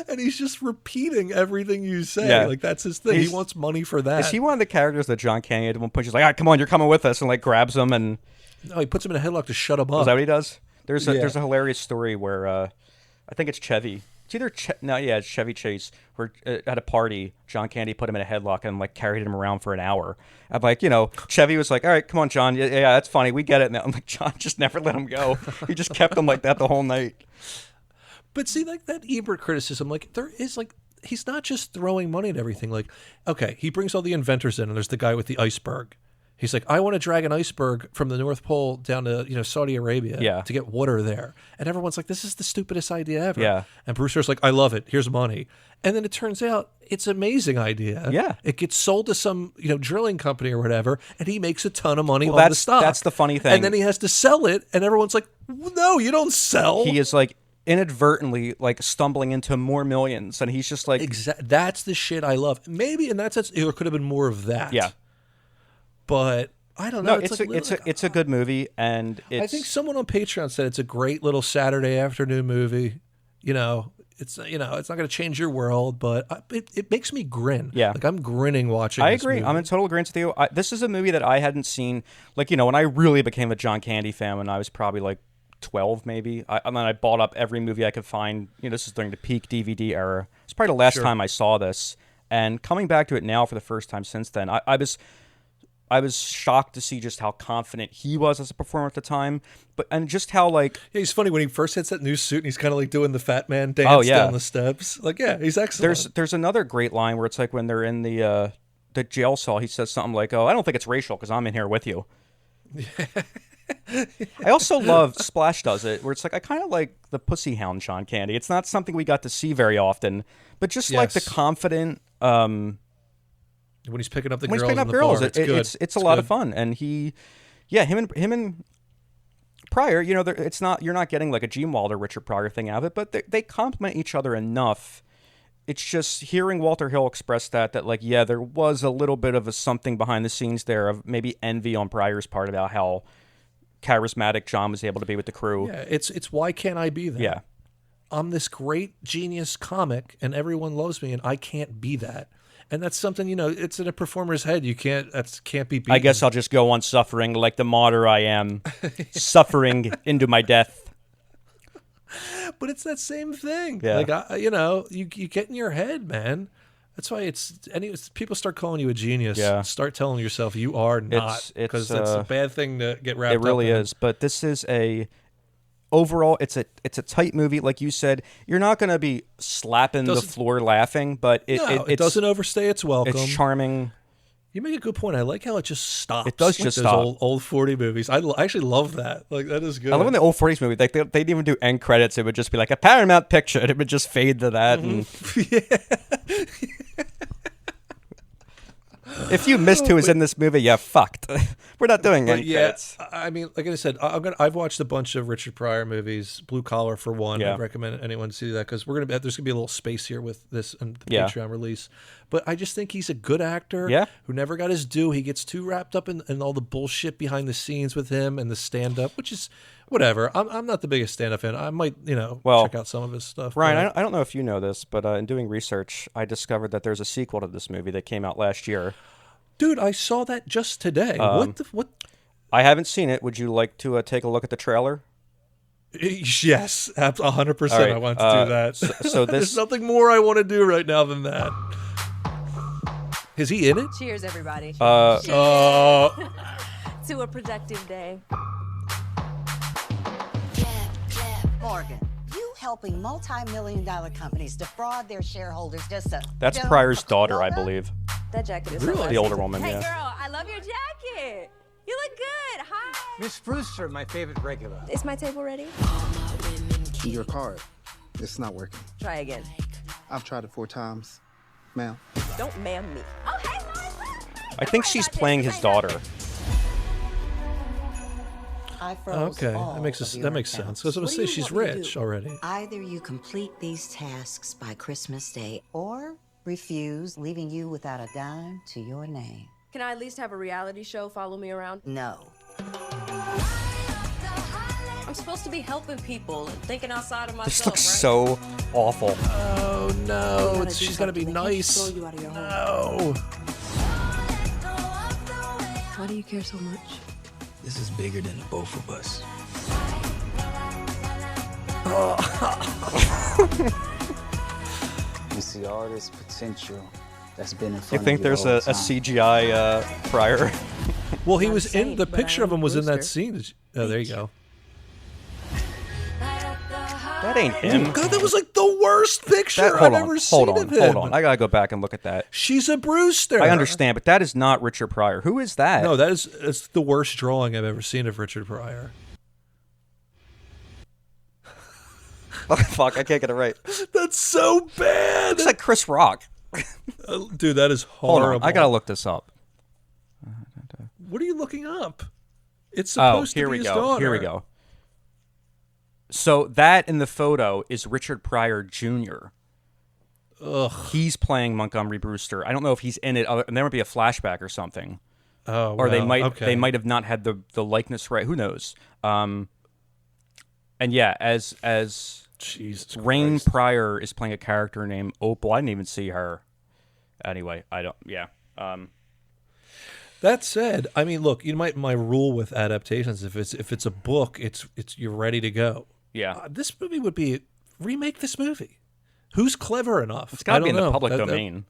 Speaker 2: And he's just repeating everything you say. Yeah. Like that's his thing. He wants money for that.
Speaker 1: Is he one of the characters that John Candy at one point is like, all right, come on, you're coming with us, and like grabs him and
Speaker 2: no, he puts him in a headlock to shut him up.
Speaker 1: Is that what he does? There's a hilarious story where I think it's Chevy. It's either it's Chevy Chase. Where at a party, John Candy put him in a headlock and like carried him around for an hour. I'm like, Chevy was like, all right, come on, John. Yeah, that's funny. We get it. And I'm like, John just never let him go. He just kept him like that the whole night.
Speaker 2: But see, like that Ebert criticism, like there is like he's not just throwing money at everything. Like, okay, he brings all the inventors in, and there's the guy with the iceberg. He's like, I want to drag an iceberg from the North Pole down to Saudi Arabia to get water there, and everyone's like, this is the stupidest idea ever.
Speaker 1: Yeah.
Speaker 2: And Brewster's like, I love it. Here's money. And then it turns out it's an amazing idea.
Speaker 1: Yeah.
Speaker 2: It gets sold to some drilling company or whatever, and he makes a ton of money on the stock.
Speaker 1: That's the funny thing.
Speaker 2: And then he has to sell it, and everyone's like, no, you don't sell.
Speaker 1: He is like inadvertently like stumbling into more millions, and he's just like
Speaker 2: that's the shit I love. Maybe in that sense there could have been more of that.
Speaker 1: Yeah,
Speaker 2: but I don't know.
Speaker 1: No, it's a good movie, and
Speaker 2: I think someone on Patreon said it's a great little Saturday afternoon movie. It's not going to change your world, but it makes me grin.
Speaker 1: Yeah,
Speaker 2: like I'm grinning watching.
Speaker 1: I agree. I'm in total agreement with you. This is a movie that I hadn't seen. Like when I really became a John Candy fan when I was probably like 12 maybe. And then I bought up every movie I could find. This is during the peak DVD era. It's probably the last time I saw this. And coming back to it now for the first time since then, I was shocked to see just how confident he was as a performer at the time, and just how like
Speaker 2: he's funny when he first hits that new suit and he's kind of like doing the fat man dance down the steps. Like he's excellent.
Speaker 1: There's another great line where it's like when they're in the jail cell, he says something like, "Oh, I don't think it's racial because I'm in here with you." I also love Splash does it where it's like I kind of like the pussy hound John Candy. It's not something we got to see very often, but just like the confident
Speaker 2: when he's picking up the girls in the bar,
Speaker 1: it's a lot of fun. And him and Pryor, you're not getting like a Gene Wilder Richard Pryor thing out of it, but they complement each other enough. It's just hearing Walter Hill express that like there was a little bit of a something behind the scenes there of maybe envy on Pryor's part about how charismatic John was able to be with the crew.
Speaker 2: Yeah, it's why can't I be that?
Speaker 1: Yeah,
Speaker 2: I'm this great genius comic, and everyone loves me, and I can't be that. And that's something it's in a performer's head. Can't be beaten.
Speaker 1: I guess I'll just go on suffering like the martyr I am, suffering into my death.
Speaker 2: But it's that same thing.
Speaker 1: Yeah.
Speaker 2: Like you get in your head, man. That's why people start calling you a genius.
Speaker 1: Yeah.
Speaker 2: Start telling yourself you are not, because that's a bad thing to get wrapped up in.
Speaker 1: It really is. But this is overall, it's a tight movie. Like you said, you're not going to be slapping the floor laughing, but it
Speaker 2: doesn't overstay its welcome.
Speaker 1: It's charming.
Speaker 2: You make a good point. I like how it just stops.
Speaker 1: It does just stop.
Speaker 2: Old 40 movies. I actually love that. Like that is good.
Speaker 1: I love in the old 40s movie. Like they didn't even do end credits. It would just be like a Paramount picture. And it would just fade to that.
Speaker 2: Mm-hmm.
Speaker 1: And if you missed who was in this movie, you're fucked. We're not doing any credits.
Speaker 2: I mean, like I said, I've watched a bunch of Richard Pryor movies. Blue Collar for one.
Speaker 1: Yeah.
Speaker 2: I'd recommend anyone see that because there's gonna be a little space here with this and the Patreon release. But I just think he's a good actor. Who never got his due. He gets too wrapped up in all the bullshit behind the scenes with him and the stand up, which is whatever. I'm not the biggest stand up fan. I might check out some of his stuff.
Speaker 1: Ryan, I don't know if you know this, but in doing research, I discovered that there's a sequel to this movie that came out last year.
Speaker 2: Dude, I saw that just today. What?
Speaker 1: I haven't seen it. Would you like to take a look at the trailer?
Speaker 2: Yes, 100%.
Speaker 1: All right,
Speaker 2: I want to do that.
Speaker 1: So this,
Speaker 2: there's nothing more I want to do right now than that. Is he in it?
Speaker 14: Cheers, everybody.
Speaker 2: To
Speaker 14: a productive day.
Speaker 15: Morgan, you helping multi-million-dollar companies defraud their shareholders just so...
Speaker 1: that's Pryor's daughter, I believe.
Speaker 14: That jacket is
Speaker 2: Really?
Speaker 1: The older woman,
Speaker 14: Hey,
Speaker 1: yeah.
Speaker 14: girl, I love your jacket. You look good. Hi.
Speaker 16: Miss Brewster, my favorite regular.
Speaker 14: Is my table ready?
Speaker 11: Your card. It's not working.
Speaker 14: Try again.
Speaker 11: I've tried it 4 times. Ma'am.
Speaker 14: Don't ma'am me. Oh, hey,
Speaker 1: I think she's playing his daughter.
Speaker 2: Okay, that makes sense. I was going to say she's rich already.
Speaker 15: Either you complete these tasks by Christmas Day or refuse, leaving you without a dime to your name.
Speaker 14: Can I at least have a reality show follow me around?
Speaker 15: No.
Speaker 14: I'm supposed to be helping people and thinking outside of myself,
Speaker 1: This looks
Speaker 14: right?
Speaker 1: so awful.
Speaker 2: Oh no, she's got to be nice. No.
Speaker 14: Why do you care so much?
Speaker 16: This is bigger than the both of us. You see all this potential that's been in front
Speaker 1: You think
Speaker 16: of
Speaker 1: there's
Speaker 16: the
Speaker 1: a
Speaker 16: whole time.
Speaker 1: CGI Pryor?
Speaker 2: Well, he was in the picture of him was in that scene. Oh, there you go.
Speaker 1: That ain't him.
Speaker 2: God, that was like the worst picture I've ever seen of him.
Speaker 1: Hold on. I gotta go back and look at that.
Speaker 2: She's a Brewster.
Speaker 1: I understand, but that is not Richard Pryor. Who is that?
Speaker 2: No, it's the worst drawing I've ever seen of Richard Pryor.
Speaker 1: Oh, fuck, I can't get it right.
Speaker 2: That's so bad.
Speaker 1: Looks like Chris Rock.
Speaker 2: Dude, that is
Speaker 1: Hold
Speaker 2: horrible.
Speaker 1: on, I gotta look this up.
Speaker 2: What are you looking up? It's supposed to be his daughter.
Speaker 1: Here we go. So that in the photo is Richard Pryor Jr.
Speaker 2: Ugh.
Speaker 1: He's playing Montgomery Brewster. I don't know if he's in it. There might be a flashback or something.
Speaker 2: Oh,
Speaker 1: or they
Speaker 2: wow.
Speaker 1: might have not had the likeness right. Who knows? And yeah, as
Speaker 2: Jesus
Speaker 1: Rain
Speaker 2: Christ.
Speaker 1: Pryor is playing a character named Opal. I didn't even see her. Anyway, I don't. Yeah.
Speaker 2: That said, I mean, look, my rule with adaptations, if it's a book, it's you're ready to go.
Speaker 1: Yeah.
Speaker 2: This movie would be remake this movie. Who's clever enough?
Speaker 1: It's got to be in
Speaker 2: don't
Speaker 1: the
Speaker 2: know.
Speaker 1: public domain.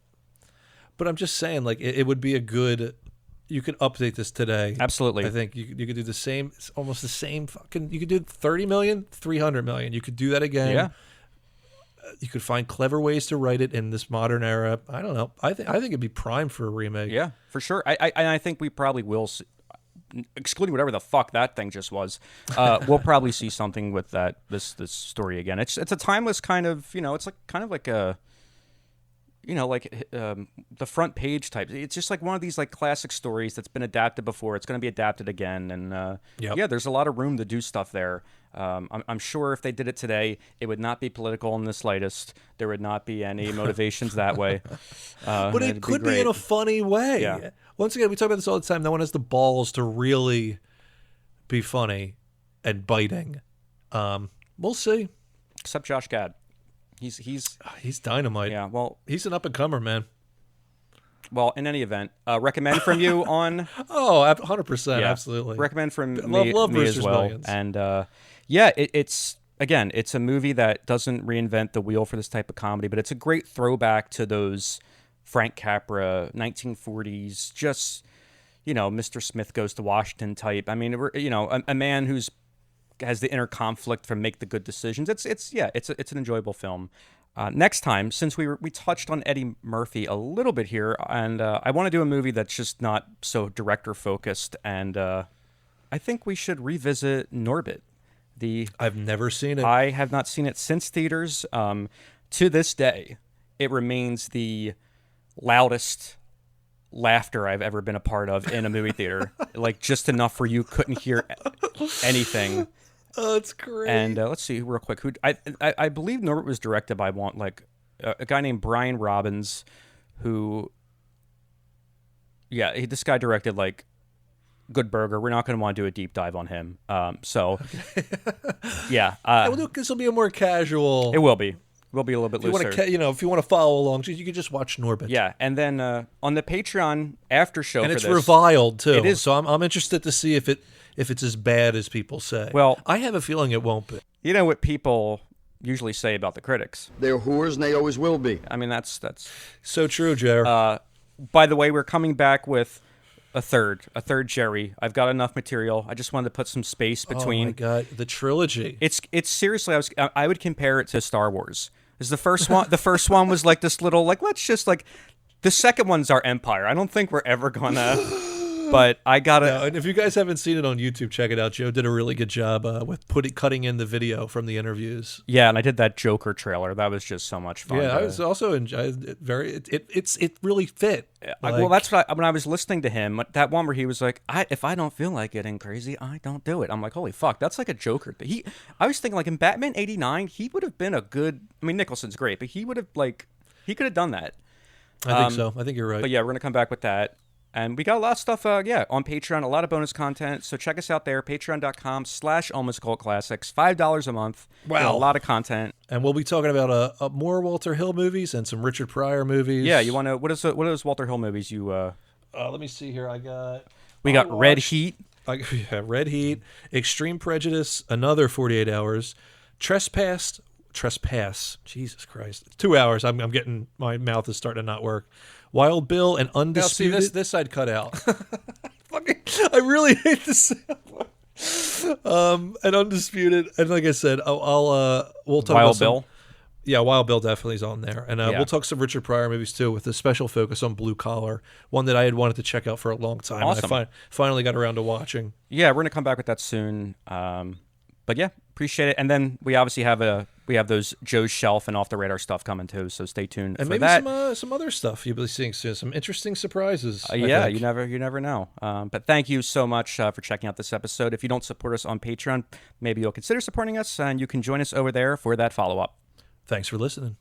Speaker 2: But I'm just saying, like, it would be a good. You could update this today.
Speaker 1: Absolutely.
Speaker 2: I think you could do the same. It's almost the same. You could do 30 million, 300 million. You could do that again.
Speaker 1: Yeah.
Speaker 2: You could find clever ways to write it in this modern era. I don't know. I think it'd be prime for a remake.
Speaker 1: Yeah, for sure. I think we probably will see, excluding whatever the fuck that thing just was. We'll probably see something with this story again. It's a timeless kind of, it's like kind of like a, the front page type. It's just like one of these like classic stories that's been adapted before. It's going to be adapted again, and yeah, there's a lot of room to do stuff there. I'm sure if they did it today, it would not be political in the slightest. There would not be any motivations that way.
Speaker 2: But it could be in a funny way.
Speaker 1: Yeah.
Speaker 2: Once again, we talk about this all the time. No one has the balls to really be funny and biting. We'll see.
Speaker 1: Except Josh Gad. He's
Speaker 2: dynamite.
Speaker 1: Yeah, well,
Speaker 2: he's an up and comer, man.
Speaker 1: Well, in any event, recommend from you on.
Speaker 2: Oh, 100%, absolutely.
Speaker 1: Recommend from
Speaker 2: love
Speaker 1: me as
Speaker 2: Brewster's
Speaker 1: well.
Speaker 2: Millions.
Speaker 1: And yeah, it's again, it's a movie that doesn't reinvent the wheel for this type of comedy, but it's a great throwback to those Frank Capra 1940s. Just Mr. Smith Goes to Washington type. I mean, a man who's has the inner conflict from make the good decisions. It's an enjoyable film. Next time, since we touched on Eddie Murphy a little bit here, and I want to do a movie that's just not so director focused, and I think we should revisit Norbit.
Speaker 2: I've never seen it.
Speaker 1: I have not seen it since theaters. To this day, it remains the loudest laughter I've ever been a part of in a movie theater. Like just enough where you couldn't hear anything.
Speaker 2: Oh, that's great.
Speaker 1: And let's see real quick. I believe Norbit was directed by a guy named Brian Robbins, who, this guy directed like Good Burger. We're not going to want to do a deep dive on him.
Speaker 2: This will be a more casual.
Speaker 1: It will be. We'll be a little bit looser.
Speaker 2: If you want to follow along, you can just watch Norbit.
Speaker 1: Yeah, and then on the Patreon after show,
Speaker 2: and
Speaker 1: for
Speaker 2: it's
Speaker 1: this,
Speaker 2: reviled too.
Speaker 1: It is.
Speaker 2: So I'm interested to see if it's as bad as people say.
Speaker 1: Well,
Speaker 2: I have a feeling it won't be.
Speaker 1: You know what people usually say about the critics.
Speaker 17: They're whores, and they always will be.
Speaker 1: I mean, that's
Speaker 2: so true, Jer.
Speaker 1: By the way, we're coming back with a third Jerry. I've got enough material. I just wanted to put some space between.
Speaker 2: Oh my god, the trilogy.
Speaker 1: It's seriously. I would compare it to Star Wars. Is the first one? The first one was like this little let's just like. The second one's our Empire. I don't think we're ever gonna. But I gotta.
Speaker 2: No, and if you guys haven't seen it on YouTube, check it out. Joe did a really good job with cutting in the video from the interviews.
Speaker 1: Yeah, and I did that Joker trailer. That was just so much fun.
Speaker 2: Yeah, I was also enjoying it. It really fit.
Speaker 1: Well, that's what when I was listening to him. That one where he was like, "If I don't feel like getting crazy, I don't do it." I'm like, "Holy fuck, that's like a Joker thing." I was thinking like in Batman '89, he would have been a good. I mean, Nicholson's great, but he would have he could have done that.
Speaker 2: I think so. I think you're right.
Speaker 1: But yeah, we're gonna come back with that. And we got a lot of stuff, on Patreon, a lot of bonus content. So check us out there, patreon.com/almost-cult-classics, $5 a month.
Speaker 2: Wow.
Speaker 1: A lot of content.
Speaker 2: And we'll be talking about more Walter Hill movies and some Richard Pryor movies.
Speaker 1: Yeah, you want to, what are those Walter Hill movies you...
Speaker 2: let me see here.
Speaker 1: We got Red Heat.
Speaker 2: Red Heat, Extreme Prejudice, another 48 Hours, Trespass, Jesus Christ. 2 hours, I'm getting, my mouth is starting to not work. Wild Bill and Undisputed.
Speaker 1: Now,
Speaker 2: see, this I'd cut out. I really hate this. And Undisputed, and like I said, we'll talk
Speaker 1: Wild
Speaker 2: about
Speaker 1: Bill.
Speaker 2: Yeah, Wild Bill definitely is on there, and
Speaker 1: Yeah.
Speaker 2: we'll talk some Richard Pryor movies too, with a special focus on Blue Collar, one that I had wanted to check out for a long time.
Speaker 1: Awesome.
Speaker 2: And I finally got around to watching.
Speaker 1: Yeah, we're gonna come back with that soon. But yeah, appreciate it. And then we obviously have those Joe's Shelf and Off the Radar stuff coming too. So stay tuned
Speaker 2: And
Speaker 1: for
Speaker 2: maybe
Speaker 1: that.
Speaker 2: some other stuff you'll be seeing soon. Some interesting surprises. I
Speaker 1: Yeah,
Speaker 2: think.
Speaker 1: you never know. But thank you so much for checking out this episode. If you don't support us on Patreon, maybe you'll consider supporting us, and you can join us over there for that follow-up.
Speaker 2: Thanks for listening.